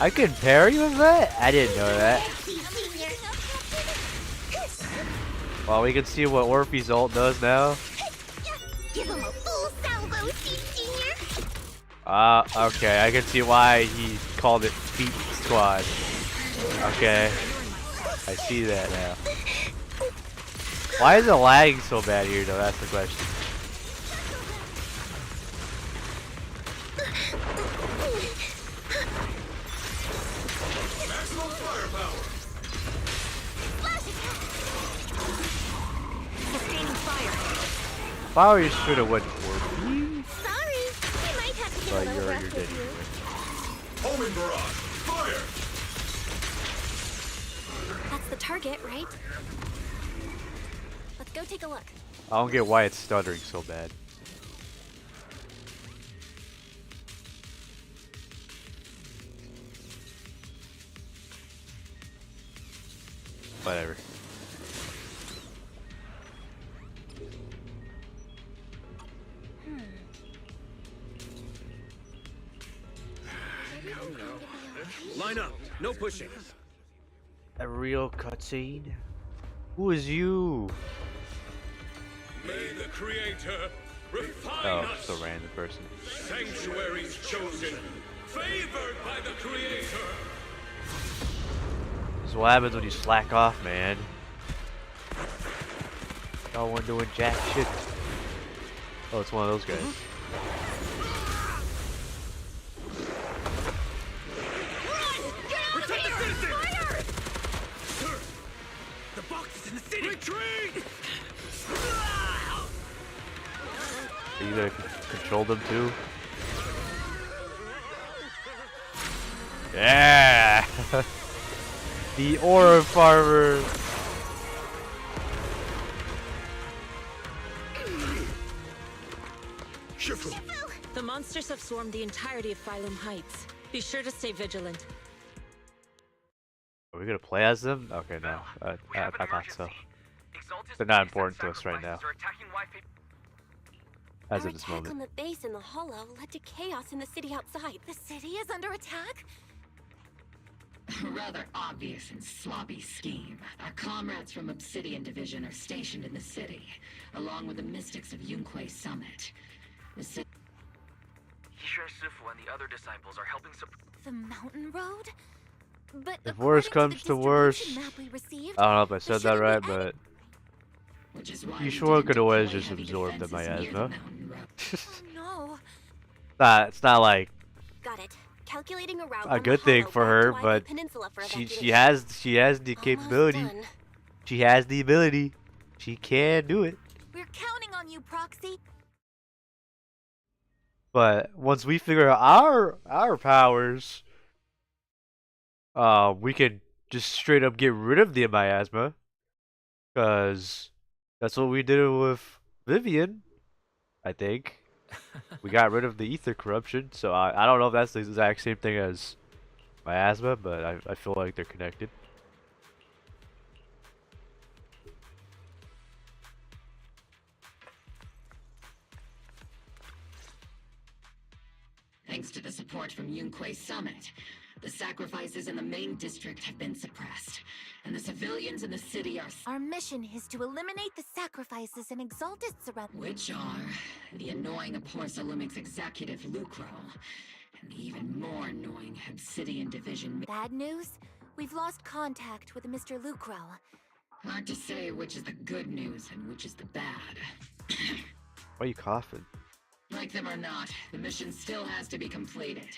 I can parry with that? I didn't know that. Well, we can see what Orphe's ult does now. Give him a full salvo, Senior. Okay, I can see why he called it Feet Squad. Okay, I see that now. Why is it lagging so bad here, though? That's the question. Maximum firepower! Sustaining fire. Probably should have went Orphe, Sorry, we might have to get but a little you're rough dead with you. anyway. Homing barrage! Fire! That's the target, right? Let's go take a look. I don't get why it's stuttering so bad. Whatever. Line up. No pushing. A real cutscene? Who is you? May the Creator refine Oh, us. just a random person. Sanctuaries chosen, favored by the Creator. This is what happens when you slack off, man. No one doing jack shit. Oh, it's one of those guys. Protect the citizen! The box is in the city! Retreat! Are you gonna control them too? Yeah! The Aura Farmer! The monsters have swarmed the entirety of Phylum Heights. Be sure to stay vigilant. Are we gonna play as them? Okay, no. I thought so. They're not important to us right now. As Our of this attack on moment. the base in the hollow led to chaos in the city outside. The city is under attack? A rather obvious and sloppy scheme. Our comrades from Obsidian Division are stationed in the city, along with the mystics of Yunquay Summit. The city... Yishui Sifu and the other disciples are helping The mountain road? But If worse comes to worse, map we received, I don't know if I there said that shouldn't be right, any- but Which is why you we sure didn't could always deploy just heavy absorb the defenses near the miasma. mountain road. No. It's not like Got it. Calculating a route a on the good thing hollow for back her, to Waipei but Peninsula for she evacuation. has the capability. done. She has the ability. She can do it. We're counting on you, Proxy. But once we figure out our powers, we can just straight up get rid of the miasma, cause that's what we did with Vivian. I think we got rid of the ether corruption. So I don't know if that's the exact same thing as miasma, but I feel like they're connected. Thanks to the support from Yunquay Summit, the sacrifices in the main district have been suppressed, and the civilians in the city are... Our mission is to eliminate the sacrifices and exaltists around. Which are the annoying Aporsalumix executive Lucro, and the even more annoying Obsidian Division... Bad news? We've lost contact with Mr. Lucro. Hard to say which is the good news and which is the bad. Why are you coughing? Like them or not, the mission still has to be completed.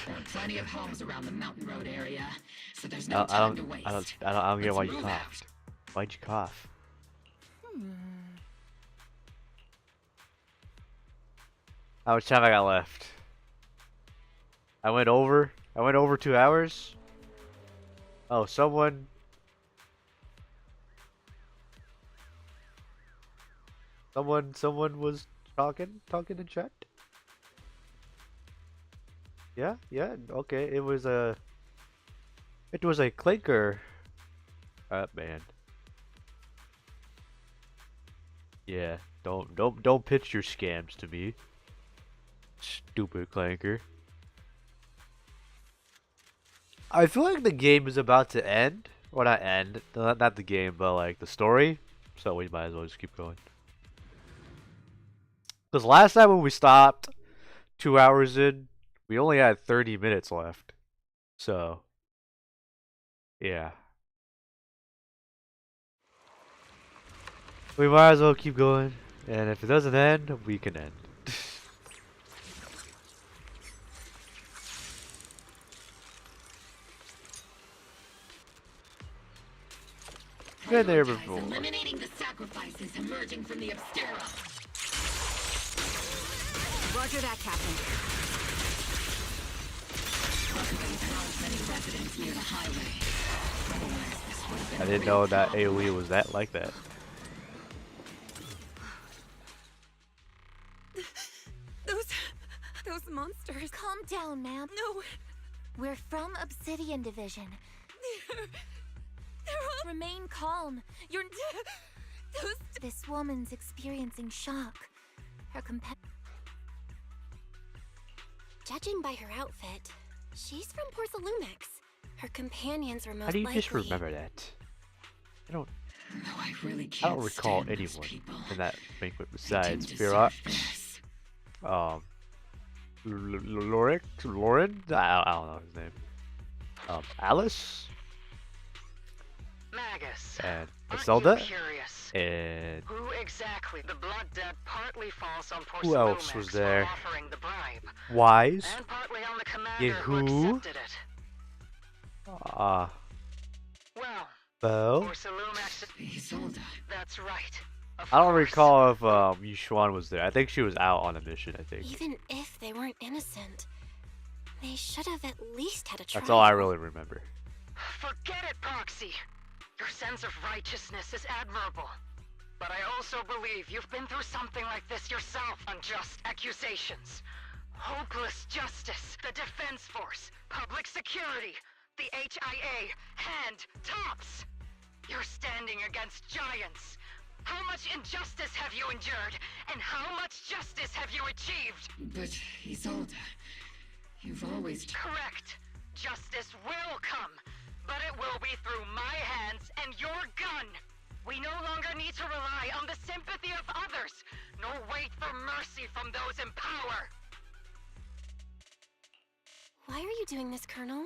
There are plenty of homes around the Mountain Road area, so there's no time to waste. I don't get why Let's you move coughed. Why'd you cough? How much time I got left? I went over 2 hours. Oh, someone was talking in chat. Yeah, okay. It was a clinker. Man. Yeah, don't pitch your scams to me. Stupid clanker. I feel like the game is about to end. Or not end. Not the game, but like the story. So we might as well just keep going. Because last time when we stopped 2 hours in, we only had 30 minutes left. So, yeah. We might as well keep going. And if it doesn't end, we can end. Been there before. Eliminating the sacrifices emerging from the Obstera. Roger that, Captain. Many residents near the highway. Otherwise, this would have been I didn't know that AoE was that like that. Those monsters. Calm down, ma'am. No. We're from Obsidian Division. Remain calm. You're... This woman's experiencing shock. Her Judging by her outfit, She's from Porcelumex. Her companions were most How do you likely... just remember that? I don't. Oh, I really I can't don't recall stand those anyone people. in that banquet They besides didn't Fira. deserve this. Lauren? I don't know his name. Alice? Magus, And aren't Isolde? you curious? And Who exactly? The blood debt partly falls on who else was Porcelumex there? for offering the bribe, Wise? and partly on the commander Yeah, who who? accepted it. Well, Well? Porcelumex. Isolde. That's right. Of I don't course. recall if Yushuan was there. I think she was out on a mission, I think. Even if they weren't innocent, they should have at least had a trial. That's all I really remember. Forget it, Proxy. Your sense of righteousness is admirable. But I also believe you've been through something like this yourself. Unjust accusations, hopeless justice, the Defense Force, public security, the HIA, and TOPS. You're standing against giants. How much injustice have you endured? And how much justice have you achieved? But Isolde, you've always... Correct. Justice will come. But it will be through my hands and your gun. We no longer need to rely on the sympathy of others, nor wait for mercy from those in power. Why are you doing this, Colonel?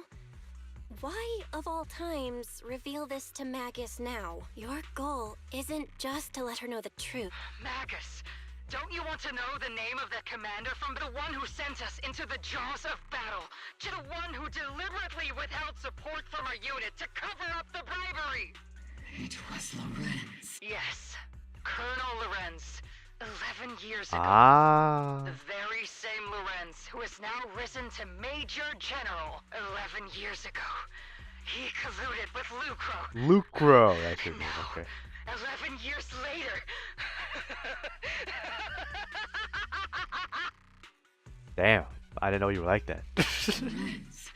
Why, of all times, reveal this to Magus now? Your goal isn't just to let her know the truth. Magus, don't you want to know the name of the commander from the one who sent us into the jaws of battle? To the one who deliberately withheld support from our unit to cover up the bribery? It was Lorenz. Yes, Colonel Lorenz. 11 years ago. Ah. The very same Lorenz who has now risen to Major General 11 years ago. He colluded with Lucro. Lucro, that's his name, okay. 11 years later. Damn, I didn't know you were like that. Lorenz.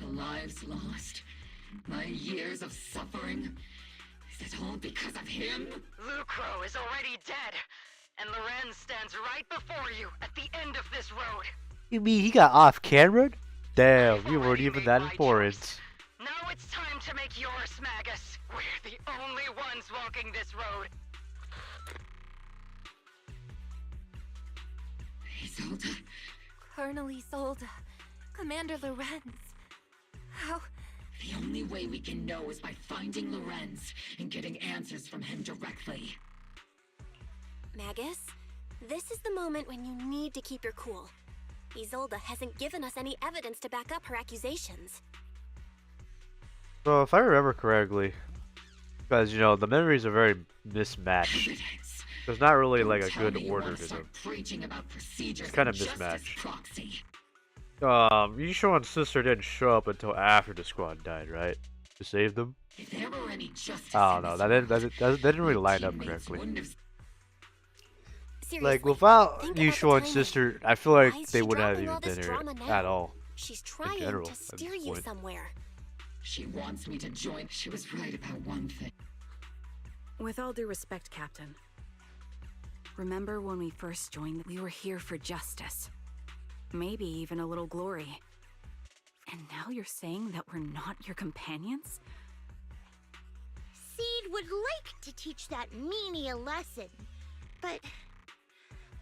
The lives lost. My years of suffering. Is it all because of him? Lucro is already dead. And Lorenz stands right before you at the end of this road. You mean he got off camera? Damn, you weren't even that important. Now it's time to make yours, Magus. We're the only ones walking this road. Isolde. Colonel Isolde. Commander Lorenz. How... The only way we can know is by finding Lorenz and getting answers from him directly. Magus, this is the moment when you need to keep your cool. Isolde hasn't given us any evidence to back up her accusations. So if I remember correctly, because you know the memories are very mismatched. There's not really like a good order to them. It's kind of mismatched. Yushuan's sister didn't show up until after the squad died, right? To save them? If there were any justice I don't know. That didn't really line up correctly. Seriously, Like without think about the Yushuan's timing. sister, I feel like Why is they she wouldn't have dropping all even this been here drama now? at all. She's In trying general, to at steer this you point. somewhere. She wants me to join. She was right about one thing. With all due respect, Captain. Remember when we first joined, we were here for justice. Maybe even a little glory. And now you're saying that we're not your companions? Seed would like to teach that meanie a lesson, but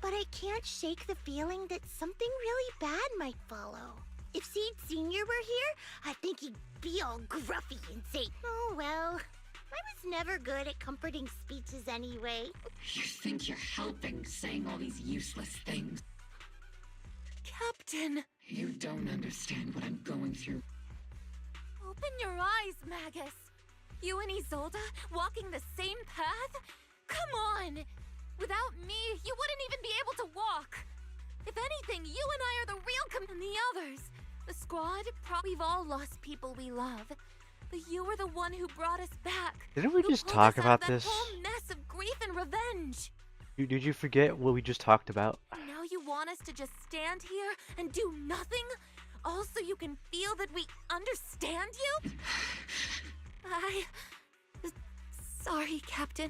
I can't shake the feeling that something really bad might follow. If Seed Sr. were here, I think he'd be all gruffy and say, "Oh well, I was never good at comforting speeches anyway." You think you're helping, saying all these useless things. Captain! You don't understand what I'm going through. Open your eyes, Magus. You and Isolde walking the same path? Come on! Without me, you wouldn't even be able to walk. If anything, you and I are the real and the others. The squad, we've all lost people we love. But you were the one who brought us back. Didn't we who just pulled talk us out of about that this? whole mess of grief and revenge. Did you forget what we just talked about? And now you want us to just stand here and do nothing? All so you can feel that we understand you? Sorry, Captain.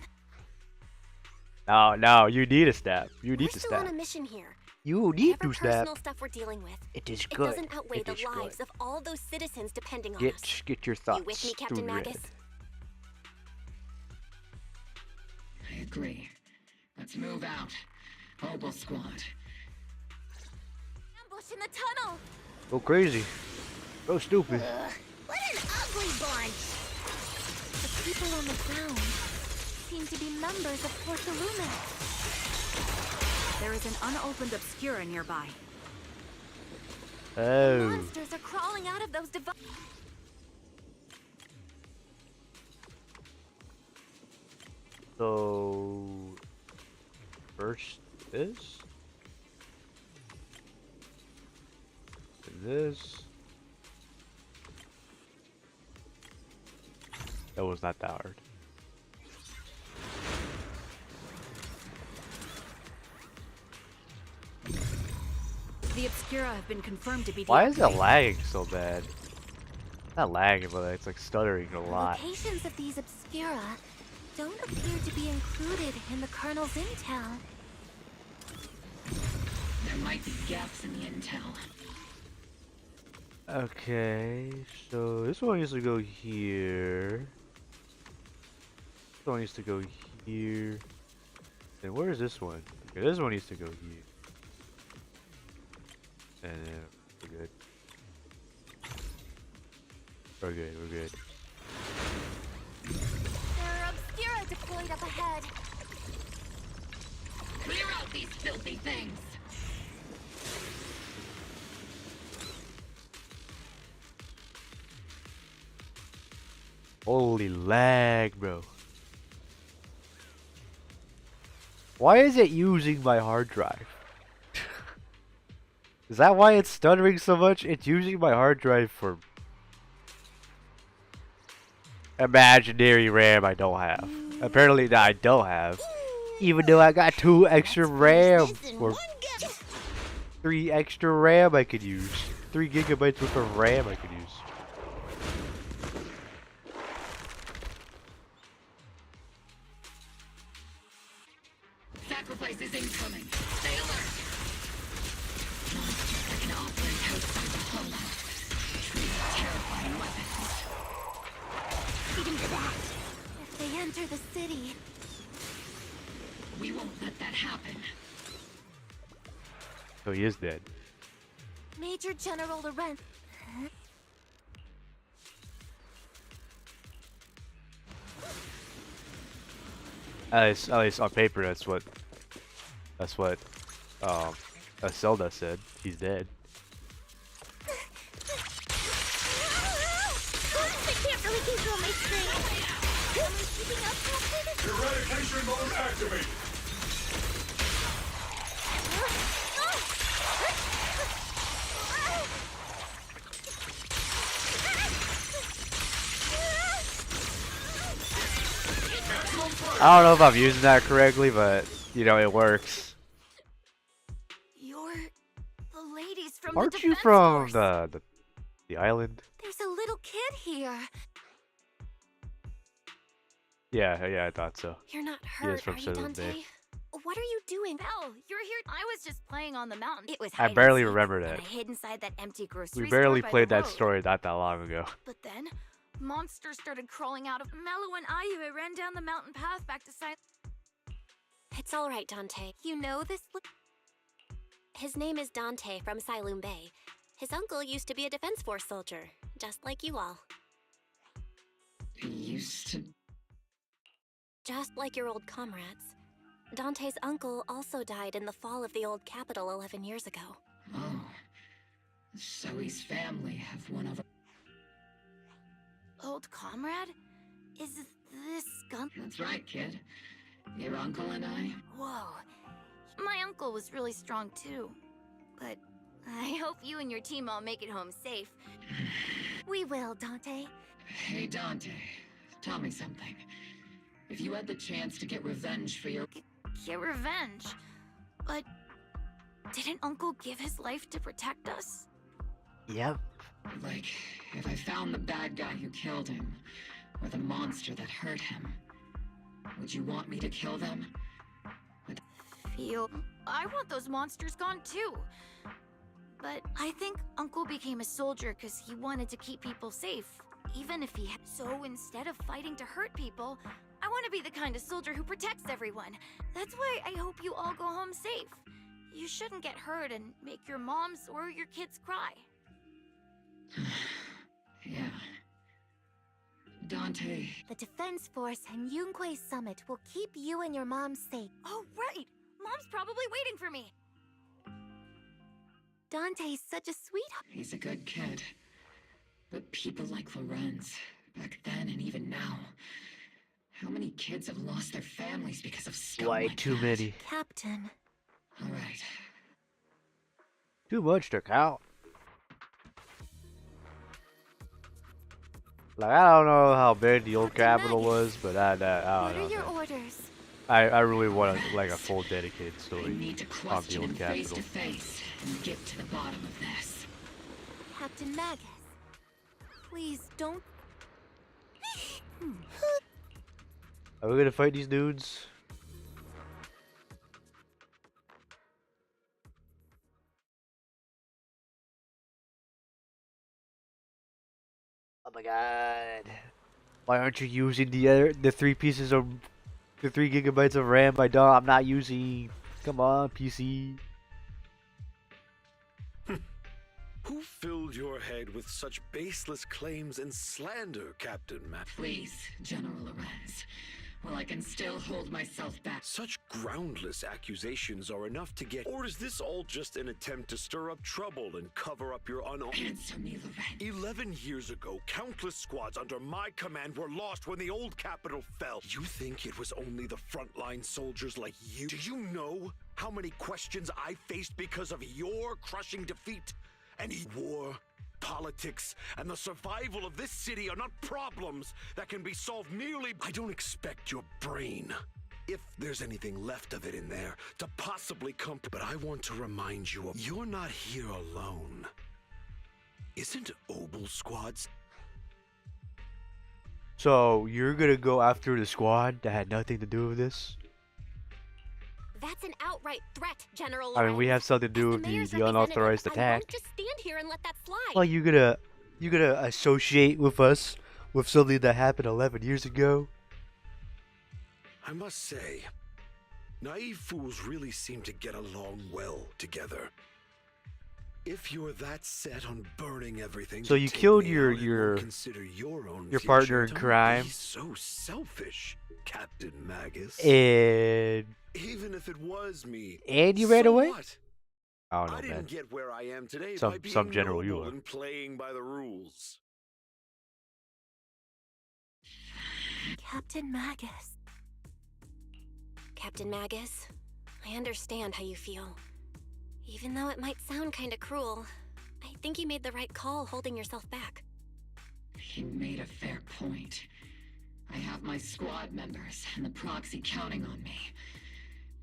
No, you need a stab. You need We're to still on a stab. mission here. You need Whatever to snap. personal stuff we're dealing with, It is it good. doesn't outweigh It the is lives good. of all those citizens depending on us. Get your thoughts You with me, Captain through Magus? red. I agree. Let's move out. Obel Squad. Ambush in the tunnel! Go crazy. Go stupid. What an ugly bunch! The people on the ground seem to be members of Portalumex. There is an unopened Obscura nearby. Oh. Monsters are crawling out of those So first this. This. That was not that hard. The Obscura have been confirmed to be. Why is it lagging so bad? Not lagging, but it's like stuttering a lot. Locations of these Obscura don't appear to be included in the Colonel's intel. There might be gaps in the intel. Okay, so this one needs to go here. This one needs to go here. And where is this one? Okay, this one needs to go here. And we're good. We're good, we're good. There are Obscura deployed up ahead. Clear out these filthy things! Holy lag, bro. Why is it using my hard drive? Is that why it's stuttering so much? It's using my hard drive for imaginary RAM I don't have. Apparently I don't have. Even though I got 2 extra RAM or 3 extra RAM I could use. 3 gigabytes worth of RAM I could use. Sacrifice is incoming. Stay alert. Monsters that can operate outside the hollow. Truly terrifying weapons. Even that. If they enter the city, We won't let that happen. So he is dead. Major General Lorenz. At least on paper, that's what Zelda said. He's dead. I can't really control my strength. Am I keeping up, Captain? Eradication mode activate! I don't know if I'm using that correctly, but you know it works. You're the ladies from Aren't the you defense from force. the island? There's a little kid here. Yeah, I thought so. You're not He is hurt, from are you, Southern Dante? Bay. What are you doing? Belle, you're here. I was just playing on the mountain. It was I hide and barely seek, remember and that. I hid inside that empty grocery We store barely by played the that road. story not that long ago. But then, monsters started crawling out of Mello and Ayu. Ran down the mountain path back to Silent. It's all right, Dante. You know this? His name is Dante from Silum Bay. His uncle used to be a Defense Force soldier, just like you all. He used to. Just like your old comrades. Dante's uncle also died in the fall of the old capital 11 years ago. Oh. So his family have one of. Old comrade? Is this Gun? That's right, kid. Your uncle and I. Whoa. My uncle was really strong too. But I hope you and your team all make it home safe. We will, Dante. Hey, Dante. Tell me something. If you had the chance to get revenge for your. Get revenge? But didn't Uncle give his life to protect us? Yep. Like, if I found the bad guy who killed him, or the monster that hurt him, would you want me to kill them? Feel I want those monsters gone too. But I think Uncle became a soldier because he wanted to keep people safe, even if he So instead of fighting to hurt people, I want to be the kind of soldier who protects everyone. That's why I hope you all go home safe. You shouldn't get hurt and make your moms or your kids cry. Yeah. Dante. The Defense Force and Yunque Summit will keep you and your mom safe. Oh, right! Mom's probably waiting for me. Dante's such a sweetheart. He's a good kid. But people like Lorenz, back then and even now, how many kids have lost their families because of scum Way like too that? many. Captain. All right. Too much to count. Like, I don't know how big the old capital was, but I What don't are know. your orders? I really want like a full dedicated I story need to on the question old him face capital. to face and get to the bottom of this. Captain Magus. Please don't. Are we gonna fight these dudes? Oh my god. Why aren't you using the 3 pieces of the 3 gigabytes of RAM I'm not using? Come on, PC. Who filled your head with such baseless claims and slander, Captain Matt? Please, General Lorenz. Well, I can still hold myself back. Such groundless accusations are enough to get... Or is this all just an attempt to stir up trouble and cover up your Answer me, Lorenz. 11 years ago, countless squads under my command were lost when the old capital fell. You think it was only the frontline soldiers like you? Do you know how many questions I faced because of your crushing defeat? And war, politics, and the survival of this city are not problems that can be solved merely... I don't expect your brain, if there's anything left of it in there, to possibly come... But I want to remind you of... You're not here alone. Isn't Obel Squad's... So you're gonna go after the squad that had nothing to do with this? That's an outright threat, General I mean, we have something to do with the unauthorized I attack. won't just stand here and let that slide. Well, you gonna associate with us with something that happened 11 years ago? I must say, naive fools really seem to get along well together. If you're that set on burning everything, So to you take killed me your out and your won't consider your own your future, partner in don't crime, be so selfish, Captain Magus. and Even if it was me, you ran so away? what? I don't know, I didn't man. get where I am today Some- by being some general you noble are. and playing by the rules. Captain Magus. Captain Magus, I understand how you feel. Even though it might sound kinda cruel, I think you made the right call holding yourself back. He made a fair point. I have my squad members and the proxy counting on me.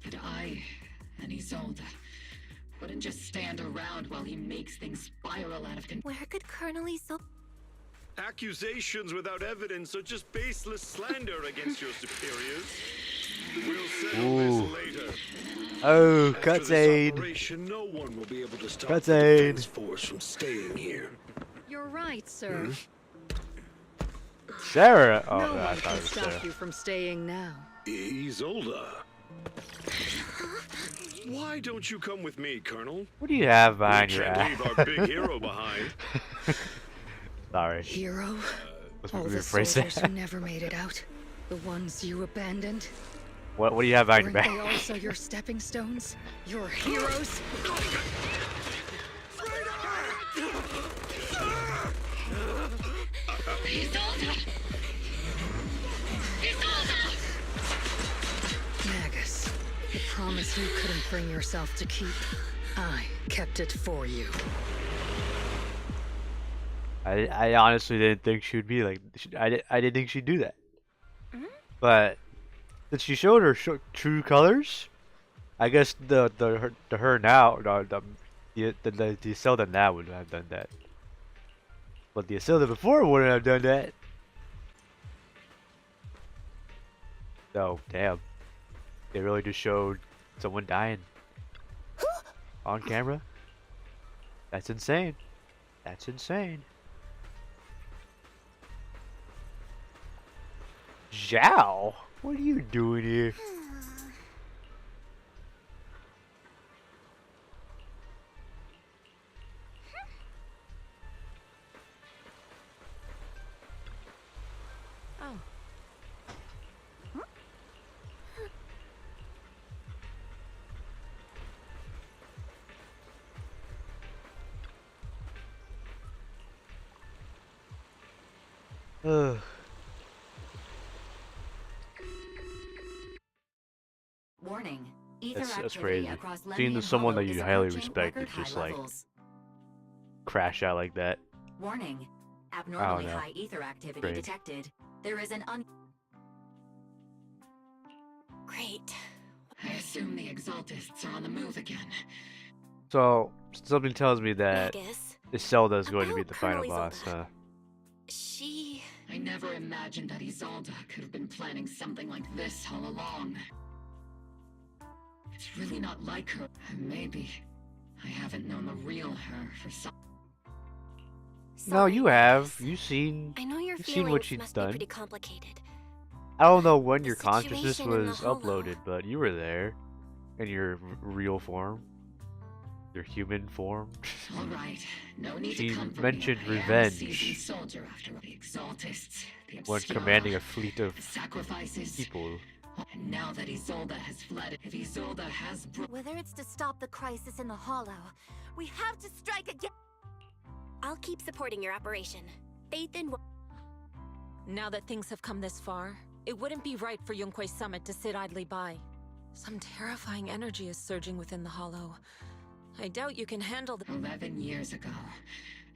But I and Isolde wouldn't just stand around while he makes things spiral out of control. Where could Colonel Isolde... Accusations without evidence are just baseless slander against your superiors. We'll settle Ooh. this later. Oh, After this cutscene. operation, no one will be able to stop Cutscene. the defense force from staying here. You're right, sir. Sarah. Oh, no I one thought can it was stop Sarah. you from staying now. Isolde. Why don't you come with me, Colonel? What do you have behind We your can't ass? leave our big hero behind. Sorry. Hero? Let's All the rephrase soldiers that. who never made it out? The ones you abandoned? What do you have behind your Weren't back? they also your stepping stones? Your heroes? Magus, the promise you couldn't bring yourself to keep. I kept it for you. I honestly didn't think she'd be like. I didn't think she'd do that. But since she showed her true colors, I guess the her now the Isolde now would have done that. But the Isolde before wouldn't have done that. So damn, they really just showed someone dying. On camera? That's insane. That's insane. Zhao? What are you doing here? Oh. Ugh. Warning. Ether That's activity crazy. across Seeing Lemnian someone Hollow that you is highly approaching respect record just high like levels. crash out like that. Warning. Abnormally know. high ether activity Great. detected. There is an Great. I assume the Exaltists are on the move again. So something tells me that Magus, Iselda is going to be about the final Colonel boss, Isolde. huh? She... I never imagined that Isolde could have been planning something like this all along. It's really not like her. Maybe I haven't known the real her for some... No, you have. You've seen. I know your You've seen what feelings she's must be done. pretty complicated. I don't know when your consciousness situation in the was Hollow. uploaded, but you were there in your real form, your human form. All right, no need She to comfort mentioned me. I am a seasoned revenge soldier after the Exaltists, the when obscure, commanding a fleet of the sacrifices. people. And now that Isolde has fled, if Isolde has Whether it's to stop the crisis in the Hollow, we have to strike again. I'll keep supporting your operation. Faith in... Now that things have come this far, it wouldn't be right for Yunque Summit to sit idly by. Some terrifying energy is surging within the Hollow. I doubt you can handle the... 11 years ago,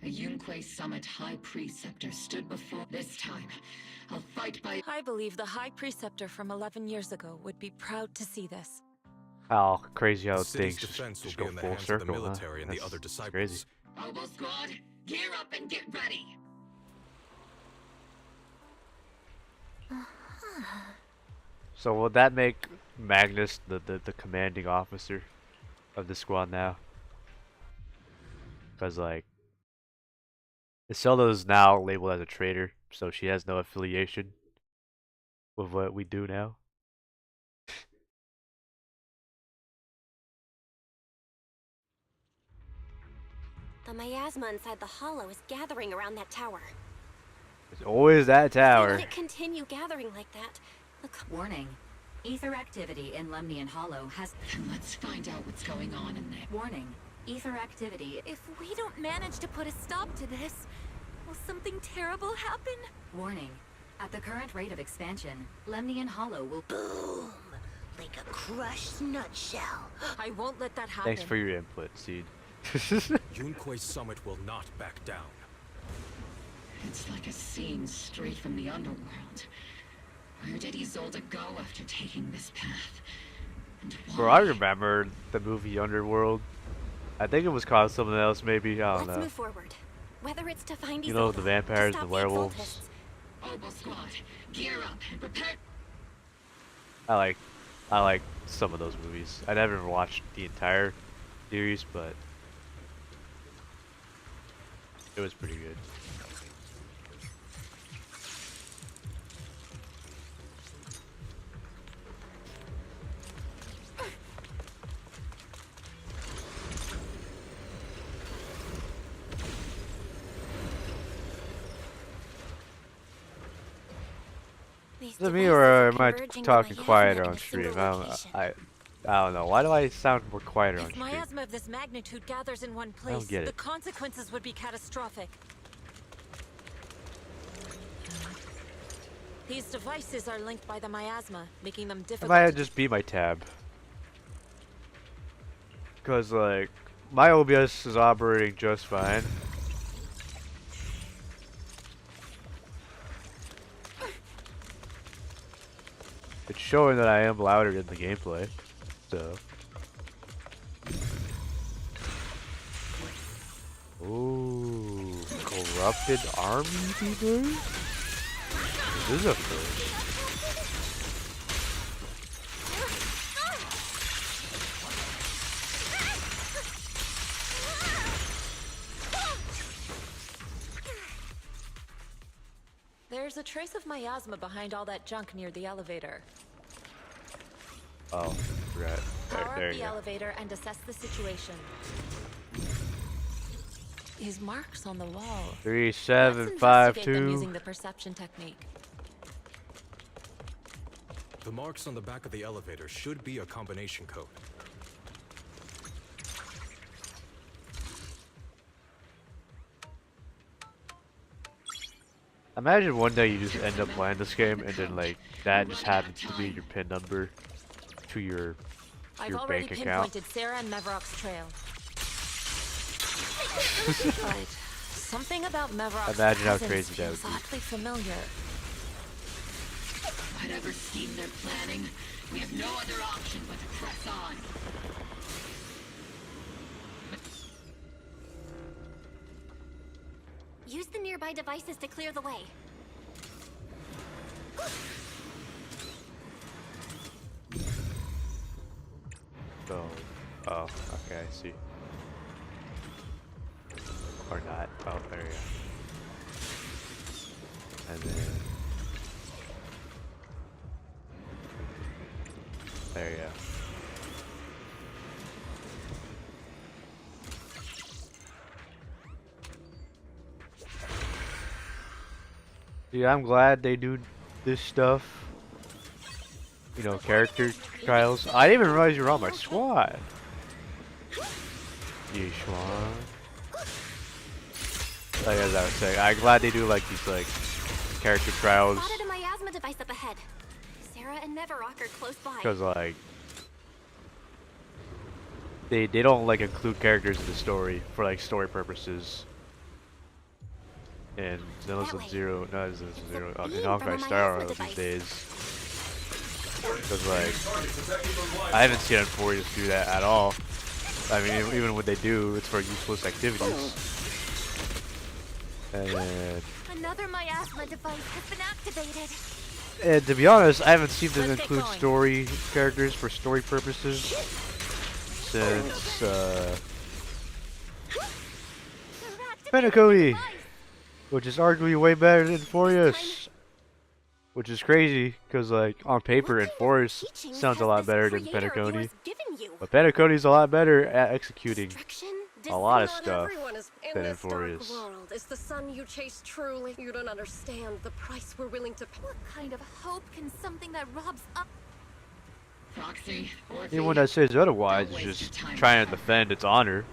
a Yunque Summit High Preceptor stood before. This time, I'll fight by... I believe the High Preceptor from 11 years ago would be proud to see this. How crazy how The city's things defense just will go be in the full hands of circle, the huh? military and the That's- other that's disciples. crazy. Obo Squad, gear up and get ready! So will that make Magnus the commanding officer of the squad now? Because like Iselda is now labeled as a traitor, so she has no affiliation with what we do now. The miasma inside the Hollow is gathering around that tower. There's always that If we tower. let it continue gathering like that, Warning. Ether activity in Lemnian Hollow has... Let's find out what's going on in there. Warning. Ether activity... If we don't manage to put a stop to this, will something terrible happen? Warning. At the current rate of expansion, Lemnian Hollow will... Boom! Like a crushed nutshell. I won't let that happen. Thanks for your input, Seed. Yunque Summit will not back down. It's like a scene straight from the underworld. Where did Isolde go after taking this path? And Bro, I remember the movie Underworld. I think it was called something else, maybe. I don't let's know. move forward. Whether it's to find You know, Isolde, the to vampires, stop the werewolves. Exaltists. Obo Squad, gear up and prepare. I like some of those movies. I never watched the entire series, but it was pretty good. These Is it me devices or are am I converging the talking miasma quieter in on a stream? single location. I don't know. Why do I sound more quieter on If stream? miasma of this magnitude gathers in one I don't place, get the it. consequences would be catastrophic. These devices are linked by the miasma, making them It difficult might to just be my tab. Because, like, my OBS is operating just fine. It's showing that I am louder in the gameplay, so. Ooh, corrupted army people? This is a first. There's a trace of miasma behind all that junk near the elevator. Oh, right. Power There up you the go. elevator and assess the situation. These marks on the wall. 3752. Them using the perception technique. The marks on the back of the elevator should be a combination code. Imagine one day you just end up playing this game and then like that just happens to be your PIN number to your I've bank already account. pinpointed Sarah and Mevrock's trail. But something about Mevrock's Imagine how presence crazy that would feels be. oddly familiar. Whatever scheme they're planning, we have no other option but to press on. Use the nearby devices to clear the way. So, oh, okay, I see. Or not. Oh, there you go. And then there you go. Yeah, I'm glad they do this stuff. You know, character trials. I didn't even realize you were on my squad. Yeeshwan. Like as I was saying, I'm glad they do like these like character trials. Spotted a miasma device up ahead. Sarah and Mevrock are close by. Because like they don't like include characters in the story for like story purposes. And Zenless Sub-Zero, no, Zenless Sub-Zero, in Honkai Star Rail these days. Because like I haven't seen Emporius do that at all. I mean, even when they do, it's for useless activities. And Another miasma device has been activated. And to be honest, I haven't seen them include story characters for story purposes since Penacony, which is arguably way better than Forius. Which is crazy, because like on paper, Enforce sounds a lot better than Penacony. But Penacony's a lot better at executing a lot of stuff than Enforce. World is the sun you chase truly. You don't understand the price we're willing to pay. What kind of hope can something that robs up? Proxy, Anyone that says otherwise is just trying to defend its honor.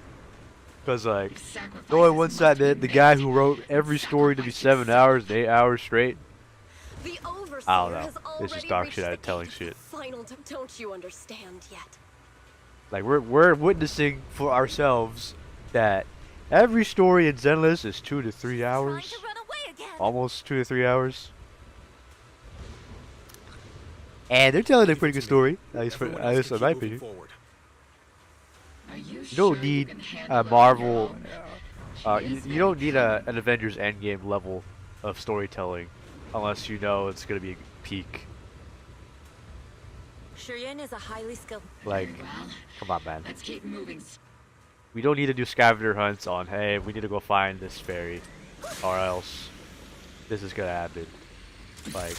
Because like, the only one side that the guy who wrote every story to be 7 hours, 8 hours straight. The overseer I don't know. has It's just already dog reached shit the at telling shit. final. Don't you understand yet? Like we're witnessing for ourselves that every story in Zenless is 2 to 3 hours. Almost 2 to 3 hours. And they're telling a pretty good story, at least in my opinion. You don't need a Marvel, you don't need an Avengers Endgame level of storytelling unless you know it's gonna be peak. Shireen is a highly skilled. Like, come on, man. Let's keep moving. We don't need to do scavenger hunts on, hey, we need to go find this fairy, or else this is gonna happen. Like,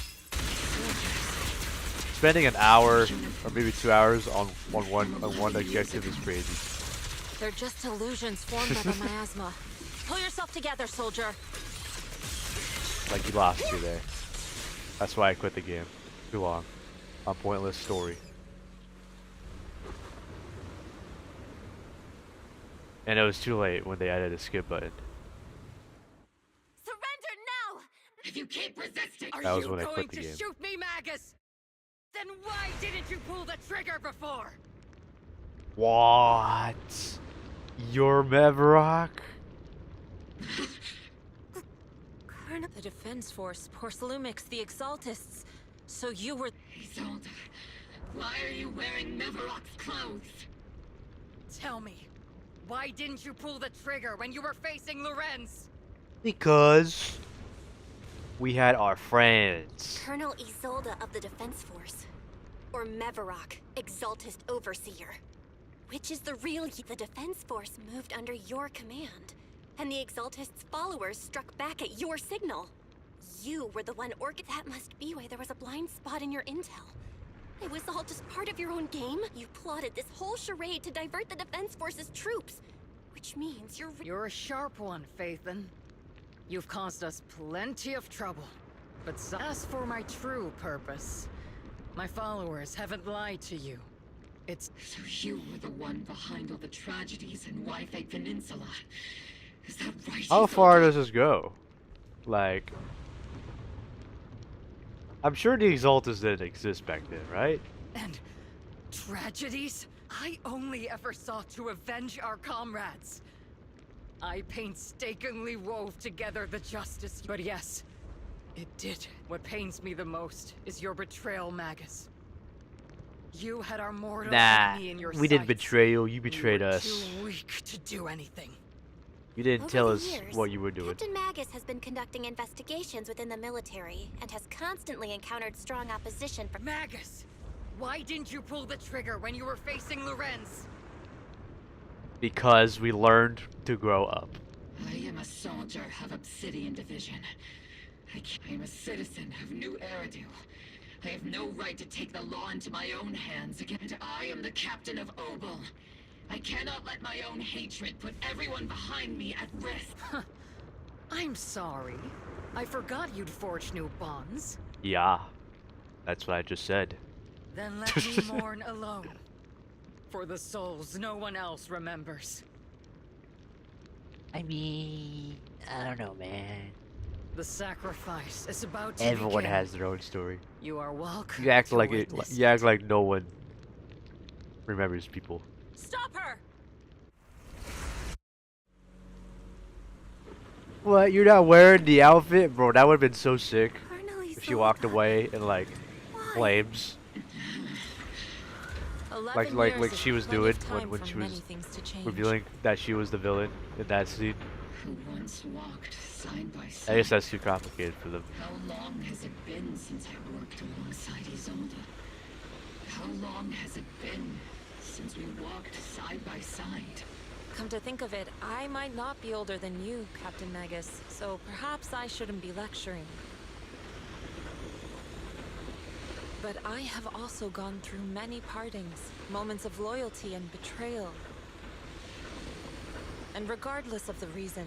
spending an hour or maybe 2 hours on one objective is crazy. They're just illusions formed by the miasma. Pull yourself together, soldier. Like, you lost me there. That's why I quit the game. Too long. A pointless story. And it was too late when they added a skip button. Surrender now! If you keep resisting, That was when I quit the Going to game. shoot me, Magus? Then why didn't you pull the trigger before? What? You're Mevrock? The Defense Force, Porcelumix, the Exaltists. So you were... Isolde, why are you wearing Mevrock's clothes? Tell me, why didn't you pull the trigger when you were facing Lorenz? Because we had our friends. Colonel Isolde of the Defense Force. Or Mevrock, Exaltist Overseer. Which is the real The Defense Force moved under your command. And the Exaltist's followers struck back at your signal. You were the one That must be why there was a blind spot in your intel. It was all just part of your own game? You plotted this whole charade to divert the Defense Force's troops. Which means You're a sharp one, Phaethon. You've caused us plenty of trouble. But as for my true purpose, my followers haven't lied to you. It's... So you were the one behind all the tragedies in Wi-Fi Peninsula. Is that right? How far does this go? Like... I'm sure the Exaltus didn't exist back then, right? And tragedies? I only ever sought to avenge our comrades. I painstakingly wove together the justice, but yes, it did. What pains me the most is your betrayal, Magus. You had our mortal enemy in your we didn't sights. betray you. You betrayed us. Too weak to do anything. You didn't Over tell the us years, what you were doing. Captain Magus has been conducting investigations within the military and has constantly encountered strong opposition from Magus! Why didn't you pull the trigger when you were facing Lorenz? Because we learned to grow up. I am a soldier of Obsidian Division. I am a citizen of New Eridu. I have no right to take the law into my own hands again. And I am the captain of Obel. I cannot let my own hatred put everyone behind me at risk. I'm sorry. I forgot you'd forged new bonds. Yeah. That's what I just said. Then let me mourn alone. For the souls no one else remembers. I mean, I don't know, man. The sacrifice is about to Everyone begin. has their own story. You are welcome. You act to like it. witness You act like no one remembers people. Stop her! What? You're not wearing the outfit, bro? That would have been so sick if she walked away in like flames, like she was doing when she was revealing that she was the villain in that scene. Who once walked side by I side. guess that's too complicated for them. How long has it been since I worked alongside Isolde? How long has it been since we walked side by side? Come to think of it, I might not be older than you, Captain Magus, so perhaps I shouldn't be lecturing. But I have also gone through many partings, moments of loyalty and betrayal. And regardless of the reason,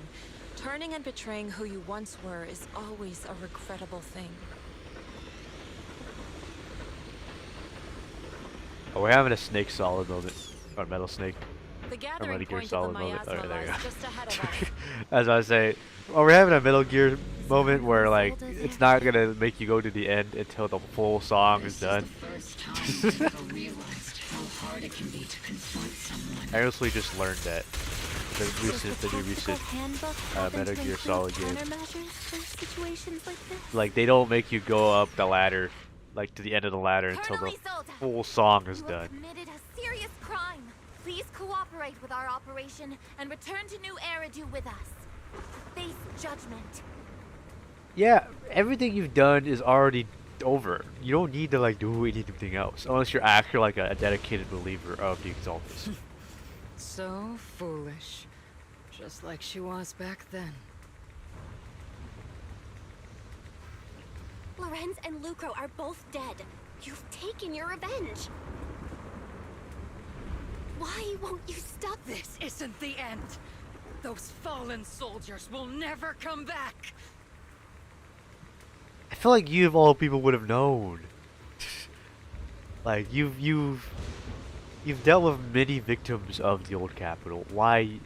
turning and betraying who you once were is always a regrettable thing. Oh, we're having a Snake Solid moment. Or Metal Snake. The Or gathering Metal Gear point of Solid the moment. miasma Okay, there you lies go. just ahead of us. As I say, well, we're having a Metal Gear moment where like it's not gonna make you go to the end until the full song is done. First time I've ever realized how hard it can be to confront someone. I honestly just learned that the new recent Metal Gear Solid game. situations like this. Like they don't make you go up the ladder, like to the end of the ladder until the full song is done. Committed a serious crime. Please cooperate with our operation and return to New Eridu with us. Face judgment. Yeah, everything you've done is already over. You don't need to like do anything else unless you're actually like a dedicated believer of the Exaltus. So foolish. Just like she was back then. Lorenz and Lucro are both dead. You've taken your revenge. Why won't you stop This isn't the end. Those fallen soldiers will never come back. I feel like you of all people would have known. Like you've dealt with many victims of the old capital. Why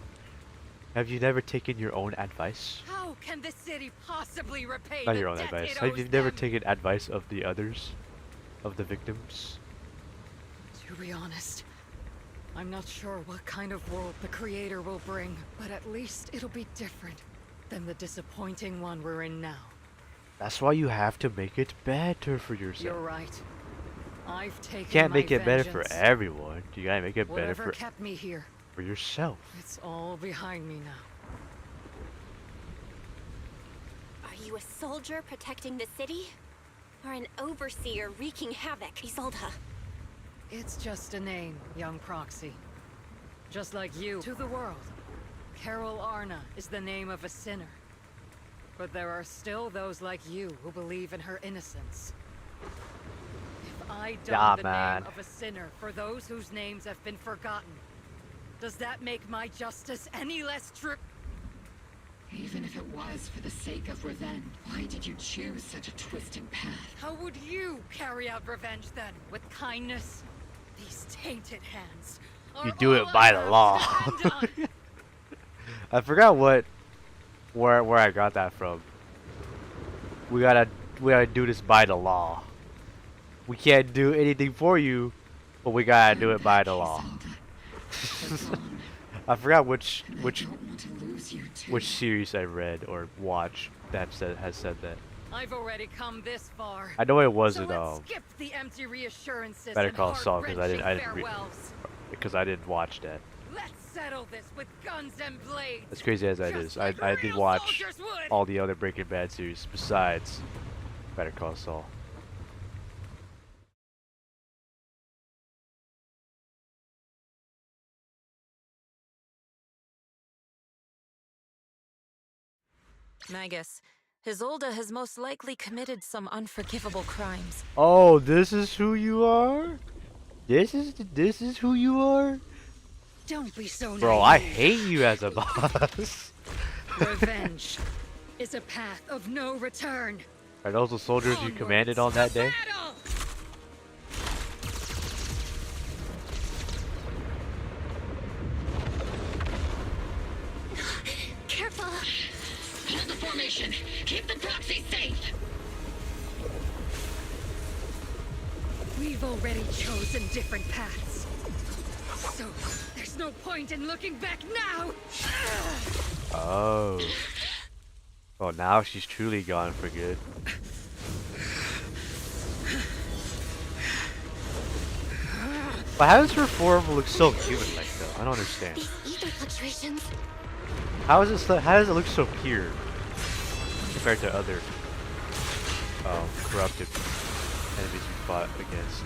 have you never taken your own advice? How can the city possibly repay Not the your own debt advice. it Have owes you never them? taken advice of the others, of the victims? To be honest, I'm not sure what kind of world the Creator will bring, but at least it'll be different than the disappointing one we're in now. That's why you have to make it better for yourself. You're right. I've taken You can't my make it better for vengeance. everyone. You gotta make it better Whatever for kept me here, yourself. it's all behind me now. Are you a soldier protecting the city? Or an overseer wreaking havoc? Isolde. It's just a name, young Proxy. Just like you to the world. Carol Arna is the name of a sinner. But there are still those like you who believe in her innocence. If I don the name of a sinner for those whose names have been forgotten, does that make my justice any less true? Even if it was for the sake of revenge, why did you choose such a twisted path? How would you carry out revenge then? With kindness? These tainted hands. You do it by the law. I forgot where I got that from. We gotta do this by the law. We can't do anything for you, but we gotta do it by the law. I forgot which series I read or watched that has said that. I've already come this far. I know it wasn't skip the empty reassurances Better and Call Saul because I didn't watch that. Let's settle this with guns and blades. As crazy as that is, I did watch all the other Breaking Bad series besides Better Call Saul. Magus, Isolde has most likely committed some unforgivable crimes. Oh, this is who you are? This is who you are? Don't be so Bro, I hate you as a boss. Revenge is a path of no return. Are those the soldiers you commanded on that day? Careful! Hold the formation! Keep the proxy safe! We've already chosen different paths. So, there's no point in looking back now! Oh. Oh, now she's truly gone for good. But how does her form look so human-like though? I don't understand. These ether fluctuations. How does it look so pure compared to other corrupted enemies we fought against?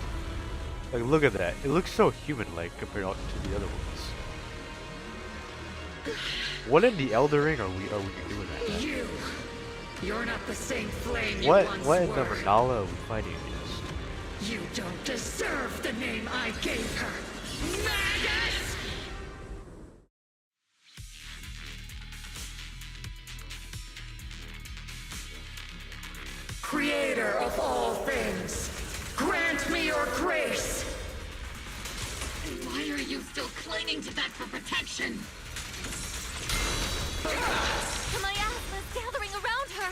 Like, look at that. It looks so human-like compared to the other ones. What in the Elder Ring are we doing right now? You're not the same flame What you once in the were. Renala are we fighting against? You don't deserve the name I gave her! Magus! Creator of all things, grant me your grace! Why are you still clinging to that for protection? Kamaya's gathering around her!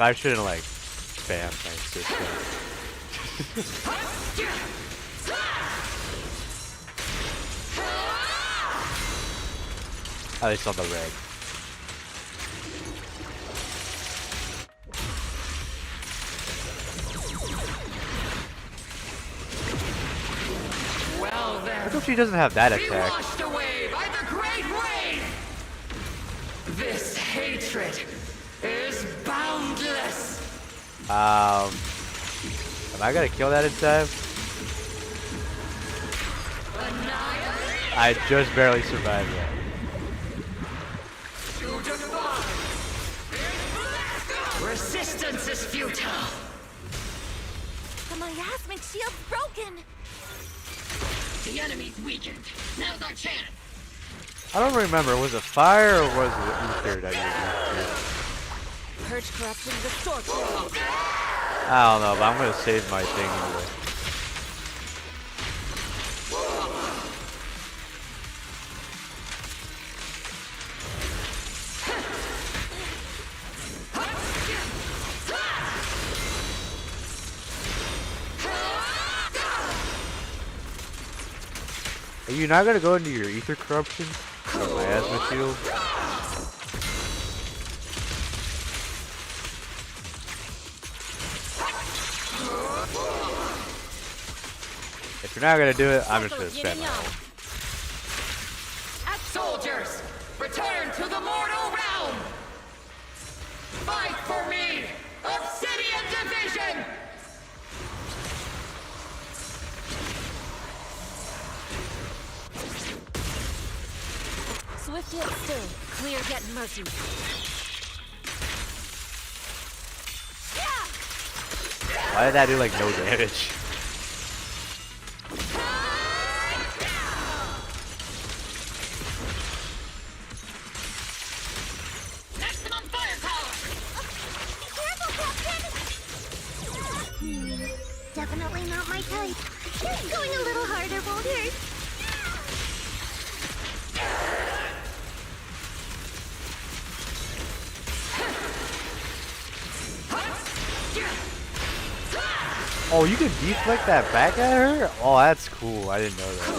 I shouldn't like spam my system. At least on the red. Well then, How come she doesn't have that be attack? washed away by the great rain! This hatred is boundless! Am I gonna kill that in time? I just barely survived that. Resistance is futile! The miasmic shield's broken! The enemy's weakened. Now's our chance! I don't remember. Was it fire or was it ether that you used? Purge corruption, restore. I don't know, but I'm gonna save my thing anyway. Are you not gonna go into your ether corruption? Or miasma shield? If you're not gonna do it, I'm just gonna spam it. Soldiers, return to the mortal realm! Fight for me! Obsidian Division! Swift yet still, clear yet murky. Why did that do like no damage? Maximum firepower! Careful, Captain! Definitely not my type. Going a little harder won't hurt. Oh, you can deflect that back at her? Oh, that's cool. I didn't know that.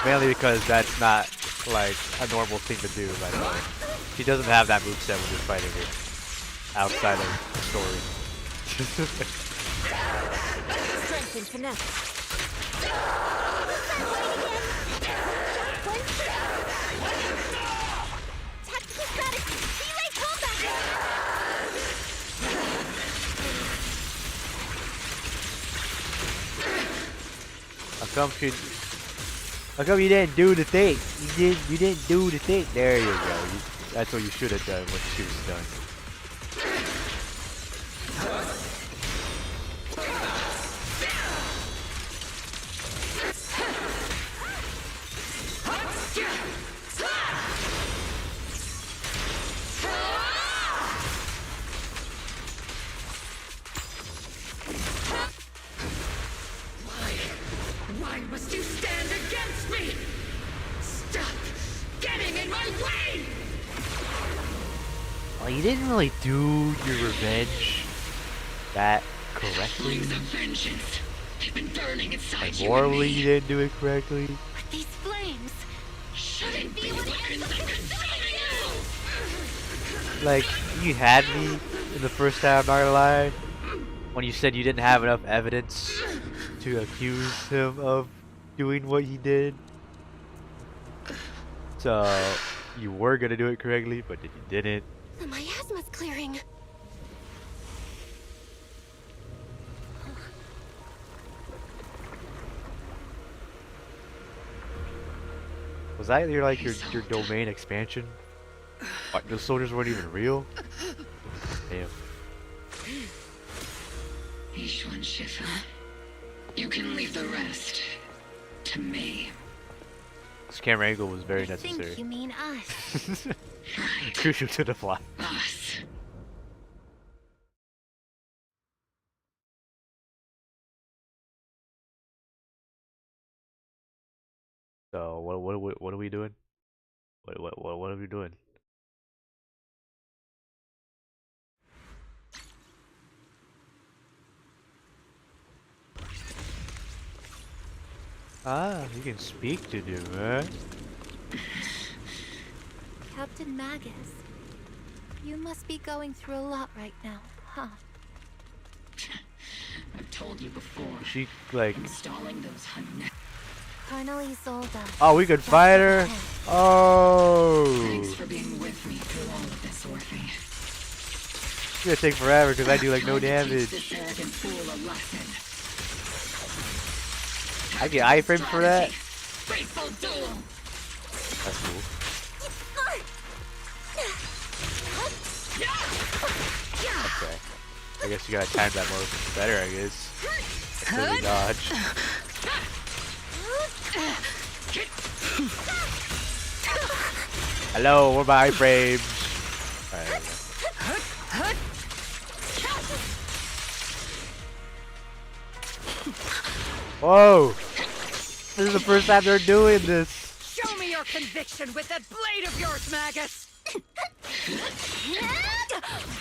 Mainly because that's not like a normal thing to do, by the way. She doesn't have that moveset when you're fighting her outside of the story. Strength and finesse. Tactical strategy! Relay combat! How come you didn't do the thing? You didn't do the thing. There you go. That's what you should have done when she was done. Why must you stand against me? Stop getting in my way! Well, you didn't really do your revenge that correctly. Flames of vengeance have been burning inside Like, you. morally, you didn't do it correctly. But these flames shouldn't be what ends up consuming you! Like, you had me in the first time, I'm not gonna lie. When you said you didn't have enough evidence to accuse him of doing what he did. So, you were gonna do it correctly, but then you didn't. The miasma's clearing. Was that your like your domain expansion? What, those soldiers weren't even real? Damn. Ishwan Shifa, you can leave the rest to me. This camera angle was very I think necessary. you mean us. Crucial to the plot. Us. So what are we doing? What are we doing? Ah, you can speak to them, huh? Captain Magus, you must be going through a lot right now, huh? I've told you before. She like. Installing those hunt. Colonel Isolda. Oh, we could fight her. Oh. Thanks for being with me through all of this, Orphe. It's gonna take forever because I do like no damage. This arrogant fool a lesson. I get iframes for that. Fateful duel. That's cool. Okay. I guess you gotta time that motion better, I guess. Really dodge. Hello, where are my iframes? Alright. Whoa! This is the first time they're doing this. Show me your conviction with that blade of yours, Magus!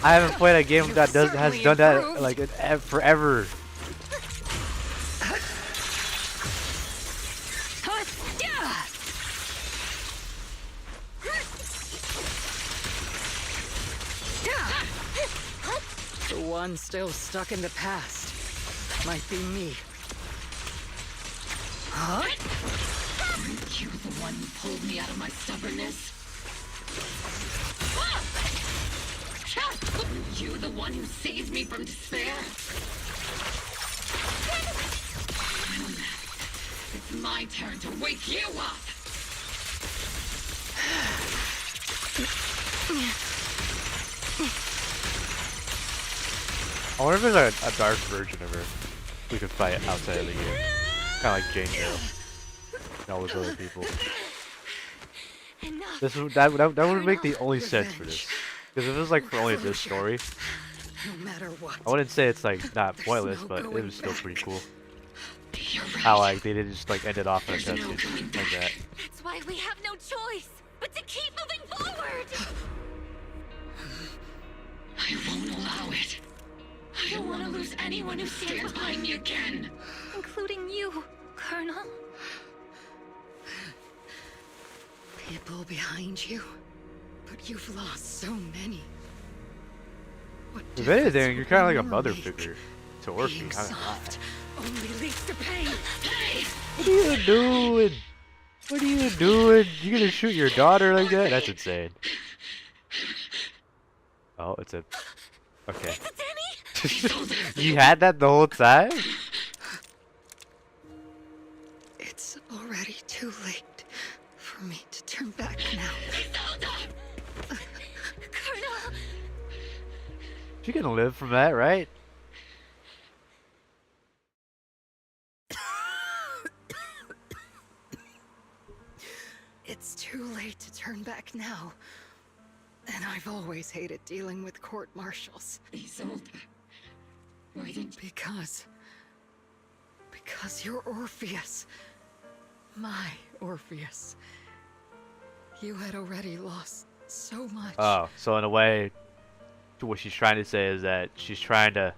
I haven't played a game that has done that like forever. The one still stuck in the past might be me. You the one who pulled me out of my stubbornness? You the one who saved me from despair? It's my turn to wake you up! I wonder if there's a dark version of her we could fight outside of the game. Kind of like Jane Doe. And all those other people. This would, that would make the only sense for this. Because if it was like for only this story, No matter what. I wouldn't say it's like not pointless, but it was still pretty cool. How like they didn't just like end it off in a cutscene like that. That's why we have no choice but to keep moving forward! I won't allow it. I don't want to lose anyone who stands by me again. Including you, Colonel. People behind you, but you've lost so many. What If anything, you're kind of like a difference mother will make figure to Orphe. being I don't know. soft only leads to pain. What are you doing? What are you doing? You gonna shoot your daughter like that? That's insane. Oh, it's a. Okay. You had that the whole time? It's already too late for me to turn back now. Colonel! You're gonna live from that, right? It's too late to turn back now. And I've always hated dealing with court-martials. Isolde, why did Because you're Orpheus. My Orpheus. You had already lost so much. Oh, so in a way, what she's trying to say is that she's trying to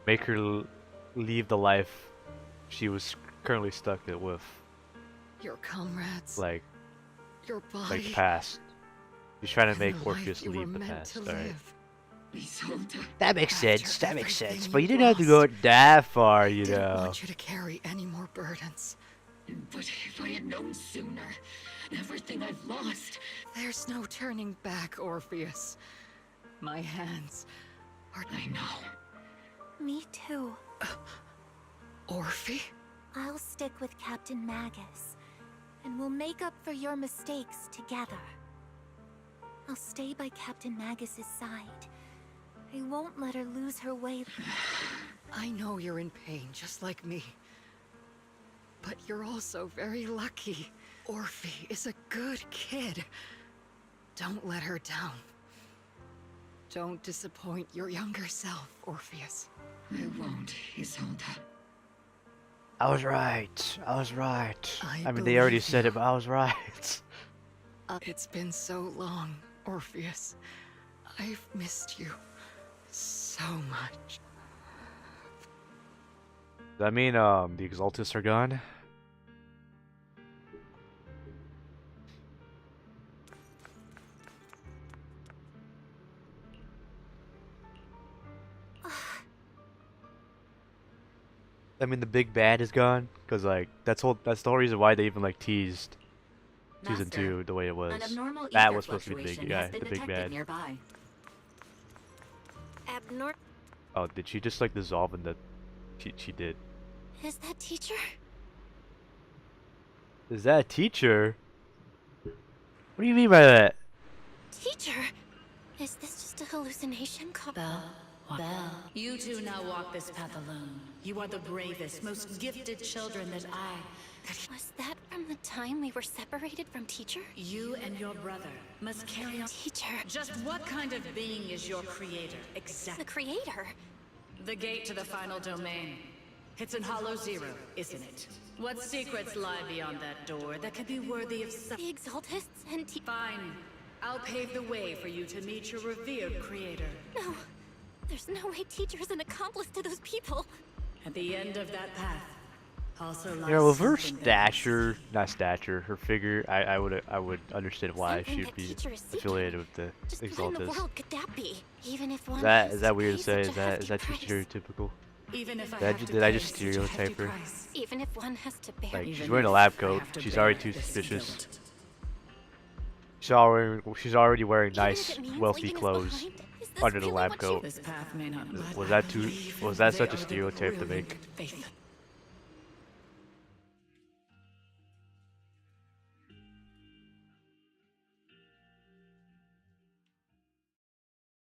make her leave the life she was currently stuck with, Your comrades. like your body. the past. She's trying to and make the life Orpheus you were leave the meant past. to Alright. live. Isolde, That makes sense. After That makes sense. everything But you you didn't have to go lost, that far, you Didn't know. want you to carry any more burdens. but if I had known sooner, everything I've lost. There's no turning back, Orpheus. My hands are. I know. Me too. Orphe? I'll stick with Captain Magus, and we'll make up for your mistakes together. I'll stay by Captain Magus's side. I won't let her lose her way. I know you're in pain, just like me. But you're also very lucky. Orphe is a good kid. Don't let her down. Don't disappoint your younger self, Orpheus. I won't, Isolde. I was right. I was right. I mean, they already believe said you. it, but I was right. It's been so long, Orpheus. I've missed you so much. Does that mean the Exaltists are gone? I mean, the big bad is gone, cause like that's the whole reason why they even like teased season Master, 2 the way it was. An abnormal That ether was supposed to be the big fluctuation guy, has been the big detected bad. nearby. Abnor... Oh, did she just like dissolve in the? She did. Is that teacher? Is that a teacher? What do you mean by that? Teacher? Is this just a hallucination? Belle, you two now walk this path alone. You are the bravest, most gifted children that I... Was that from the time we were separated from teacher? You and your brother must carry on... Teacher. Just what kind of being is your creator, exactly? The creator? The gate to the final domain. It's in Hollow Zero, isn't it? What secrets lie beyond that door that could be worthy of some... The Exaltists and Fine. I'll pave the way for you to meet your revered creator. No. There's no way teacher is an accomplice to those people. At the end of that path, also lies You know, with her something stature, not stature, her figure, I would understand why Something she'd that be teacher is seeking. affiliated with the Just what in the Exaltists. world could that be? Even if one Is that has is that to weird pay to say? such a Is that hefty price. stereotypical? Even if I Did have to did I pay just such a hefty stereotype her? price. Even if one has to bear. Like, she's Even wearing a if lab I coat. have to She's bear already too this suspicious. guilt. She's already wearing Even if nice, it means wealthy leaving us clothes behind, is this under the really lab what you- coat. This path may not let Was her that too? believe Was that they such a are the stereotype to make? brilliant faith.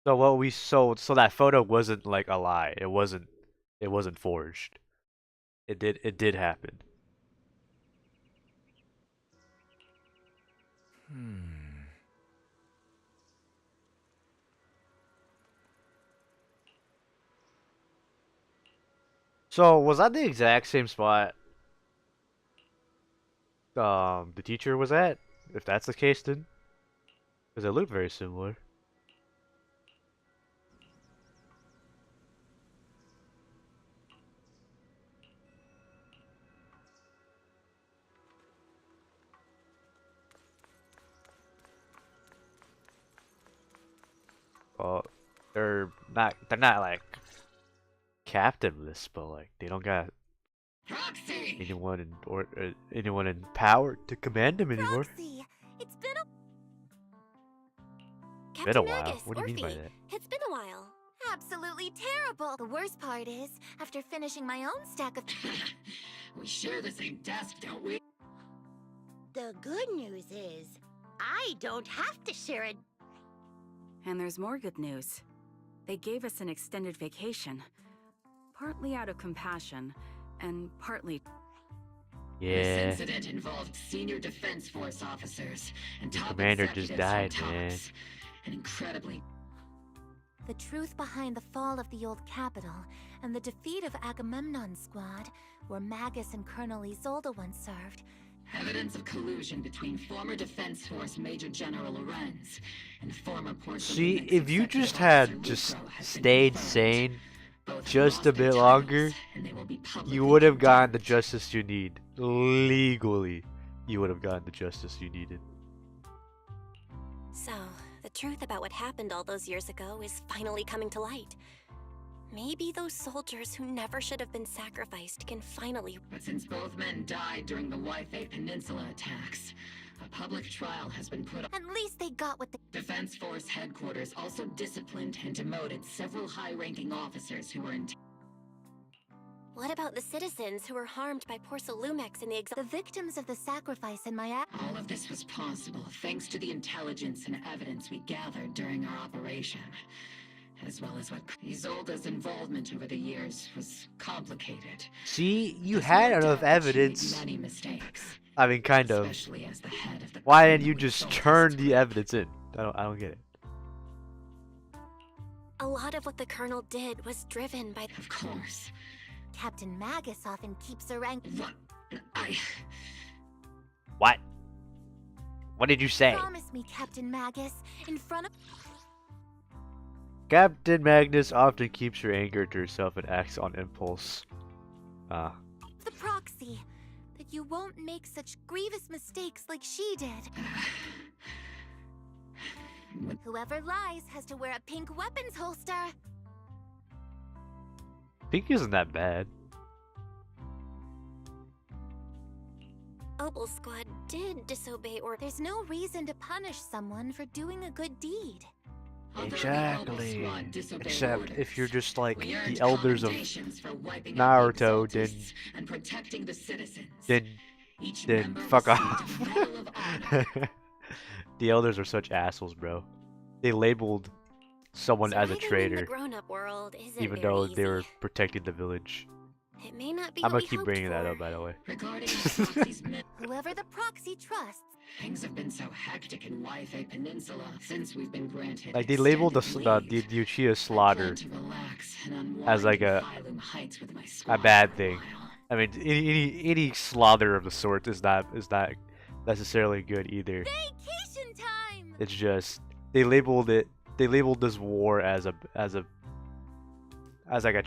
So what we so that photo wasn't like a lie. It wasn't forged. It did happen. So was that the exact same spot the teacher was at? If that's the case, then, because it looked very similar. Well, they're not like captainless, but like they don't got anyone anyone in power to command them anymore. Proxy, it's been a Been a Captain while. Magus, What do you mean by Orphe, that? It's been a while. Absolutely terrible. The worst part is, after finishing my own stack of. We share the same desk, don't we? The good news is, I don't have to share it. And there's more good news. They gave us an extended vacation. Partly out of compassion, and partly. Yeah. This incident involved senior Defense Force officers and The top commander just executives from died, man. TOPS. And incredibly, The truth behind the fall of the old capital and the defeat of Agamemnon's squad, where Magus and Colonel Isolde once served, evidence of collusion between former Defense Force Major General Lorenz and former Porcelain See, Mix if you Executive just Officer had just Lucro has been stayed confirmed. sane Both just lost a their bit titles, longer, and they will be publicly you would have gotten condemned. the justice you need. Legally, you would have gotten the justice you needed. So, the truth about what happened all those years ago is finally coming to light. Maybe those soldiers who never should have been sacrificed can finally. But since both men died during the Waifei Peninsula attacks, a public trial has been put on. at least they got what they. Defense Force headquarters also disciplined and demoted several high-ranking officers who were in. What about the citizens who were harmed by Porcelumex in the The victims of the sacrifice in my All of this was possible thanks to the intelligence and evidence we gathered during our operation, as well as what Isolde's involvement over the years was complicated. See, you This had worked enough out, but she made evidence. Many mistakes. I mean, kind of. Especially as the head of the Why didn't you Commonwealth just Soldiers. turn the evidence in? I don't get it. A lot of what the Colonel did was driven by. Of course. Captain Magus often keeps a rank. What? What did you say? Promise me, Captain Magus, in front of. Captain Magnus often keeps her anger to herself and acts on impulse. Ah. The proxy, that you won't make such grievous mistakes like she did. Whoever lies has to wear a pink weapons holster. Pink isn't that bad. Opal Squad did disobey or. There's no reason to punish someone for doing a good deed. Exactly. Except if you're just like We earned the elders of commendations for wiping out the Naruto, then Exaltists and protecting the citizens. then Each then member fuck received off. a Medal of Honor. The elders are such assholes, bro. They labeled someone as a Surviving in the traitor, grown-up world isn't even very though they were easy. protecting the village. It may not be I'm what gonna we keep hoped bringing that for. up, by the way. Regarding the proxy's men, Whoever the proxy trusts. things have been so hectic in Waifei Peninsula since we've been granted. Like they labeled the extended leave. Uchiha slaughter To relax and unwind as like in a Phylum Heights with my a squad bad for a thing. while. I mean, any slaughter of the sort is not necessarily good either. Vacation time! It's just they labeled this war as like a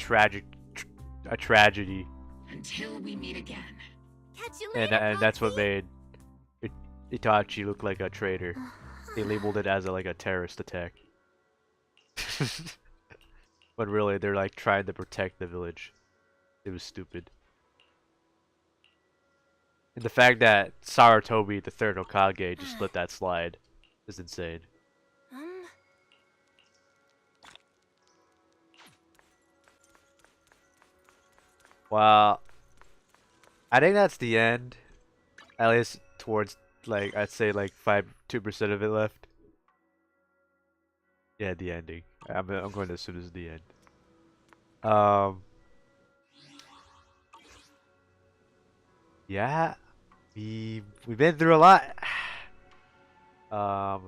tragedy, Until we meet again. Catch you and later, that's what Proxy. made Itachi look like a traitor. They labeled it as like a terrorist attack, but really they're like trying to protect the village. It was stupid. And the fact that Sarutobi, the third Hokage, just let that slide is insane. Well, I think that's the end. At least towards, like, I'd say like 2% of it left. Yeah, the ending. I'm going to assume this is the end. Yeah, we've been through a lot. I'm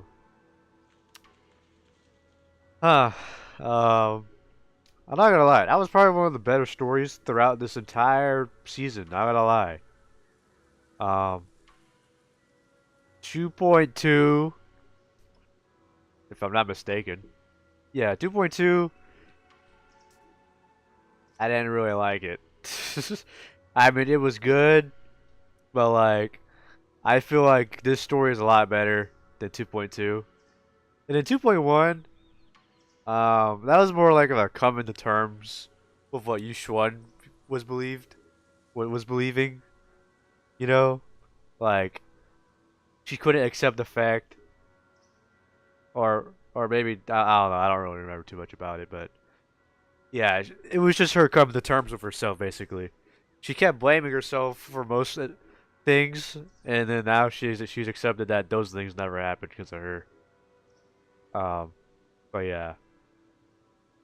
not gonna lie, that was probably one of the better stories throughout this entire season. Not gonna lie. 2.2, if I'm not mistaken. Yeah, 2.2. I didn't really like it. I mean, it was good, but like, I feel like this story is a lot better than 2.2. And then 2.1, that was more like a coming to terms with what Yu Xuan was believing. You know, like she couldn't accept the fact, or maybe I don't know. I don't really remember too much about it, but yeah, it was just her coming to terms with herself, basically. She kept blaming herself for most things, and then now she's accepted that those things never happened because of her. But yeah,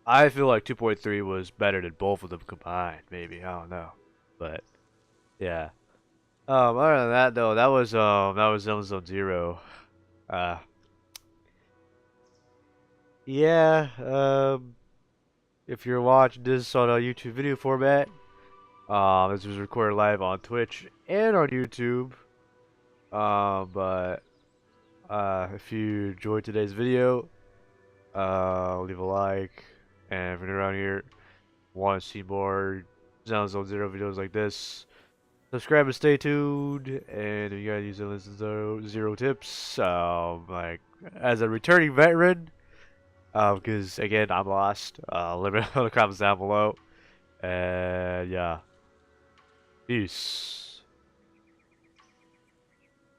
I feel like 2.3 was better than both of them combined. Maybe, I don't know, but yeah. Other than that though, that was Zone Zero. Yeah. If you're watching this on a YouTube video format, this was recorded live on Twitch and on YouTube. But if you enjoyed today's video, leave a like, and if you're around here, want to see more Zone Zero videos like this, subscribe and stay tuned. And if you guys use Zero tips, like as a returning veteran, because again I'm lost. Let me know in the comments down below, and yeah, peace.